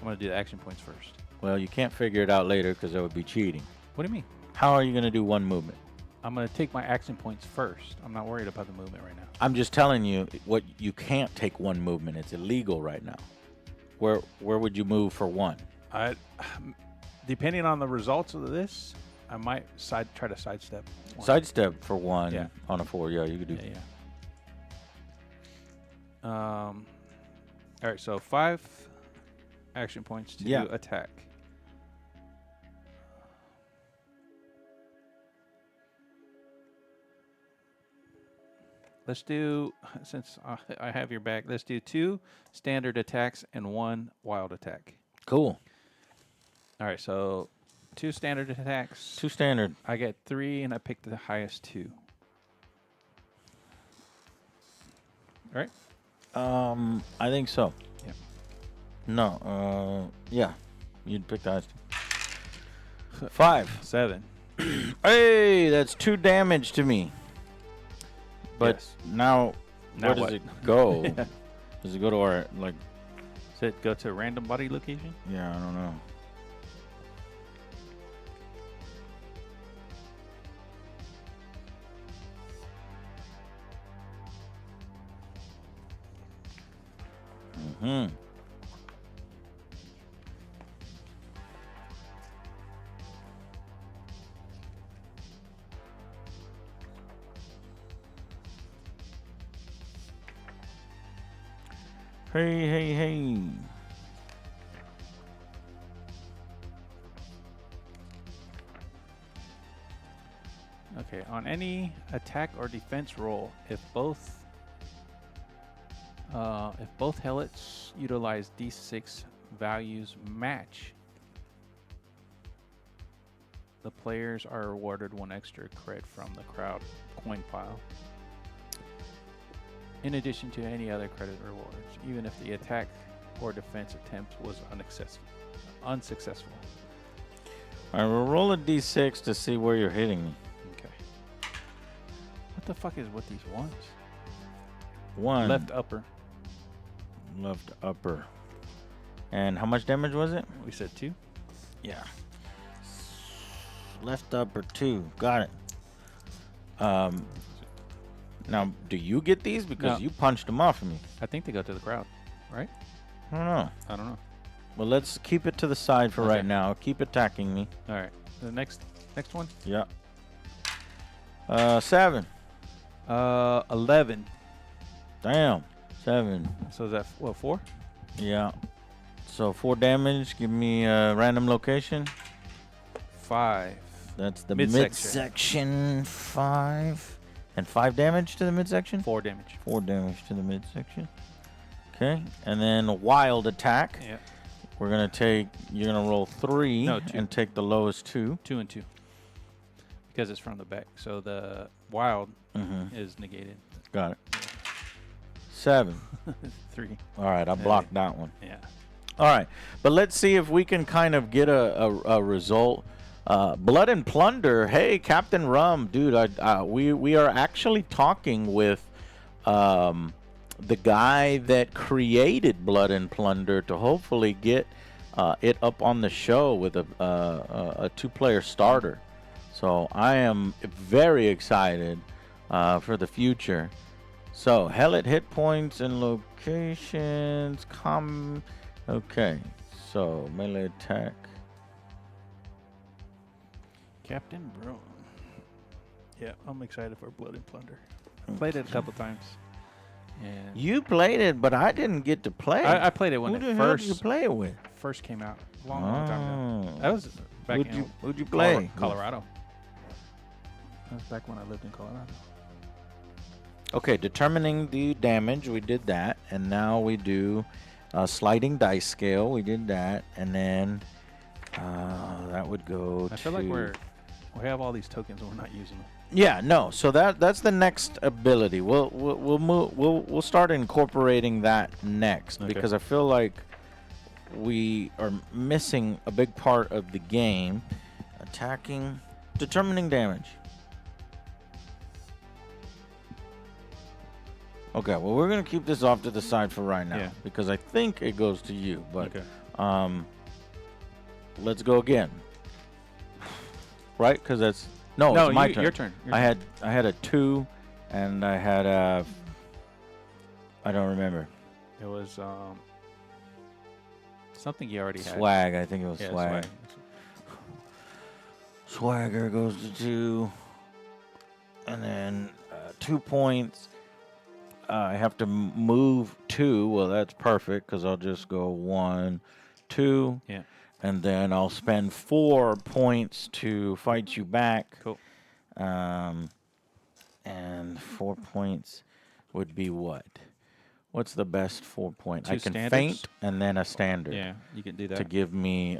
I'm gonna do the action points first. Well, you can't figure it out later because that would be cheating. What do you mean? How are you going to do 1 movement? I'm gonna take my action points first. I'm not worried about the movement right now. I'm just telling you what you can't take 1 movement. It's illegal right now. Where would you move for 1? Depending on the results of this, I might try to sidestep. 1. Sidestep for 1 Yeah. on a 4. Yeah, you could do. Yeah. All right. So 5 action points to attack. Let's do, since I have your back, let's do 2 standard attacks and 1 wild attack. Cool. All right, so 2 standard attacks. 2 standard. I get 3, and I picked the highest 2. All right? I think so. Yeah. No, yeah. You'd pick the highest 2. 5. 7. Hey, that's 2 damage to me. But Yes. now Now where does what? it go? Yeah. Does it go to our, like, Does it go to a random body location? yeah, I don't know. Mm-hmm. Hey. Okay, on any attack or defense roll, if both helots utilize D6 values match, the players are awarded 1 extra credit from the crowd coin pile, in addition to any other credit rewards, even if the attack or defense attempt was unsuccessful. All right, we'll roll a d6 to see where you're hitting me. Okay. What the fuck is with these ones? 1. Left upper. Left upper. And how much damage was it? We said 2. Yeah. Left upper 2. Got it. Now, do you get these? Because No. you punched them off of me. I think they go to the crowd, right? I don't know. I don't know. Well, let's keep it to the side for Okay. right now. Keep attacking me. All right. The next one. Yeah. 7. 11. Damn. 7. So is that what, 4? Yeah. So 4 damage. Give me a random location. 5. That's the Midsection. midsection. 5. And 5 damage to the midsection? 4 damage. 4 damage to the midsection. Okay. And then a wild attack. Yeah. We're going to take, you're going to roll 3 No, 2. and take the lowest 2. 2 and 2. Because it's from the back. So the wild Mm-hmm. is negated. Got it. 7. 3. All right. I blocked that one. Yeah. All right. But let's see if we can kind of get a result. Blood and Plunder. Hey, Captain Rum. Dude, we are actually talking with the guy that created Blood and Plunder to hopefully get it up on the show with a 2-player starter. So I am very excited for the future. So Hellet hit points and locations. Okay. So melee attack. Captain Broom. Yeah, I'm excited for Blood and Plunder. I played it a couple times. And You played it, but I didn't get to play it. I played it when Who the it hell did you first play it with? came out. Long time ago. Oh. That was back in Who'd you play? Colorado. That was back when I lived in Colorado. Okay, determining the damage, we did that, and now we do sliding dice scale. We did that, and then that would go. I feel like we have all these tokens and we're not using them. Yeah, no. So that's the next ability. We'll start incorporating that next because I feel like we are missing a big part of the game. Attacking, determining damage. Okay, well we're gonna keep this off to the side for right now because I think it goes to you. But let's go again. Right? Because that's it's my turn. Your turn. I had a 2, and I had a. I don't remember. It was something you already had. Swag. I think it was Yeah, swag. Swagger goes to 2, and then 2 points. I have to move 2. Well, that's perfect because I'll just go 1, 2. Yeah. And then I'll spend 4 points to fight you back. Cool. And 4 points would be what? What's the best 4 point? 2 I can standards? feint and then a standard. Yeah, you can do that. To give me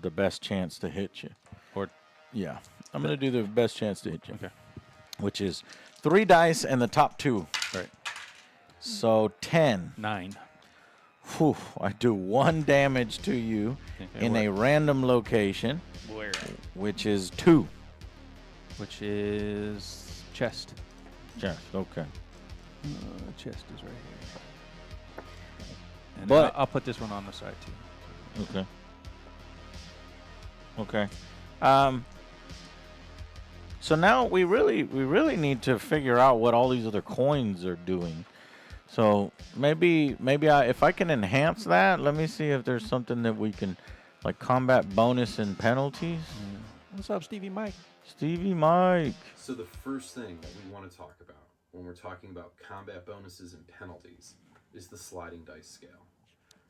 the best chance to hit you. Yeah. I'm going to do the best chance to hit you. Okay. Which is 3 dice and the top 2. Right. So 10. 9. Whew, I do 1 damage to you in a random location. Where? Which is 2. Which is chest. Chest, okay. Chest is right here. And But I'll put this one on the side too. Okay. So now we really need to figure out what all these other coins are doing. So maybe if I can enhance that, let me see if there's something that we can, like combat bonus and penalties. What's up, Stevie Mike? Stevie Mike. So the first thing that we want to talk about when we're talking about combat bonuses and penalties is the sliding dice scale.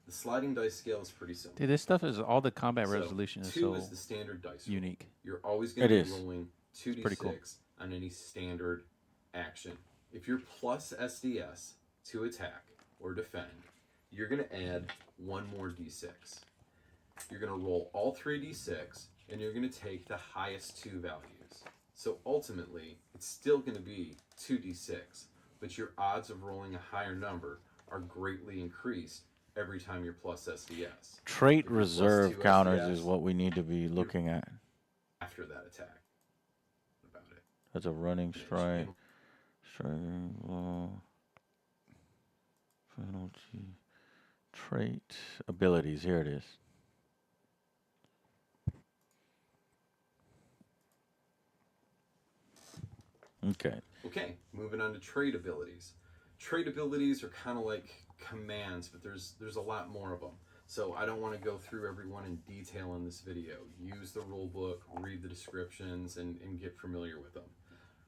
The sliding dice scale is pretty simple. Dude, this stuff is all the combat resolution is 2 so is the standard dice roll. unique. You're always going to be is. rolling 2d6 pretty cool. on any standard action. If you're plus SDS to attack or defend, you're going to add 1 more d6. You're going to roll all 3 d6, and you're going to take the highest 2 values. So ultimately, it's still going to be 2d6, but your odds of rolling a higher number are greatly increased every time you're plus SDS. Trait reserve plus 2 counters SDS, is what we need to be looking at. after that attack. About it. That's a running strike. Striking blow. Penalty. Trait abilities. Here it is. Okay, moving on to trait abilities. Trait abilities are kind of like commands, but there's a lot more of them. So I don't want to go through every one in detail in this video. Use the rule book, read the descriptions, and get familiar with them.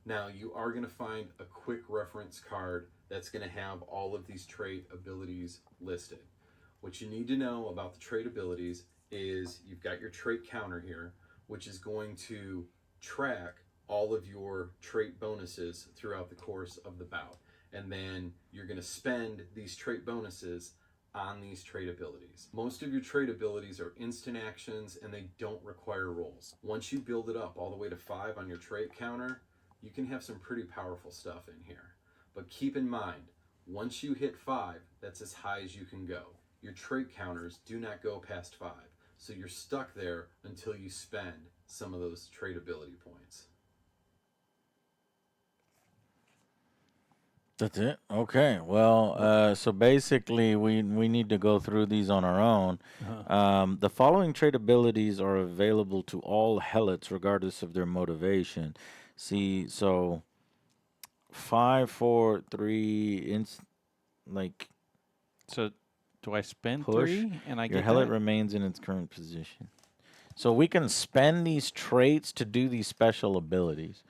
Now, you are going to find a quick reference card that's going to have all of these trait abilities listed. What you need to know about the trait abilities is you've got your trait counter here, which is going to track all of your trait bonuses throughout the course of the bout. And then you're going to spend these trait bonuses on these trait abilities. Most of your trait abilities are instant actions and they don't require rolls. Once you build it up all the way to 5 on your trait counter, you can have some pretty powerful stuff in here. But keep in mind, once you hit 5, that's as high as you can go. Your trait counters do not go past 5, so you're stuck there until you spend some of those trait ability points. That's it. Okay. Well, so basically, we need to go through these on our own. The following trait abilities are available to all helots, regardless of their motivation. See, so 5, 4, 3, like So, do I spend push. 3 and I Your get helot that? remains in its current position. So we can spend these traits to do these special abilities,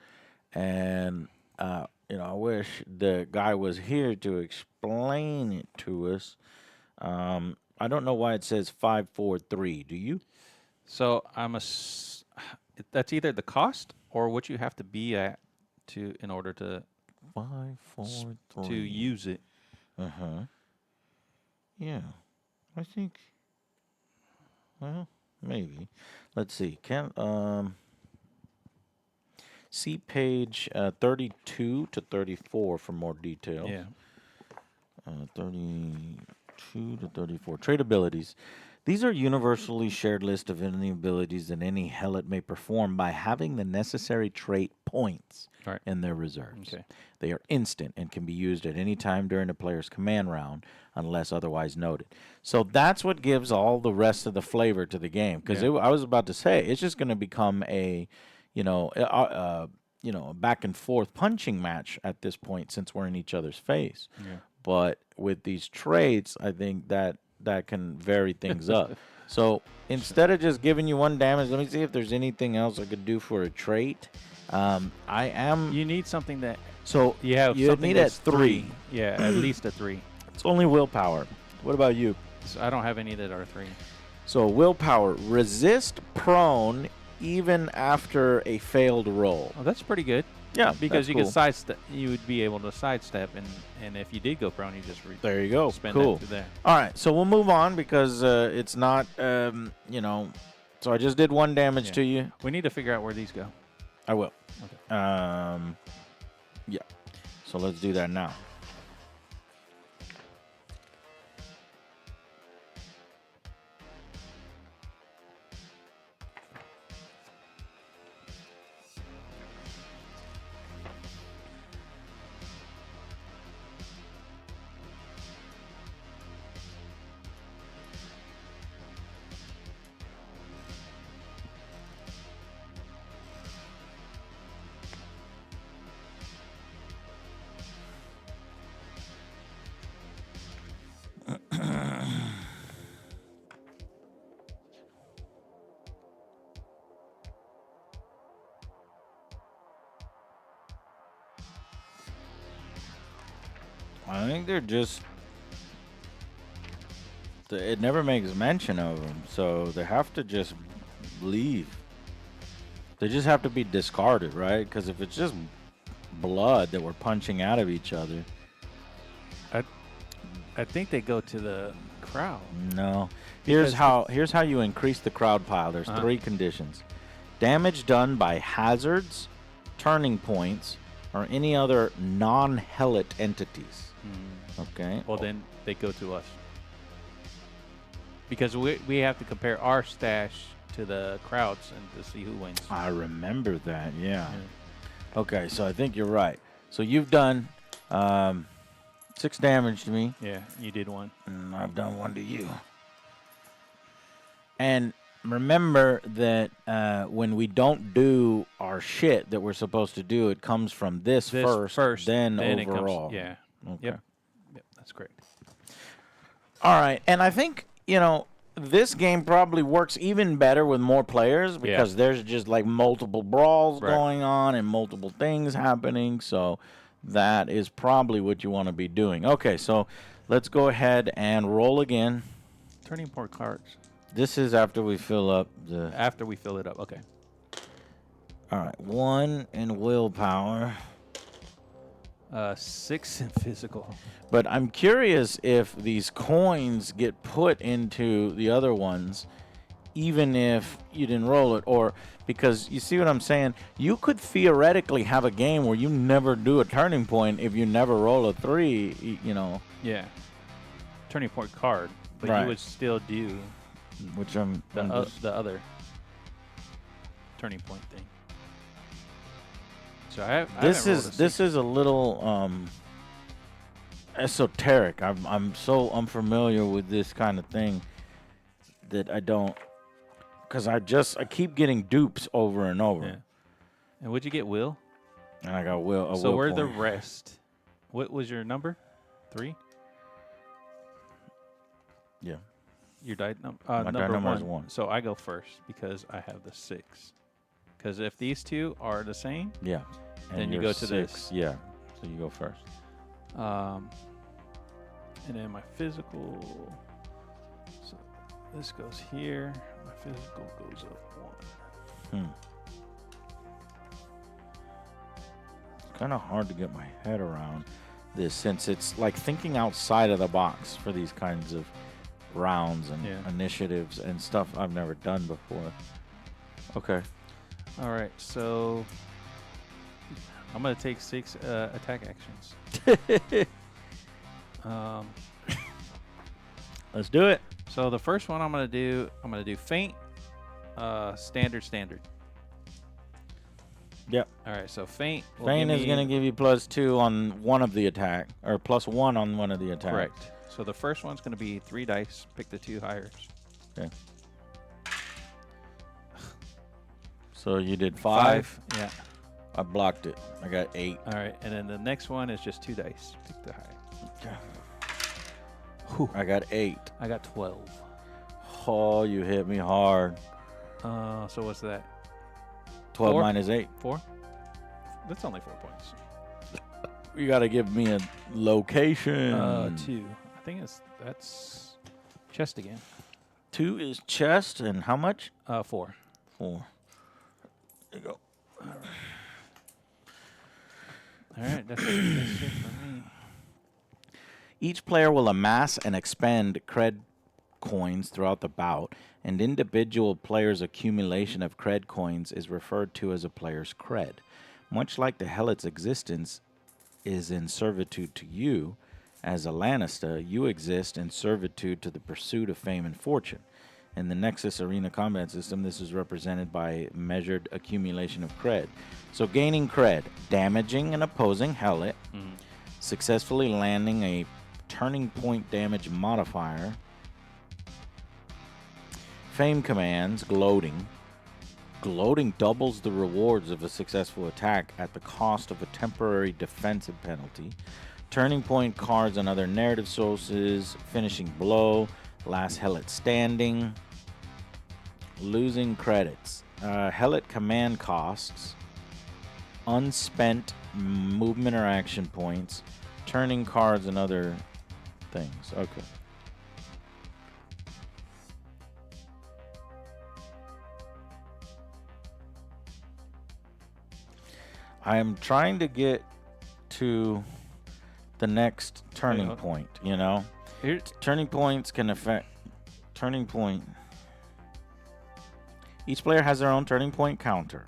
and I wish the guy was here to explain it to us. I don't know why it says 5, 4, 3. Do you? So that's either the cost or what you have to be at in order to 5, 4, 3. to use it. Yeah, I think. Well, maybe. Let's see. See page 32 to 34 for more details. Yeah. 32 to 34. Trait abilities. These are universally shared list of any abilities that any helot may perform by having the necessary trait points Right. in their reserves. Okay. They are instant and can be used at any time during a player's command round unless otherwise noted. So that's what gives all the rest of the flavor to the game. Because I was about to say, it's just going to become a a back and forth punching match at this point since we're in each other's face. Yeah. But with these traits, I think that can vary things up. So instead of just giving you 1 damage, let me see if there's anything else I could do for a trait. You need something that So you have. you something need at that's 3. Yeah, at least a 3. It's only willpower. What about you? So I don't have any that are 3. So willpower, resist prone even after a failed roll. Oh, that's pretty good. Yeah, Because that's you cool. could sidestep. You would be able to sidestep, and if you did go prone, you just There you go. spend Cool. that to there. All right, so we'll move on because it's not, So I just did 1 damage Yeah. to you. We need to figure out where these go. I will. Okay. Yeah. So let's do that now. I think they're just. It never makes mention of them, so they have to just leave. They just have to be discarded, right? Because if it's just blood that we're punching out of each other. I think they go to the crowd. No. Because Here's how you increase the crowd pile. There's 3 conditions. Damage done by hazards, turning points, or any other non-helot entities. Okay. Well, then they go to us. Because we have to compare our stash to the crowds and to see who wins. I remember that, yeah. Okay, so I think you're right. So you've done 6 damage to me. Yeah, you did 1. And I've done 1 to you. And remember that when we don't do our shit that we're supposed to do, it comes from this first, then overall. It comes, yeah. Okay. Yep, that's correct. All right. And I think, this game probably works even better with more players because there's just like multiple brawls going on and multiple things happening. So that is probably what you want to be doing. Okay, so let's go ahead and roll again. Turning point cards. This is after we fill up the... After we fill it up, okay. All right, 1 in willpower. 6 in physical. But I'm curious if these coins get put into the other ones, even if you didn't roll it, or because you see what I'm saying? You could theoretically have a game where you never do a turning point if you never roll a 3, you know. Yeah. Turning point card, but you would still do which the other turning point thing. So this is a little esoteric. I'm so unfamiliar with this kind of thing that I don't, because I keep getting dupes over and over. Yeah. And would you get Will? And I got Will. So where the point. rest? What was your number? 3? Yeah. Your die number? My die number is 1. So I go first because I have the 6. Because if these two are the same, yeah, then you go to 6. this. Yeah, so you go first. And then my physical. So this goes here. My physical goes up 1. It's kind of hard to get my head around this since it's like thinking outside of the box for these kinds of rounds and initiatives and stuff I've never done before. Okay. All right, so I'm going to take 6 attack actions. Let's do it. So the first one I'm going to do feint, standard. Yep. All right, so feint. Feint is going to give you +2 on one of the attack, or +1 on one of the attacks. Correct. So the first one's going to be 3 dice. Pick the 2 higher. Okay. So you did 5? Yeah. I blocked it. I got 8. All right, and then the next one is just 2 dice. Pick the higher. Okay. I got 8. I got 12. Oh, you hit me hard. So what's that? 12 4? minus 8. 4? That's only 4 points. You got to give me a location. 2. I think that's chest again. 2 is chest, and how much? 4. 4. There you go. All right, that's it for me. Each player will amass and expend cred coins throughout the bout, and individual players' accumulation of cred coins is referred to as a player's cred. Much like the Helot's existence is in servitude to you, as a Lannister, you exist in servitude to the pursuit of fame and fortune. In the Nexus Arena combat system, this is represented by measured accumulation of cred. So gaining cred, damaging an opposing Helot, successfully landing a turning point damage modifier, fame commands, gloating. Gloating doubles the rewards of a successful attack at the cost of a temporary defensive penalty. Turning point cards and other narrative sources, finishing blow, last Helot standing, losing credits, Helot command costs, unspent movement or action points, turning cards and other things. Okay. I am trying to get to the next turning point, you know? Turning points can affect... Turning point... Each player has their own turning point counter.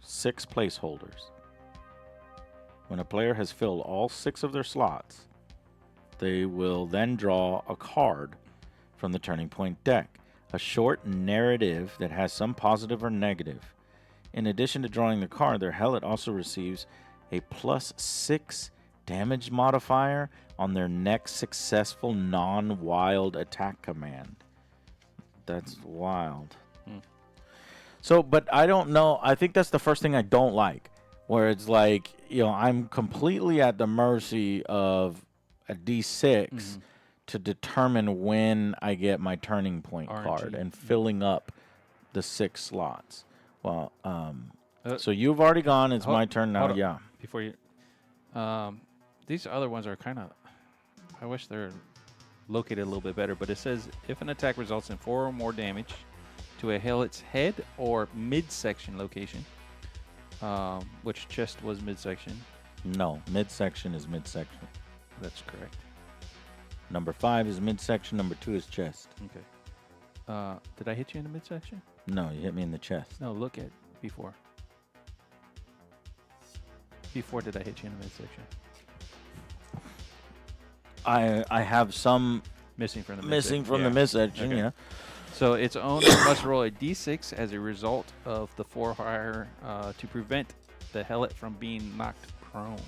6 placeholders. When a player has filled all 6 of their slots, they will then draw a card from the turning point deck. A short narrative that has some positive or negative. In addition to drawing the card, their Helot also receives a +6 damage modifier on their next successful non-wild attack command. That's wild. So, but I don't know. I think that's the first thing I don't like, where it's like, you know, I'm completely at the mercy of a D6 to determine when I get my turning point card RNG, and yeah. filling up the 6 slots. Well, so you've already gone. It's my turn now. hold on. Yeah. Before you, these other ones are kind of. I wish they're located a little bit better, but it says if an attack results in 4 or more damage to a helot's head or midsection location, which chest was midsection. No, midsection is midsection. That's correct. Number 5 is midsection. Number 2 is chest. Okay. Did I hit you in the midsection? No, you hit me in the chest. No, look at before. Before did I hit you in the midsection? I have some Missing from the missing midsection. from Yeah. the midsection. Okay. Yeah. So its owner must roll a d6 as a result of the 4 higher to prevent the helot from being knocked prone.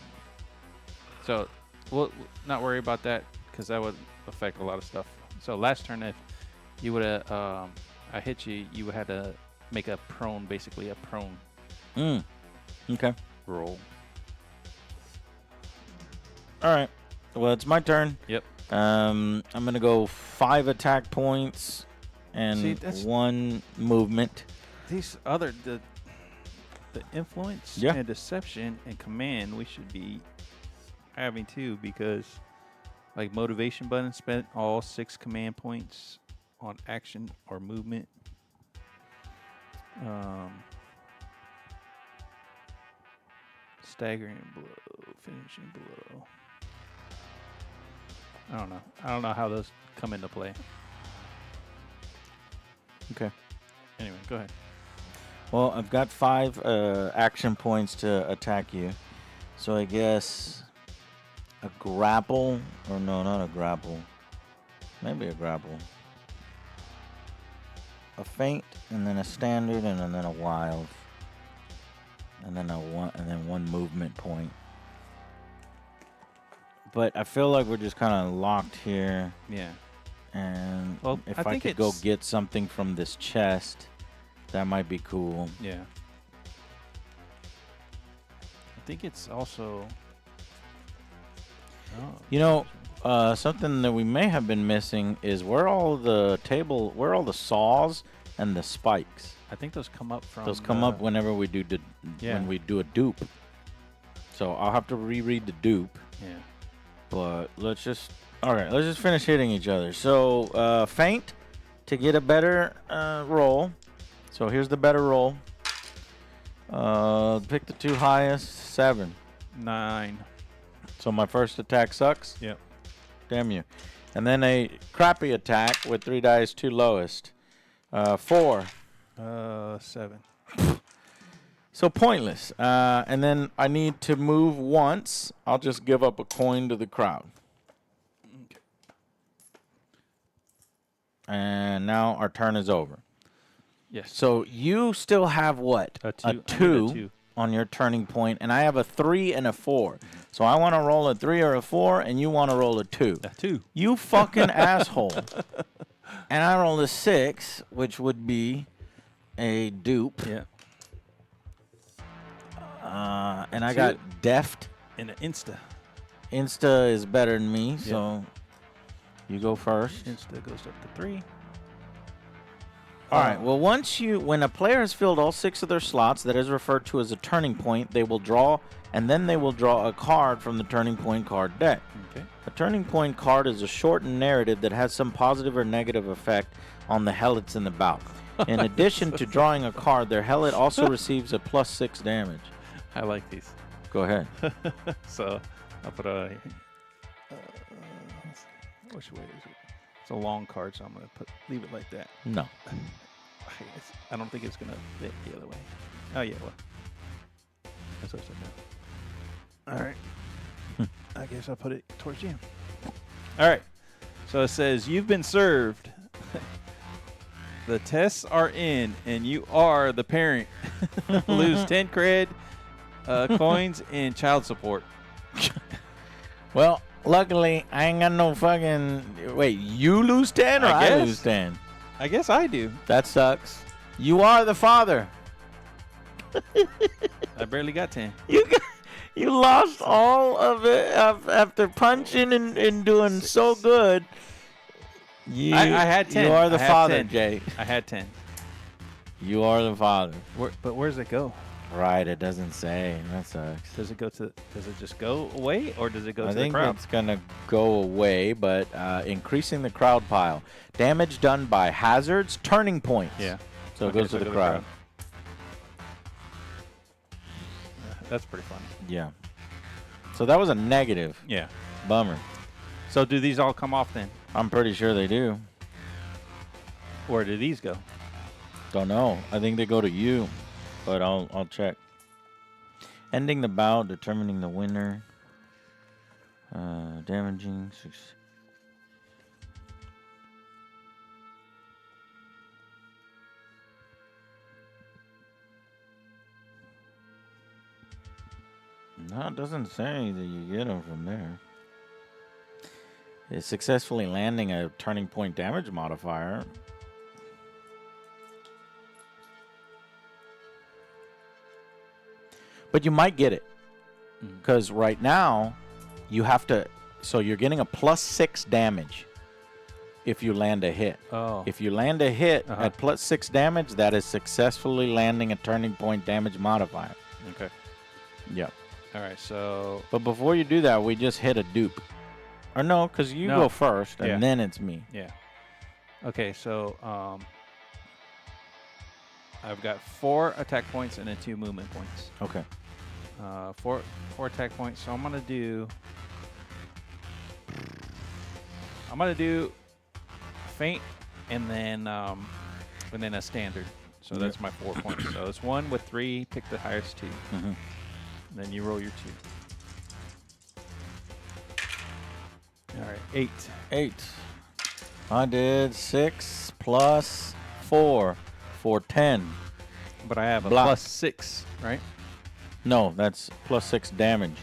So we'll not worry about that because that would affect a lot of stuff. So last turn, if you would have I hit you, you would have to make a prone, basically a prone Okay. roll. All right. Well, it's my turn. Yep. I'm gonna go 5 attack points and See, that's- 1 movement. These other the influence Yeah. and deception and command we should be having too, because like motivation button spent all 6 command points on action or movement. Staggering blow, finishing blow. I don't know how those come into play. Okay. Anyway, go ahead. Well, I've got 5 action points to attack you, so I guess a grapple, or no, not a grapple. Maybe a grapple. A feint, and then a standard, and then a wild, and then one movement point. But I feel like we're just kind of locked here, Yeah. and Well, if I I think could go it's- get something from this chest, that might be cool. Yeah. I think it's also. Oh. You know, something that we may have been missing is where all the saws and the spikes. I think those come up from. Those come up whenever we do Yeah. when we do a dupe. So I'll have to reread the dupe. Yeah. But let's just finish hitting each other. So feint to get a better roll. So here's the better roll. Pick the 2 highest. 7. 9. So my first attack sucks. Yep. Damn you. And then a crappy attack with 3 dice, 2 lowest. 4. 7. So pointless. And then I need to move once. I'll just give up a coin to the crowd. Okay. And now our turn is over. Yes. So you still have what? A 2. A 2 on your turning point, and I have a 3 and a 4. So I want to roll a 3 or a 4, and you want to roll a 2. A 2. You fucking asshole. And I rolled a 6, which would be a dupe. Yeah. And I got deft. And an insta. Insta is better than me, so you go first. Insta goes up to 3. All right. Well, when a player has filled all 6 of their slots, that is referred to as a turning point, they will draw, and then they will draw a card from the turning point card deck. Okay. A turning point card is a shortened narrative that has some positive or negative effect on the helots in the bout. In addition to drawing a card, their helot also receives a +6 damage. I like these. Go ahead. So I'll put a. Which way is it? It's a long card, so I'm gonna leave it like that. No. I don't think it's gonna fit the other way. Oh yeah, well. That's upside down. All right. I guess I'll put it towards you. All right. So it says you've been served. The tests are in, and you are the parent. Lose 10 cred, coins, and child support. Well, luckily, I ain't got no fucking... Wait, you lose 10 or I I guess. lose 10? I guess I do. That sucks. You are the father. I barely got 10. You lost all of it after punching and doing so good. I had 10. You are the I have father, 10. Jay. I had 10. You are the father. But where does it go? Right, it doesn't say. That sucks. Does it just go away, or does it go I to the think crowd? it's going to go away, but increasing the crowd pile. Damage done by hazards, turning points. Yeah. So it Okay, goes to the crowd. That's pretty funny. Yeah. So that was a negative. Yeah. Bummer. So do these all come off then? I'm pretty sure they do. Where do these go? Don't know. I think they go to you, but I'll check. Ending the bout, determining the winner. Damaging. No, it doesn't say that you get them from there. It's successfully landing a turning point damage modifier. But you might get it. Because right now, you have to... So you're getting a +6 damage if you land a hit. Oh. If you land a hit at +6 damage, that is successfully landing a turning point damage modifier. Okay. Yep. All right, so... But before you do that, we just hit a dupe. Or no, because you go first, and then it's me. Yeah. Okay, so I've got 4 attack points and then 2 movement points. Okay. 4 attack points. So I'm gonna do feint and then a standard. So that's my 4 points. So it's 1 with 3. Pick the highest 2. Mm-hmm. Then you roll your 2. All right, 8. 8. I did 6 plus 4 for 10. But I have a Block. +6, right? No, that's +6 damage.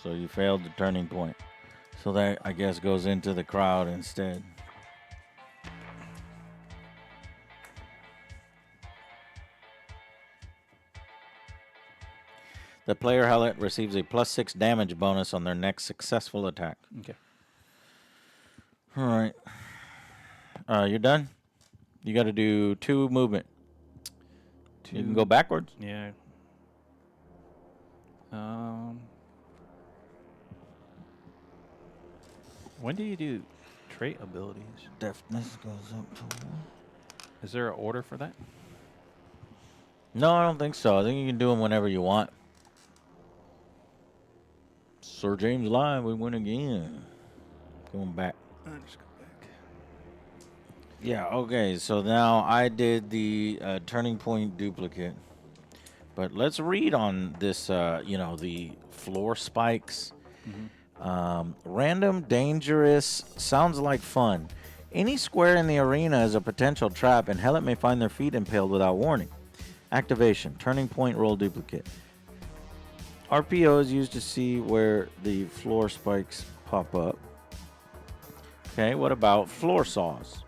So you failed the turning point. So that, I guess, goes into the crowd instead. The player held receives a +6 damage bonus on their next successful attack. Okay. All right. You're done? You got to do 2 movement. You can go backwards. Yeah. When do you do trait abilities? Deftness goes up to 1. Is there an order for that? No, I don't think so. I think you can do them whenever you want. Sir James Live, we win again. Going back. Just go back. Yeah, okay. So now I did the turning point duplicate. But let's read on this, the floor spikes. Random, dangerous, sounds like fun. Any square in the arena is a potential trap, and Hellet may find their feet impaled without warning. Activation, turning point roll duplicate. RPO is used to see where the floor spikes pop up. Okay, what about floor saws?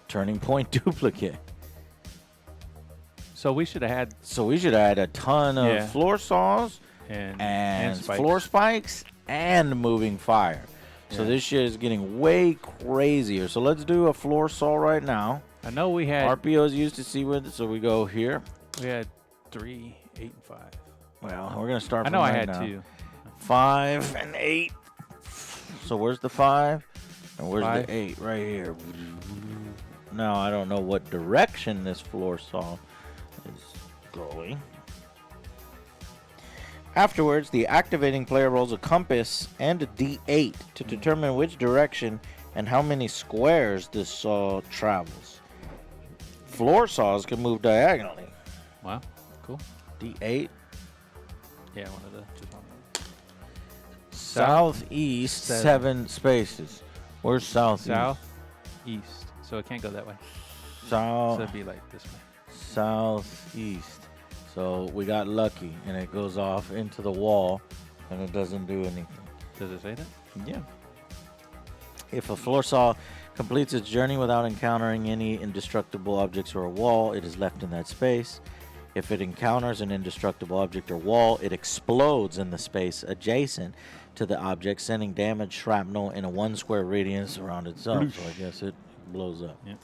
Turning point duplicate. So we should have had So we should add a ton of floor saws and spikes. floor spikes and moving fire. So this shit is getting way crazier. So let's do a floor saw right now. I know we had RPO is used to see where, so we go here. we had 3, 8, and 5. Well, we're gonna start. I from know I right had now. 2. 5 and 8. So where's the 5? And where's 5. the 8? Right here. Now I don't know what direction this floor saw is going. Afterwards, the activating player rolls a compass and a D8 to determine which direction and how many squares this saw travels. Floor saws can move diagonally. Wow, cool. D8. Yeah, one of the just one. Southeast, 7 spaces. Where's southeast? South, east. So it can't go that way. So South, it'd be like this way. southeast. So we got lucky, and it goes off into the wall, and it doesn't do anything. Does it say that? Yeah. If a floor saw completes its journey without encountering any indestructible objects or a wall, it is left in that space. If it encounters an indestructible object or wall, it explodes in the space adjacent to the object, sending damage shrapnel in a 1 square radius around itself. So I guess it blows up. Yep.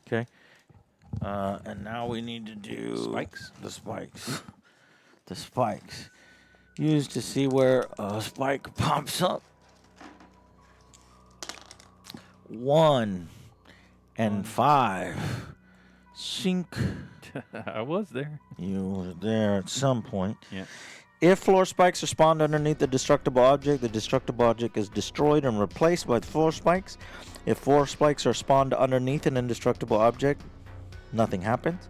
Okay. And now we need to do Spikes? the spikes. The spikes. Used to see where a spike pops up. 1 and 5. Sink. I was there. You were there at some point. Yeah. If floor spikes are spawned underneath the destructible object is destroyed and replaced by the floor spikes. If floor spikes are spawned underneath an indestructible object, nothing happens.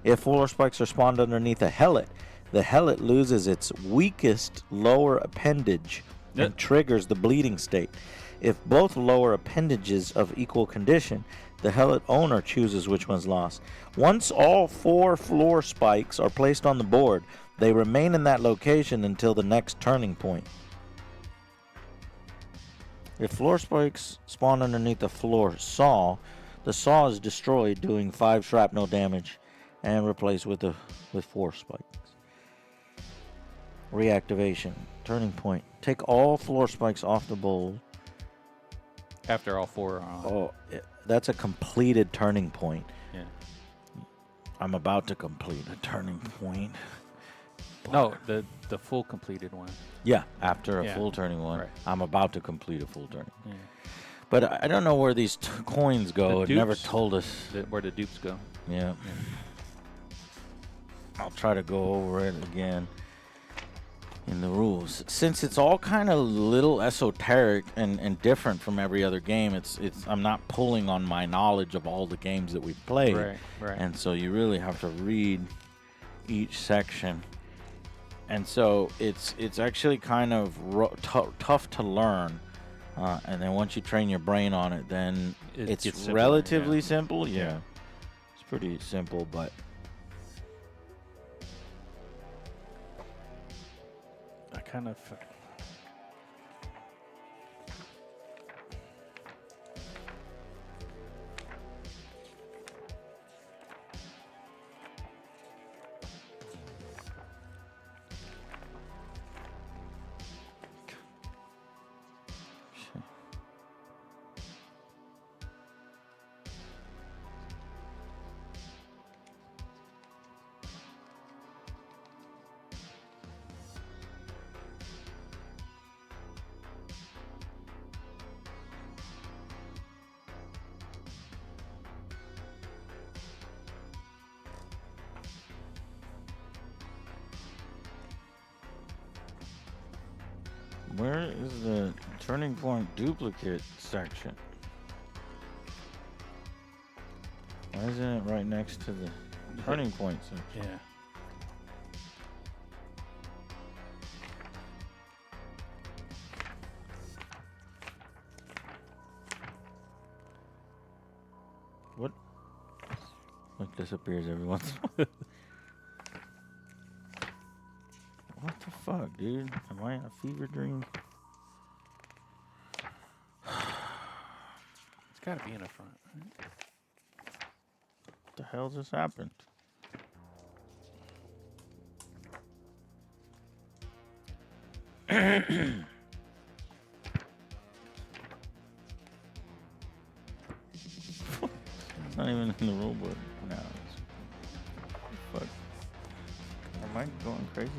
If floor spikes are spawned underneath a helmet, the helmet loses its weakest lower appendage and triggers the bleeding state. If both lower appendages of equal condition, the helmet owner chooses which one's lost. Once all 4 floor spikes are placed on the board, they remain in that location until the next turning point. If floor spikes spawn underneath the floor saw, the saw is destroyed, doing 5 shrapnel damage, and replaced with 4 spikes. Reactivation. Turning point. Take all floor spikes off the bowl. After all 4 are on. That's a completed turning point. Yeah. I'm about to complete a turning point. No, the full completed one. Yeah, after a Yeah. full turning one. Right. I'm about to complete a full turning. Yeah. But I don't know where these coins go. The It never dupes. told us. Where the dupes go. Yeah. I'll try to go over it again in the rules. Since it's all kind of little esoteric and different from every other game, it's I'm not pulling on my knowledge of all the games that we've played. Right. And so you really have to read each section. And so it's actually kind of tough to learn. And then once you train your brain on it, then It it's gets simpler, relatively yeah. simple. Yeah. Yeah. It's pretty simple, but I kind of. where is the turning point duplicate section? Why isn't it right next to the turning point section? Yeah. What? It disappears every once in a while. What the fuck, dude? Am I in a fever dream? It's got to be in the front. Right? What the hell just happened? It's not even in the rule book. No. Fuck. Am I going crazy?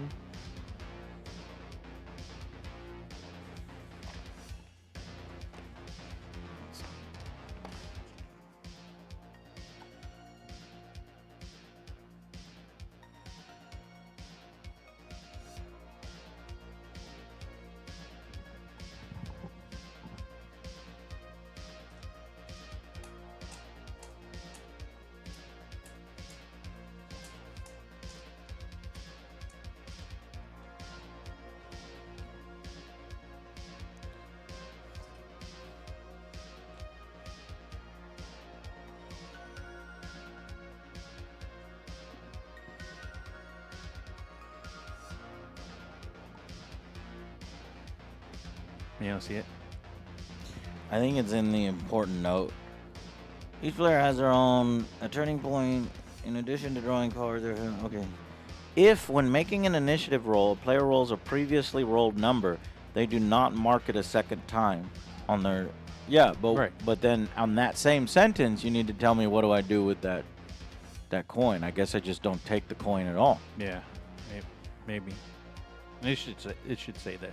You don't see it? I think it's in the important note. Each player has their own a turning point. In addition to drawing cards, okay. If, when making an initiative roll, a player rolls a previously rolled number, they do not mark it a second time on their. Yeah, but then on that same sentence, you need to tell me what do I do with that coin. I guess I just don't take the coin at all. Yeah, maybe. It should say that.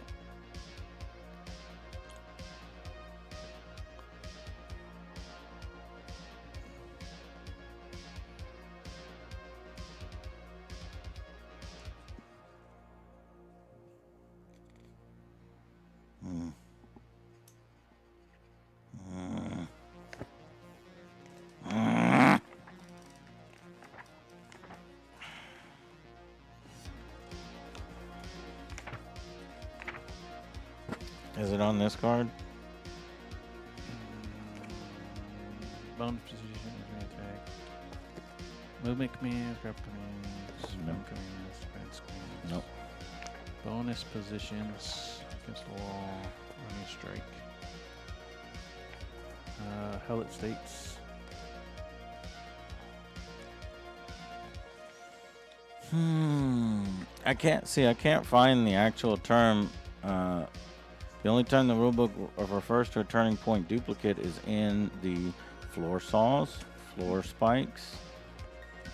Is it on this card? Bonus position, attack. Movement commands, grab commands, movement commands, defense commands. Nope. Bonus positions against the wall, running strike. Hellet states. I can't find the actual term. The only time the rulebook refers to a turning point duplicate is in the floor saws, floor spikes,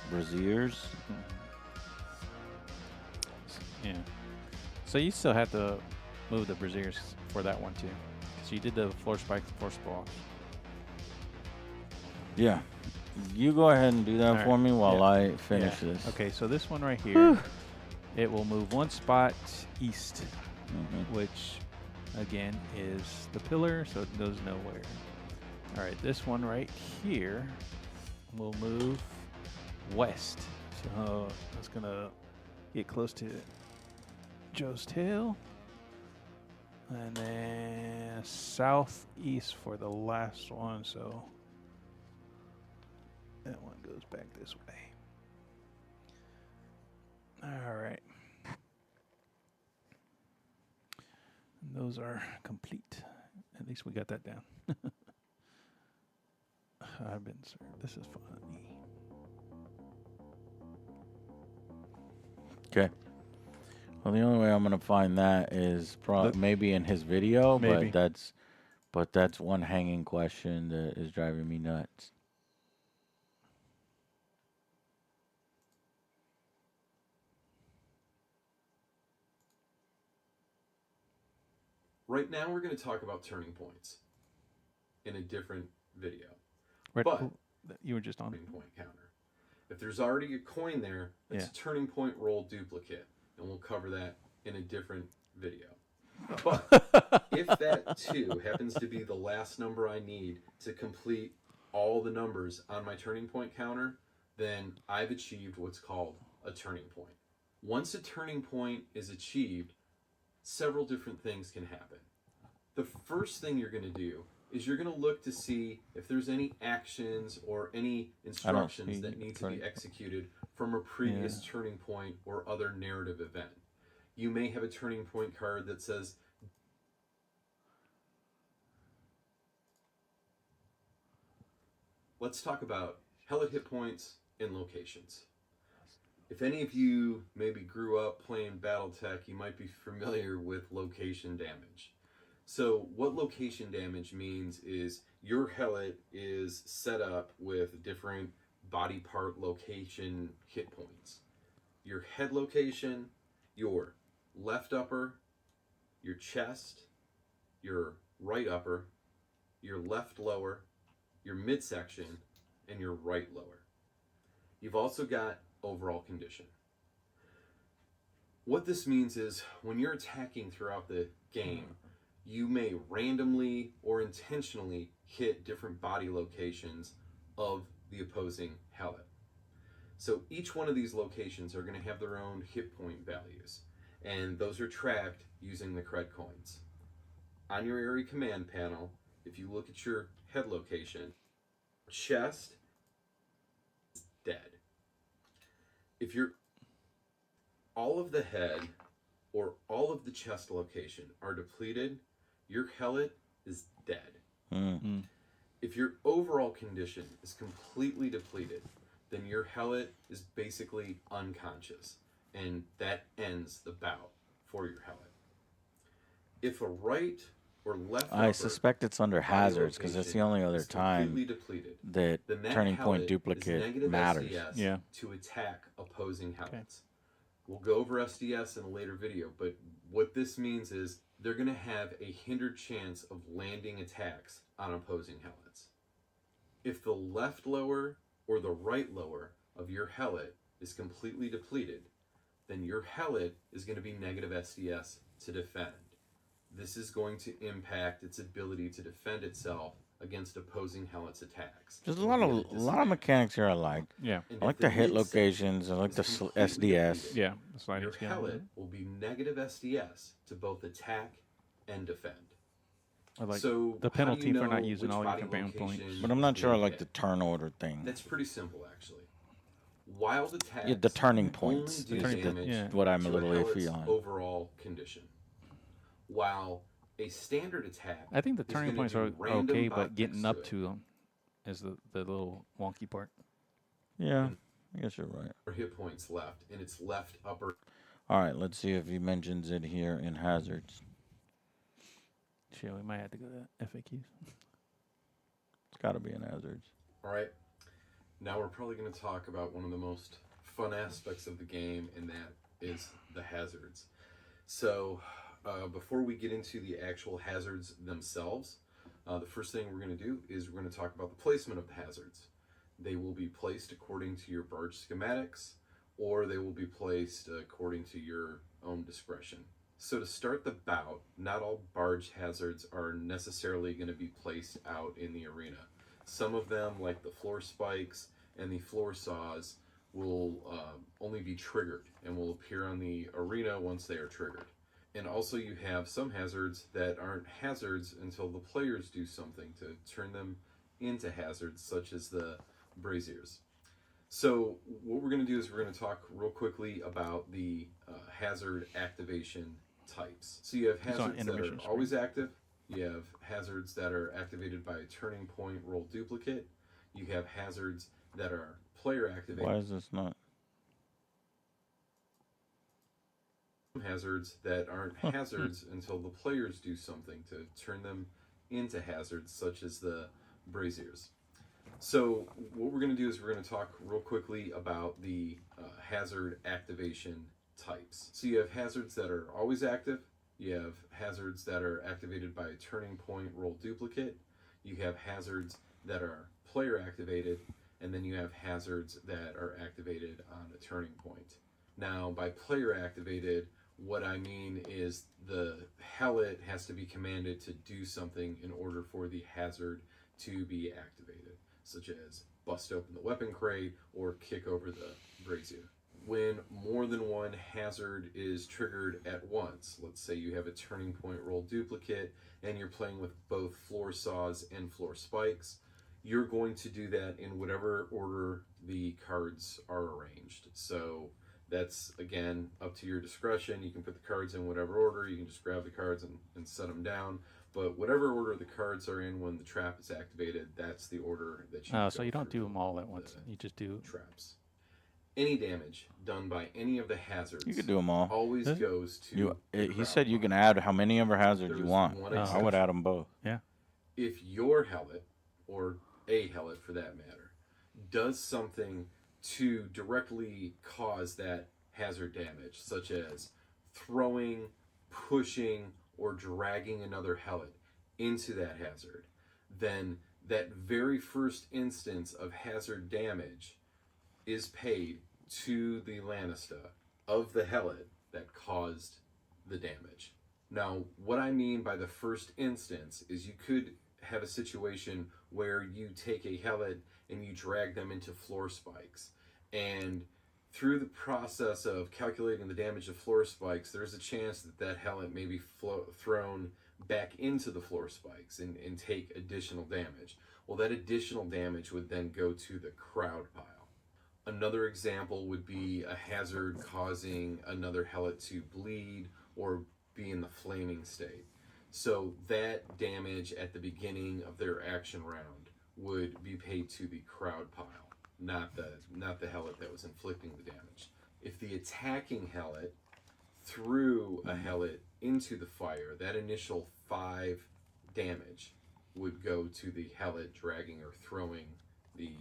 braziers. Yeah. So you still have to move the braziers for that one too, because you did the floor spike, floor spall. Yeah. You go ahead and do that for me while I finish this. Okay, so this one right here, it will move one spot east, which again is the pillar, so it goes nowhere. All right, this one right here will move west. So it's gonna get close to Joe's tail. And then southeast for the last one, so that one goes back this way. All right. And those are complete. At least we got that down. I've been served. This is funny. Okay. Well, the only way I'm gonna find that is maybe in his video, Maybe. but that's one hanging question that is driving me nuts. Right now, we're going to talk about turning points in a different video. Right, but you were just on turning point counter. If there's already a coin there, it's a turning point roll duplicate, and we'll cover that in a different video. But if that too happens to be the last number I need to complete all the numbers on my turning point counter, then I've achieved what's called a turning point. Once a turning point is achieved, several different things can happen. The first thing you're going to do is you're going to look to see if there's any actions or any instructions that need to be executed from a previous turning point or other narrative event. You may have a turning point card that says, let's talk about hellet hit points and locations. If any of you maybe grew up playing Battletech, you might be familiar with location damage. So what location damage means is your hellet is set up with different body part location hit points. Your head location, your left upper, your chest, your right upper, your left lower, your midsection, and your right lower. You've also got overall condition. What this means is when you're attacking throughout the game, you may randomly or intentionally hit different body locations of the opposing hellet. So each one of these locations are going to have their own hit point values, and those are tracked using the cred coins. On your area command panel, if you look at your head location, chest is dead. If you're all of the head or all of the chest location are depleted, your hellet is dead. Mm-hmm. If your overall condition is completely depleted, then your hellet is basically unconscious. and that ends the bout for your helmet. If a right or left I upper suspect it's under body hazards because it's the location only other is time completely depleted, that then that turning point helmet is duplicate negative matters. SDS Yeah. to attack opposing helmets. We'll go over SDS in a later video, but what this means is they're going to have a hindered chance of landing attacks on opposing helmets. If the left lower or the right lower of your helmet is completely depleted, then your helmet is going to be negative SDS to defend. This is going to impact its ability to defend itself against opposing helmet's attacks. There's a It'll lot be at of disadvantage. mechanics here I like. Yeah. And I if like the hit midsection locations. I like is the completely SDS. depleted, Yeah. The sliding your scale. helmet will be negative SDS to both attack and defend. I like So the how do penalty you for not know using which all your body command points. location But I'm not is sure I being like the hit? turn order thing. That's pretty simple, actually. Wild attacks Yeah, the turning only points do is damage yeah. what I'm to a little helmet's iffy on. overall condition, while a standard attack I think the is turning gonna points do are random okay, buff but getting next up to it. to them is the little wonky part. Yeah, I guess you're right. or hit points left, and it's left upper. All right, let's see if he mentions it here in hazards. Shit, we might have to go to FAQs. It's got to be in hazards. All right. Now we're probably going to talk about one of the most fun aspects of the game, and that is the hazards. So, before we get into the actual hazards themselves, the first thing we're going to do is we're going to talk about the placement of the hazards. They will be placed according to your barge schematics, or they will be placed according to your own discretion. So to start the bout, not all barge hazards are necessarily going to be placed out in the arena. Some of them, like the floor spikes and the floor saws, will only be triggered and will appear on the arena once they are triggered. And also you have some hazards that aren't hazards until the players do something to turn them into hazards, such as the braziers. So what we're going to do is we're going to talk real quickly about the hazard activation types. So you have It's on hazards that are intermission screen. always active. You have hazards that are activated by a turning point roll duplicate. You have hazards that are player activated. Why is this not? Hazards that aren't hazards until the players do something to turn them into hazards, such as the braziers. So what we're going to do is we're going to talk real quickly about the hazard activation types. So you have hazards that are always active. You have hazards that are activated by a turning point roll duplicate. You have hazards that are player activated, and then you have hazards that are activated on a turning point. Now, by player activated, what I mean is the helmet has to be commanded to do something in order for the hazard to be activated, such as bust open the weapon crate or kick over the brazier. When more than one hazard is triggered at once, let's say you have a turning point roll duplicate and you're playing with both floor saws and floor spikes, you're going to do that in whatever order the cards are arranged. So that's, again, up to your discretion. You can put the cards in whatever order. You can just grab the cards and set them down. But whatever order the cards are in when the trap is activated, that's the order that you So you don't do them all at once. You just do traps. Any damage done by any of the hazards You could do them all. always Does it? goes to the He crowd said you pile. can add how many of our hazards you There's want. one I would exception. add them both. Yeah. If your helmet, or a helmet for that matter, does something to directly cause that hazard damage, such as throwing, pushing, or dragging another helmet into that hazard, then that very first instance of hazard damage is paid to the Lanista of the helmet that caused the damage. Now, what I mean by the first instance is you could have a situation where you take a helmet and you drag them into floor spikes. And through the process of calculating the damage of floor spikes, there's a chance that that helmet may be thrown back into the floor spikes and take additional damage. Well, that additional damage would then go to the crowd pile. Another example would be a hazard causing another helmet to bleed or be in the flaming state. So that damage at the beginning of their action round would be paid to the crowd pile, not the helmet that was inflicting the damage. if the attacking helot threw a helot into the fire, that initial 5 damage would go to the helot dragging or throwing the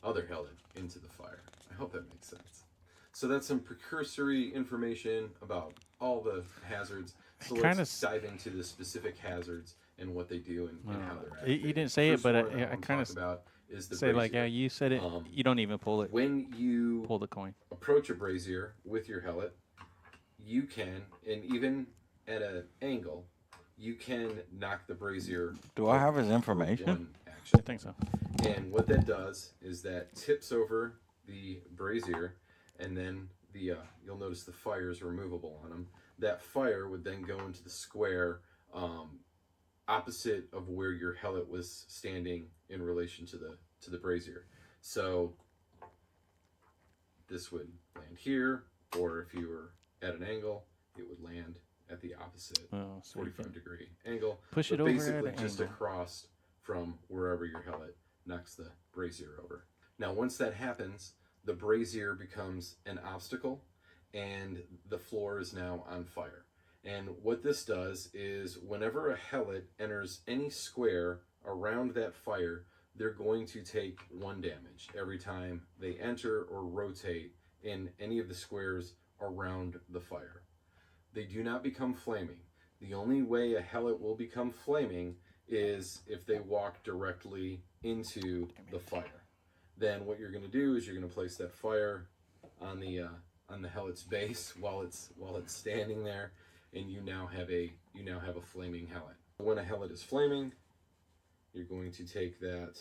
other helot into the fire. I hope that makes sense. So that's some precursory information about all the hazards. So let's dive into the specific hazards and what they do and how they're activated. You didn't say it, but I kind of about is the say brazier. like, yeah, you said it. You don't even pull it. When you pull the coin, approach a brazier with your helot, you can, and even at an angle, you can knock the brazier. Do I have his information? One action. I think so. And what that does is that tips over the brazier, and then the you'll notice the fire is removable on them. That fire would then go into the square opposite of where your helot was standing in relation to the brazier. So this would land here, or if you were at an angle, it would land at the opposite 45-degree angle. Push it over basically at an just angle. Across from wherever your helot knocks the brazier over. Now, once that happens, the brazier becomes an obstacle, and the floor is now on fire. And what this does is whenever a helot enters any square around that fire, they're going to take 1 damage every time they enter or rotate in any of the squares around the fire. They do not become flaming. The only way a helot will become flaming is if they walk directly into the fire. Then what you're going to do is you're going to place that fire on the helot's base while it's standing there, and you now have a flaming helot. When a helot is flaming, you're going to take that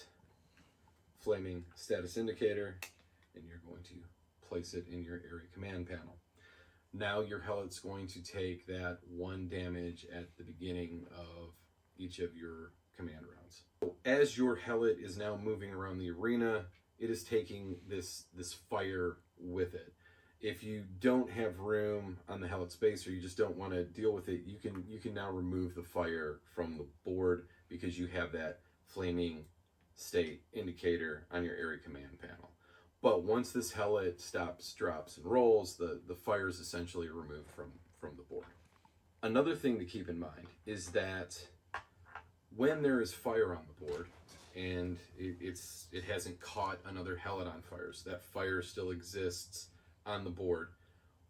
flaming status indicator and you're going to place it in your area command panel. Now your helot's going to take that 1 damage at the beginning of each of your command rounds. As your helot is now moving around the arena, it is taking this fire with it. If you don't have room on the helot space, or you just don't want to deal with it, you can now remove the fire from the board because you have that flaming state indicator on your area command panel. But once this helot stops, drops, and rolls, the fire is essentially removed from the board. Another thing to keep in mind is that when there is fire on the board and it hasn't caught another helot on fire, so that fire still exists on the board,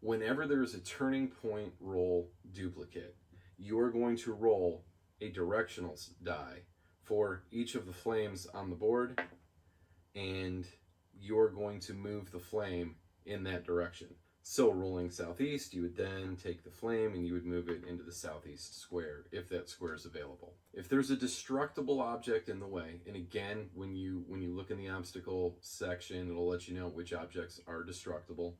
whenever there is a turning point roll duplicate, you are going to roll a directional die for each of the flames on the board, and you're going to move the flame in that direction. So rolling southeast, you would then take the flame and you would move it into the southeast square if that square is available. If there's a destructible object in the way, and again, when you look in the obstacle section, it'll let you know which objects are destructible.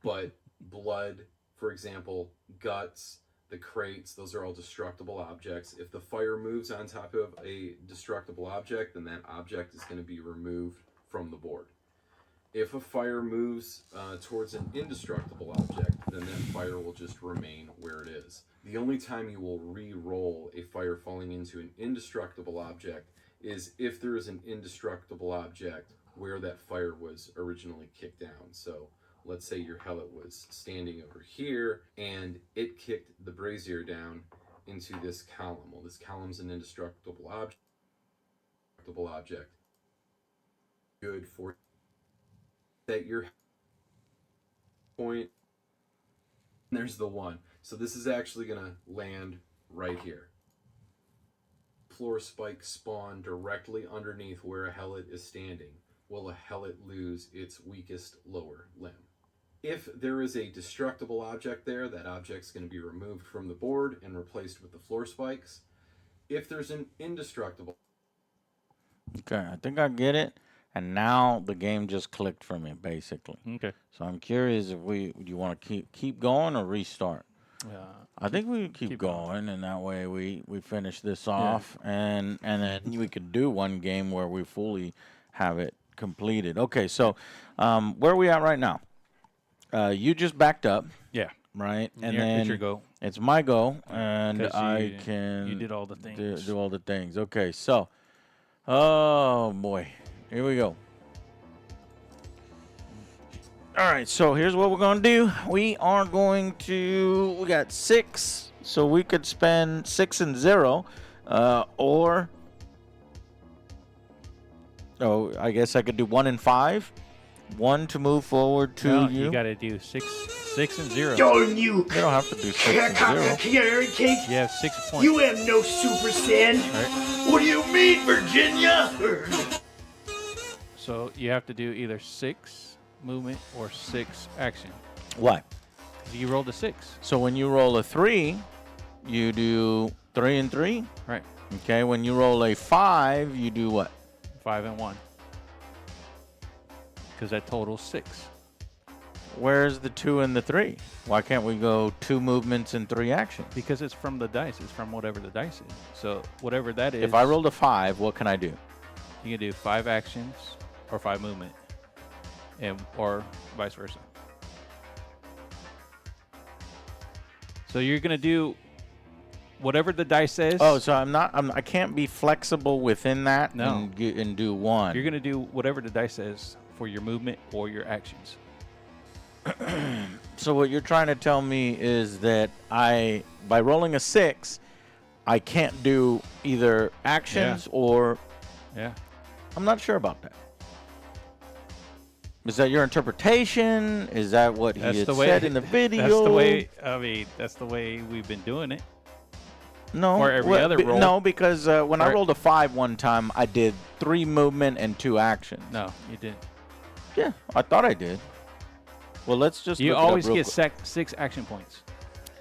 But blood, for example, guts, the crates, those are all destructible objects. If the fire moves on top of a destructible object, then that object is going to be removed from the board. If a fire moves towards an indestructible object, then that fire will just remain where it is. The only time you will re-roll a fire falling into an indestructible object is if there is an indestructible object where that fire was originally kicked down. So let's say your helot was standing over here and it kicked the brazier down into this column. Well, this column's an indestructible object. Good for that your point. There's the 1. So this is actually going to land right here. Floor spikes spawn directly underneath where a helot is standing. Will a helot lose its weakest lower limb? If there is a destructible object there, that object's going to be removed from the board and replaced with the floor spikes. If there's an indestructible... Okay, I think I get it. And now the game just clicked for me, basically. Okay. So I'm curious if you want to keep going or restart. I think we keep going, and that way we finish this off, and then we could do one game where we fully have it completed. Okay, so where are we at right now? You just backed up. Yeah. Right? And then then it's your go. It's my go, and I can you did all the things. Do all the things. Okay, so, oh boy, here we go. All right, so here's what we're going to do. We got 6, so we could spend 6 and 0, or, I guess I could do 1 and 5. 1 to move forward, 2 No, you. you got to do 6 and 0. Darn you! You don't have to do 6 and 0. Carrot cake! You have 6 points. You have no Super Saiyan! Right? What do you mean, Virginia? So you have to do either 6 movement or 6 action. Why? You rolled a 6. So when you roll a 3, you do 3 and 3. Right. Okay, when you roll a 5, you do what? 5 and 1. Because that totals 6. Where's the 2 and the 3? Why can't we go 2 movements and 3 actions? Because it's from the dice. It's from whatever the dice is. So whatever that is. If I rolled a 5, what can I do? You can do 5 actions or 5 movement, or vice versa. So you're gonna do whatever the dice says. Oh, so I can't be flexible within that No. and do 1. You're gonna do whatever the dice says for your movement or your actions. So what you're trying to tell me is that by rolling a 6, I can't do either actions or... Yeah. I'm not sure about that. Is that your interpretation? Is that what he had said in the video? That's the way. I mean, that's the way we've been doing it. No. Or every other roll. No, because when I rolled a 5 one time, I did 3 movement and 2 actions. No, you didn't. Yeah, I thought I did. Well, let's just You look it up always real get quick. 6 action points.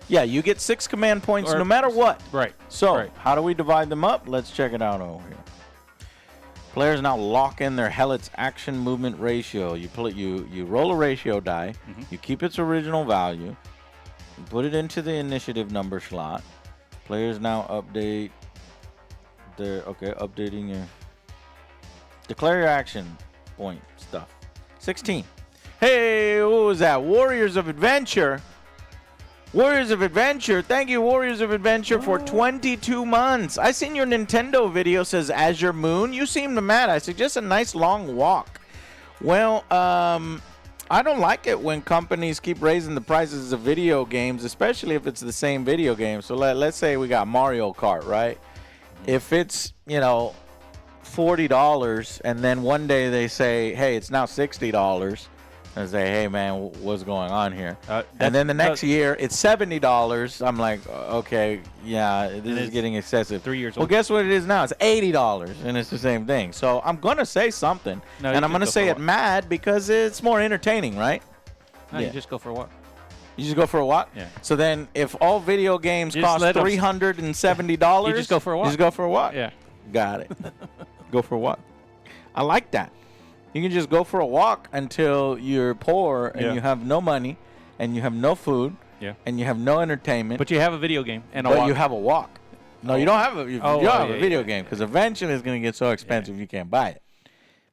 Yeah, you get 6 command points Or- no matter what. Right. So, Right. how do we divide them up? Let's check it out over here. Players now lock in their Helot's action movement ratio. You roll a ratio die. Mm-hmm. You keep its original value. You put it into the initiative number slot. Players now update updating your declare your action point stuff. 16. Hey, what was that? Warriors of Adventure. Warriors of Adventure. Thank you, Warriors of Adventure, for 22 months. I seen your Nintendo video says Azure Moon. You seem mad. I suggest a nice long walk. Well, I don't like it when companies keep raising the prices of video games, especially if it's the same video game. So let's say we got Mario Kart, right? If it's, $40 and then one day they say, hey, it's now $60. And say, hey, man, what's going on here? And then the next year, it's $70. I'm like, okay, yeah, this is getting excessive. 3 years Well, old. guess what it is now? It's $80, and it's the same thing. So I'm going to say something, No, you and I'm just going to go say for it what? mad because it's more entertaining, right? No, Yeah. you just go for a walk. You just go for a walk? Yeah. So then if all video games You just cost let 'em- $370, You just go for a You walk. just go for a walk? Yeah. Got it. Go for a walk. I like that. You can just go for a walk until you're poor and Yeah. you have no money and you have no food Yeah. and you have no entertainment, But you have a video game and a but walk. you have a walk. No, you don't have a, you Oh, don't have yeah, a video yeah, game because eventually it's going to get so expensive you can't buy it.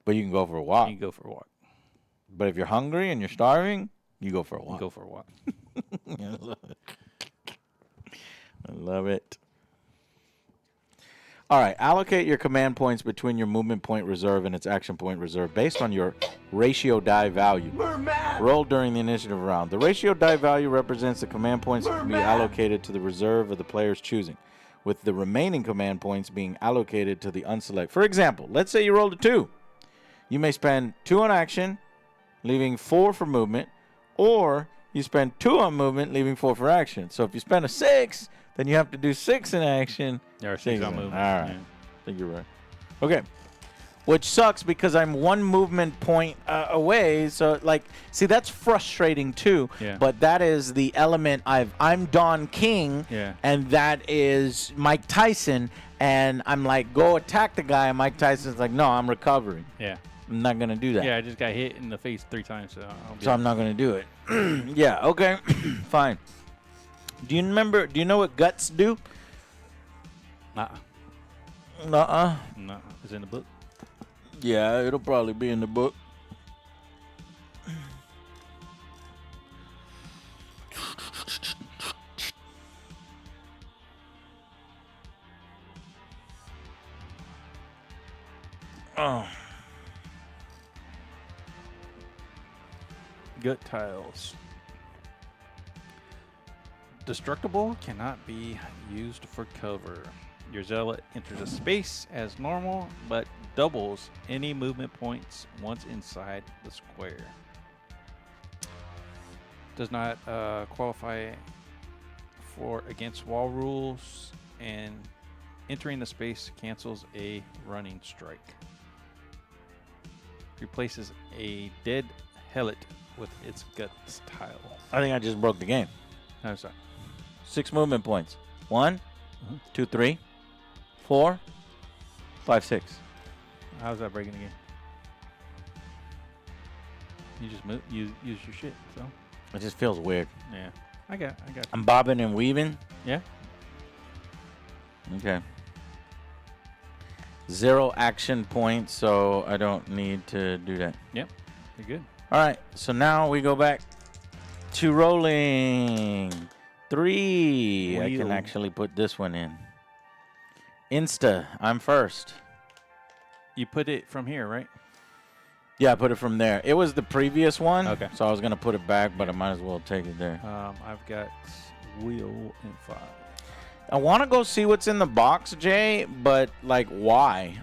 But you can go for a walk. You can go for a walk. But if you're hungry and you're starving, you go for a You walk. go for a walk. I love it. I love it. All right, allocate your command points between your movement point reserve and its action point reserve based on your ratio die value. Rolled during the initiative round. The ratio die value represents the command points to be allocated to the reserve of the player's choosing, with the remaining command points being allocated to the unselect. For example, let's say you rolled a 2. You may spend 2 on action, leaving 4 for movement, or you spend 2 on movement, leaving 4 for action. So if you spend a 6, then you have to do 6 in action. There are 6 6 on in. movement. All right. Yeah. I think you're right. Okay. Which sucks because I'm 1 movement point away. So, see, that's frustrating too. Yeah. But that is the element I'm Don King. Yeah. And that is Mike Tyson. And I'm like, go attack the guy. And Mike Tyson's like, no, I'm recovering. Yeah. I'm not going to do that. Yeah, I just got hit in the face 3 times, so I'm not going to do it. Yeah, okay. Fine. Do you know what guts do? Nuh-uh. Nuh-uh. No, it's in the book. Yeah, it'll probably be in the book. Oh. Gut tiles. Destructible cannot be used for cover. Your zealot enters a space as normal, but doubles any movement points once inside the square. Does not qualify for against wall rules, and entering the space cancels a running strike. Replaces a dead helot with its guts tile. I think I just broke the game. No, sorry. 6 movement points. 1, 2, 3, 4, 5, 6. How's that breaking the game? You just move. You use your shit. So It just feels weird. yeah, I got. I'm bobbing and weaving. Yeah. Okay. 0 action points, so I don't need to do that. Yep. You're good. All right, so now we go back to rolling. 3. I can Wheel. actually put this one in. Insta, I'm first. You put it from here, right? Yeah, I put it from there. It was the previous one. Okay. So I was going to put it back, but I might as well take it there. I've got wheel and 5. I want to go see what's in the box, Jay, but like why?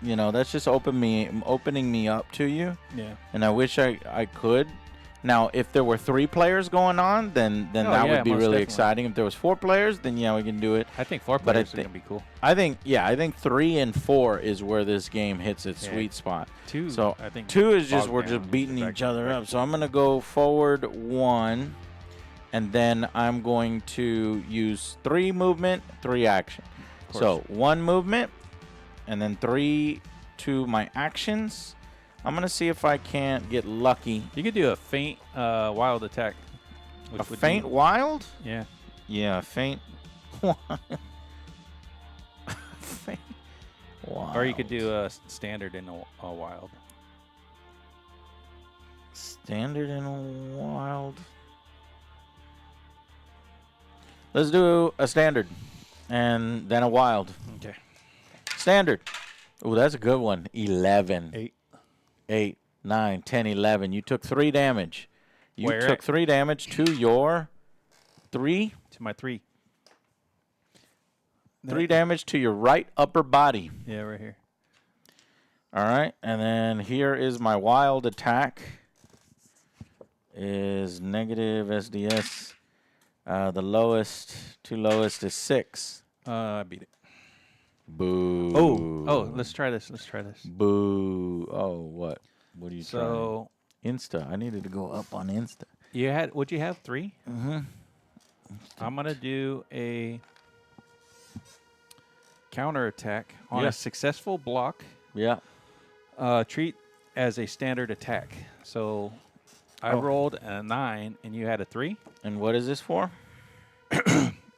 You know, that's just opening me up to you. Yeah. And I wish I could. Now, if there were 3 players going on, then that yeah, would be most really definitely. exciting. If there was 4 players, then yeah, we can do it. I think 4 But I players are think- gonna be cool. I think 3 and 4 is where this game hits its Yeah. sweet spot. 2. So I think 2 is just bog we're down, just beating back- each other back- up. So I'm gonna go forward 1, and then I'm going to use 3 movement, 3 action. Of So course. 1 movement, and then 3 to my actions. I'm gonna see if I can't get lucky. You could do a feint wild attack. A which would faint be- wild? Yeah. Yeah, faint. wild. Faint wild. Or you could do a standard in a wild. Standard and a wild. Let's do a standard and then a wild. Okay. Standard. Oh, that's a good one. 11. 8. 8, 9, 10, 11. You took 3 damage. You Where took at? 3 damage to your 3. To my 3. 3 damage to your right upper body. Yeah, right here. All right. And then here is my wild attack. Is negative SDS. The lowest, 2 lowest is 6. I beat it. Boo. Oh, let's try this. Boo. Oh, what? What are you So trying? Insta. I needed to go up on Insta. you had, what'd you have? 3? Mm-hmm. I'm gonna do a counter attack on Yeah. a successful block. Yeah. Treat as a standard attack. So I Oh. rolled a 9 and you had a 3. And what is this for?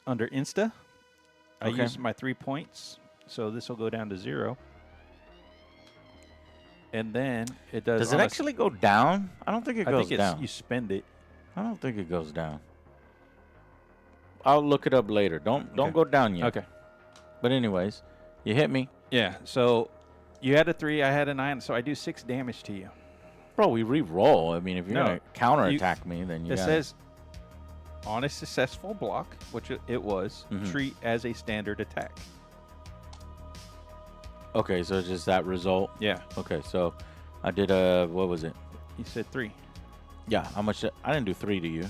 Under Insta, I Okay. used my 3 points, so this will go down to 0. And then it does. Does it actually go down? I don't think it I goes think it's down. you spend it. I don't think it goes down. I'll look it up later. Don't Okay. go down yet. Okay. But anyways, you hit me. Yeah. So you had a 3, I had a 9, so I do 6 damage to you. Bro, we re-roll. I mean, if you're No, going to counterattack me, then you It got says on a successful block, which it was, Mhm. treat as a standard attack. Okay, so it's just that result. Yeah. Okay, so I did a, what was it? You said 3. Yeah, how much? I didn't do 3 to you.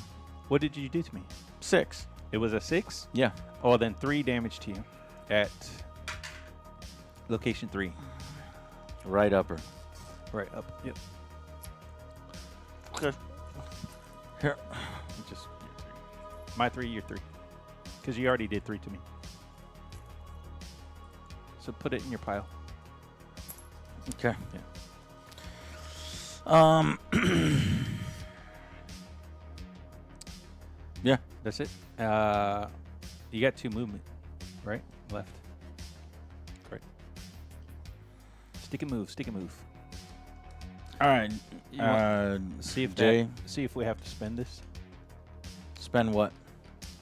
What did you do to me? 6. It was a 6? Yeah. Oh, then 3 damage to you at location 3. Right upper. Right up. Yep. Okay. Here. Just your 3. My 3, your 3. Because you already did 3 to me. So put it in your pile. Okay. Yeah. Yeah. That's it. You got 2 movement, right? Left. Right. Stick and move. Stick and move. All right. You want- see if Jay, see if we have to spend this, spend what?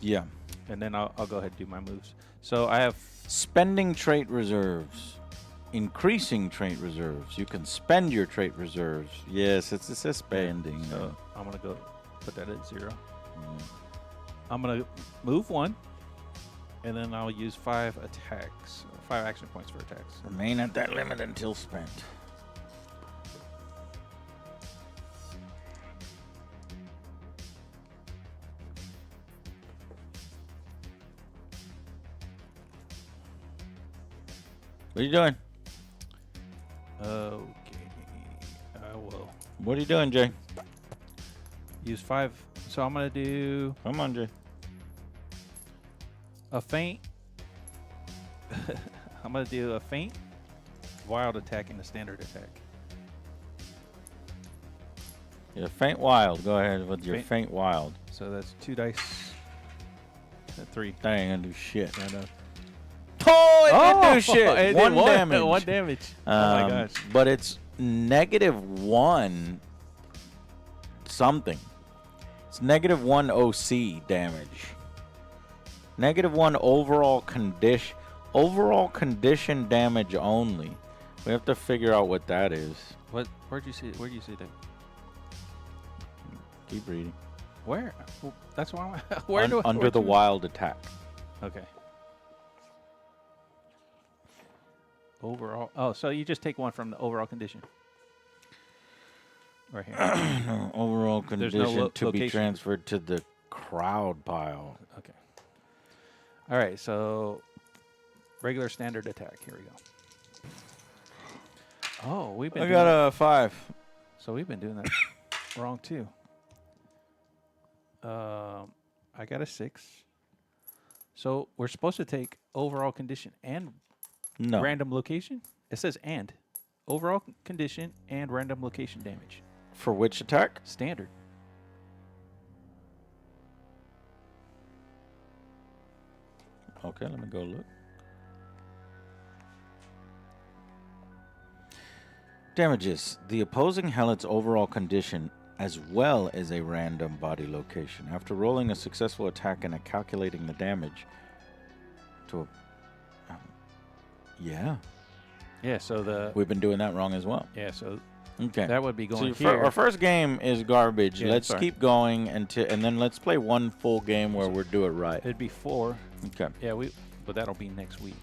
Yeah. and then I'll go ahead and do my moves. So I have Spending trait reserves. increasing trait reserves. You can spend your trait reserves. Yes, it's a spending. So I'm going to go put that at 0. Mm. I'm going to move 1, and then I'll use 5 attacks, 5 action points for attacks. Remain at that limit until spent. What are you doing? Okay. I will What are you doing, Jay? use 5. So I'm going to do Come on, Jay. a feint. I'm going to do a feint, wild attack, and a standard attack. Yeah, faint wild. Go ahead with your Faint. faint wild. So that's 2 dice. 3. That ain't gonna do shit. I know. Oh, it didn't do it shit. did One damage. 1 damage. Oh my gosh. But it's -1 something. It's -1 OC damage. -1 overall condition. Overall condition damage only. We have to figure out what that is. What? Where'd you see that? Keep reading. Where? Well, that's why. Where do I, Under the wild attack. Okay. Overall. Oh, so you just take 1 from the overall condition. Right here. No, overall There's condition no to be location. transferred to the crowd pile. Okay. All right. So regular standard attack. Here we go. Oh, we've been. I doing got a 5. So we've been doing that wrong too. I got a 6. So we're supposed to take overall condition and No. random location. It says and overall condition and random location damage. For which attack? Standard. Okay, let me go look. Damages. The opposing helot's overall condition as well as a random body location. After rolling a successful attack and calculating the damage to a... yeah. Yeah. So the We've been doing that wrong as well. yeah. So Okay. that would be So going your here. our first game is garbage. Yeah, Let's sorry. keep going and then let's play one full game where we do it right. It'd be 4. Okay. Yeah. But that'll be next week.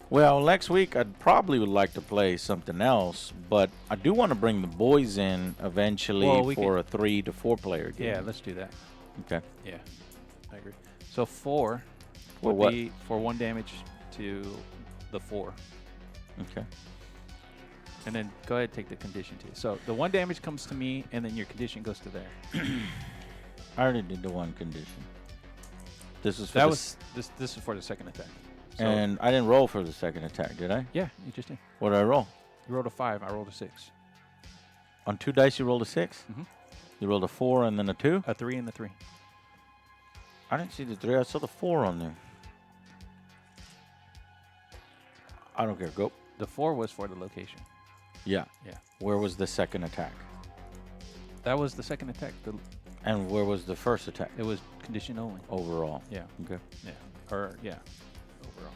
Well, next week I'd probably would like to play something else, but I do want to bring the boys in eventually Well, we for a 3 to 4 player game. Yeah. Let's do that. Okay. Yeah. I agree. So 4 For would what? be for 1 damage to the 4. Okay. And then go ahead and take the condition too. So the 1 damage comes to me, and then your condition goes to there. I already did the one condition. This is for That the was this is for the second attack. So and I didn't roll for the second attack, did I? yeah, you just did. What did I roll? You rolled a 5. I rolled a 6. On 2 dice you rolled a 6? Mhm. You rolled a 4 and then a 2? A 3 and a 3. I didn't see the 3. I saw the 4 on there. I don't care. Go. The 4 was for the location. Yeah. Yeah. Where was the second attack? That was the second attack. And where was the first attack? It was condition only. Overall. Yeah. Okay. Yeah. Or yeah. Overall.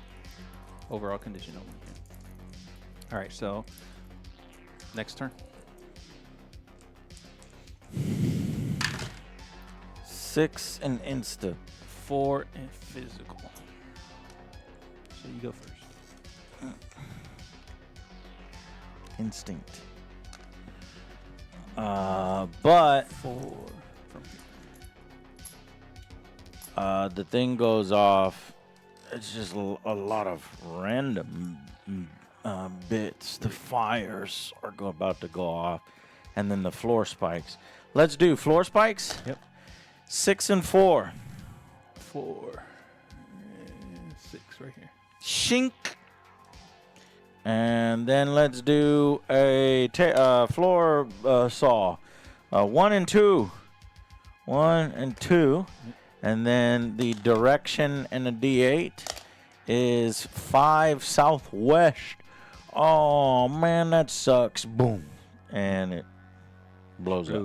Overall condition only. Yeah. All right. So next turn. 6 and insta. 4 and physical. So you go first. Instinct. But 4 from the thing goes off. It's just a lot of random bits. The fires are about to go off, and then the floor spikes. Let's do floor spikes. Yep. 6 and 4. 4 and 6 right here. Shink. And then let's do a floor saw. 1 and 2. 1 and 2. And then the direction in a D8 is 5 southwest. Oh, man, that sucks. Boom. And it blows up.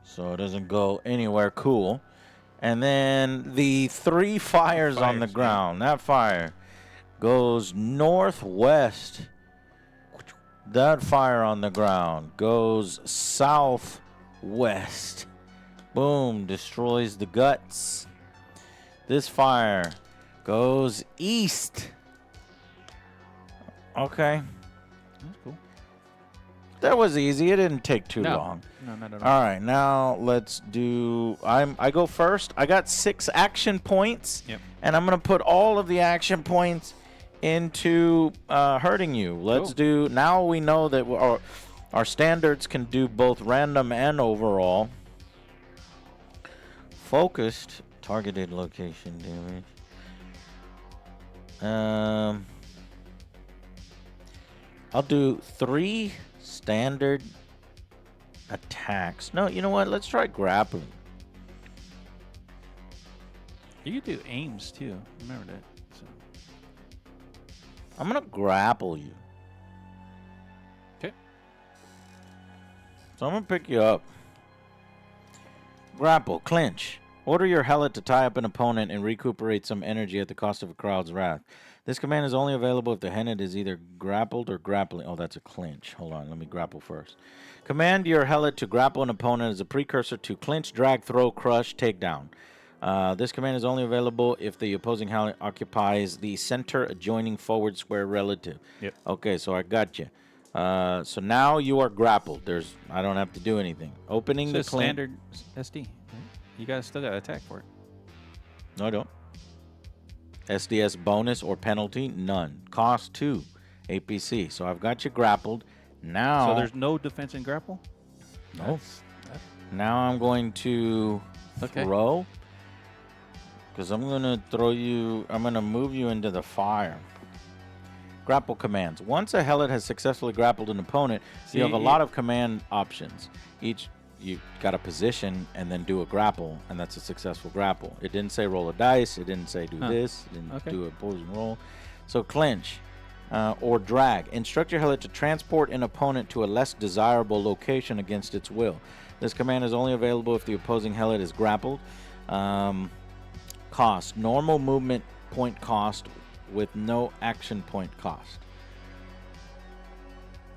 So it doesn't go anywhere cool. And then the 3 fires on the Fires, yeah. ground. That fire. goes northwest. That fire on the ground goes southwest. Boom, destroys the guts. This fire goes east. Okay. That's cool. That was easy. It didn't take too long. No, not at all. All right, now let's do. I go first. I got 6 action points, Yep. and I'm gonna put all of the action points into hurting you. Let's do. Now we know that our standards can do both random and overall. Focused, targeted location damage. I'll do 3 standard attacks. No, you know what? Let's try grappling. You could do aims too. Remember that. So. I'm gonna grapple you. Okay. So I'm gonna pick you up. Grapple, clinch. Order your helot to tie up an opponent and recuperate some energy at the cost of a crowd's wrath. This command is only available if the helot is either grappled or grappling. Oh, that's a clinch. Hold on, let me grapple first. Command your helot to grapple an opponent as a precursor to clinch, drag, throw, crush, take down. This command is only available if the opposing helot occupies the center adjoining forward square relative. Yep. Okay, so I got you. So now you are grappled. I don't have to do anything. Opening the clinch. Standard SD. You guys still got to attack for it. No, I don't. SDS bonus or penalty? None. Cost 2. APC. So I've got you grappled. Now. So there's no defense in grapple? No. Now I'm going to throw. Because I'm going to throw you. I'm going to move you into the fire. Grapple commands. Once a helot has successfully grappled an opponent, you have a lot of command options. You got to position and then do a grapple, and that's a successful grapple. It didn't say roll a dice. It didn't say do this. It didn't do a opposing roll. So clinch or drag. Instruct your helot to transport an opponent to a less desirable location against its will. This command is only available if the opposing helot is grappled. Cost. Normal movement point cost with no action point cost.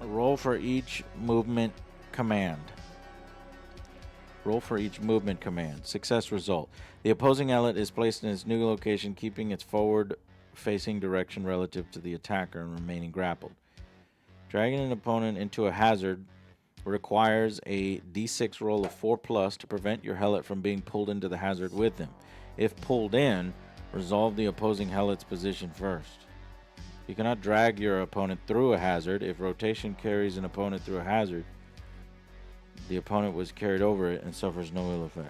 Roll for each movement command. Roll for each movement command. Success result. The opposing helot is placed in its new location, keeping its forward-facing direction relative to the attacker and remaining grappled. Dragging an opponent into a hazard requires a d6 roll of 4+ to prevent your helot from being pulled into the hazard with them. If pulled in, resolve the opposing helot's position first. You cannot drag your opponent through a hazard. If rotation carries an opponent through a hazard, the opponent was carried over it and suffers no ill effect.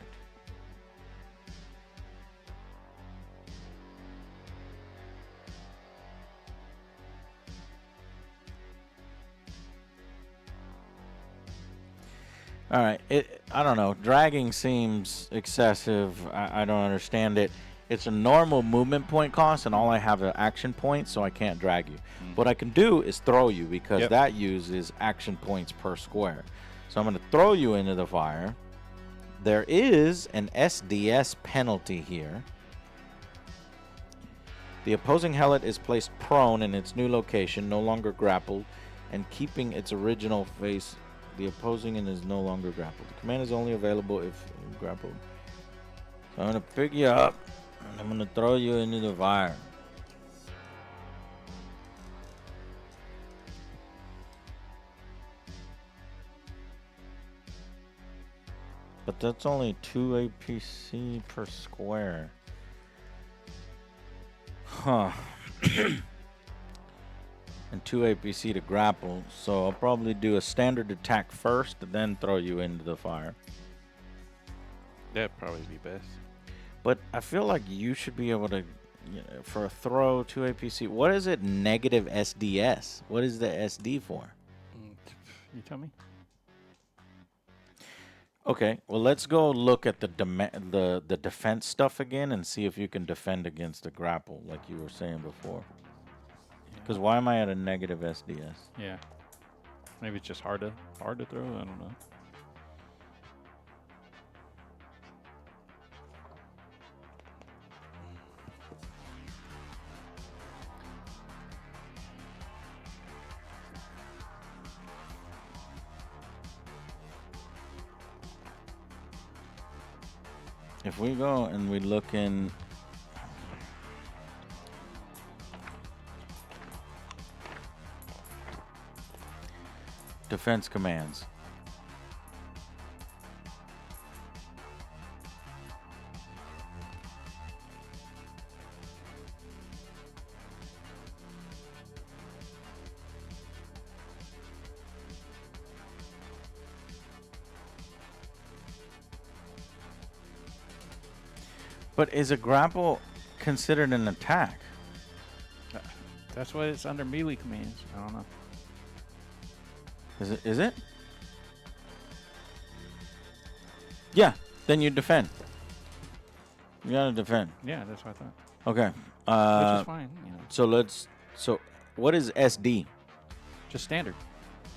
All right. I don't know. Dragging seems excessive. I don't understand it. It's a normal movement point cost, and all I have are action points, so I can't drag you. What I can do is throw you, because that uses action points per square. So I'm going to throw you into the fire. There is an SDS penalty here. The opposing helot is placed prone in its new location, no longer grappled, and keeping its original face. The opposing and is no longer grappled. The command is only available if grappled. So I'm going to pick you up, and I'm going to throw you into the fire. But that's only 2 APC per square. Huh. And 2 APC to grapple. So I'll probably do a standard attack first, then throw you into the fire. That'd probably be best. But I feel like you should be able to, for a throw, 2 APC. What is it? Negative SDS. What is the SD for? You tell me. Okay, well, let's go look at the defense stuff again and see if you can defend against a grapple, like you were saying before. Because why am I at a negative SDS? Yeah. Maybe it's just hard to throw. I don't know. If we go and we look in defense commands. But is a grapple considered an attack? That's why it's under melee commands. I don't know. Is it? Is it? Yeah. Then you defend. You gotta defend. Yeah, that's what I thought. Okay. Which is fine. You know, So let's. So what is SD? just standard.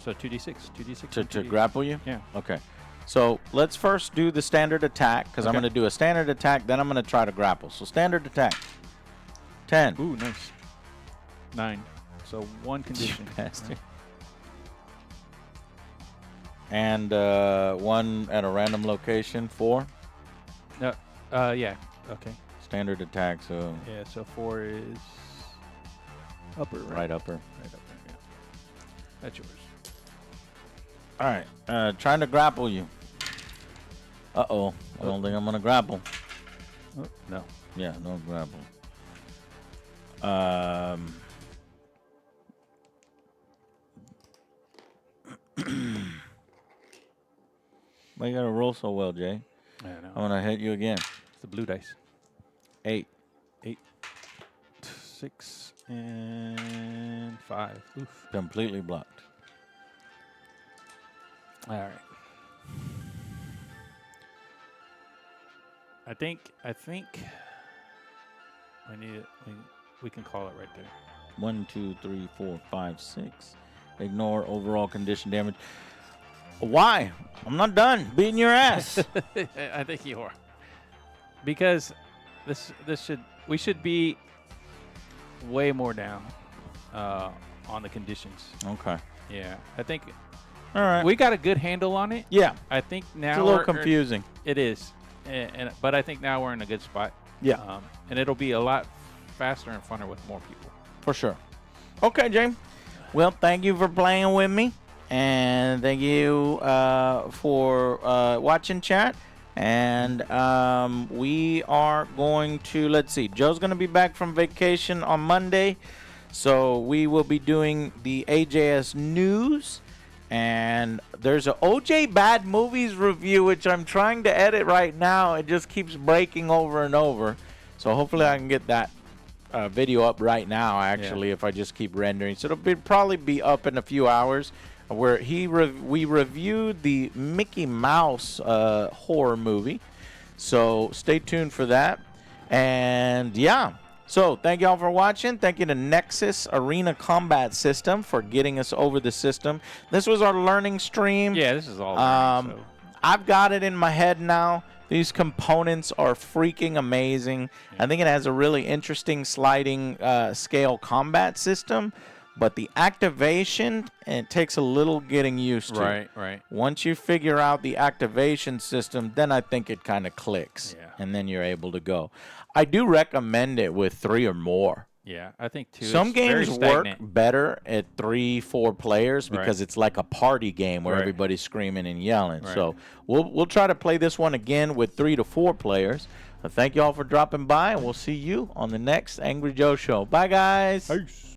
So 2d6, 2d6. To and 2d6. grapple you? Yeah. Okay. So let's first do the standard attack because I'm Okay. going to do a standard attack. Then I'm going to try to grapple. So standard attack. 10. Ooh, nice. 9. So one condition. Bastard. And one at a random location. 4. No. Yeah. Okay. Standard attack. So Yeah. So 4 is upper. right upper. Right upper. Yeah. That's yours. All right. Trying to grapple you. Uh-oh. I don't think I'm going to grapple. Oh, no. Yeah, no grapple. Why you got to roll so well, Jay? I don't know. I'm going to hit you again. It's the blue dice. 8. 8, 6, and 5. Oof. Completely blocked. All right. I think I need it. We can call it right there. 1, 2, 3, 4, 5, 6. Ignore overall condition damage. Why? I'm not done beating your ass. I think you are. Because we should be way more down on the conditions. Okay. Yeah. I think All right. we got a good handle on it. Yeah. I think now It's a little we're- confusing. It is. But I think now we're in a good spot. Yeah. And it'll be a lot faster and funner with more people. For sure. Okay, James. Well, thank you for playing with me. And thank you for watching, chat. And we are going to, let's see, Joe's going to be back from vacation on Monday. So we will be doing the AJS news. And there's a OJ Bad Movies review, which I'm trying to edit right now. It just keeps breaking over and over. So hopefully I can get that video up right now, actually, if I just keep rendering. So it'll probably be up in a few hours, where we reviewed the Mickey Mouse horror movie. So stay tuned for that. And yeah. So thank y'all for watching. Thank you to NEXUS Arena Combat System for getting us over the system. This was our learning stream. Yeah, this is all. Learning, so. I've got it in my head now. These components are freaking amazing. Yeah. I think it has a really interesting sliding scale combat system, but the activation, it takes a little getting used to. Right. Once you figure out the activation system, then I think it kind of clicks, Yeah. and then you're able to go. I do recommend it with 3 or more. Yeah, I think 2. Some games work better at 3, 4 players because it's like a party game where everybody's screaming and yelling. Right. So we'll try to play this one again with 3 to 4 players. Thank you all for dropping by, and we'll see you on the next Angry Joe Show. Bye, guys. Peace.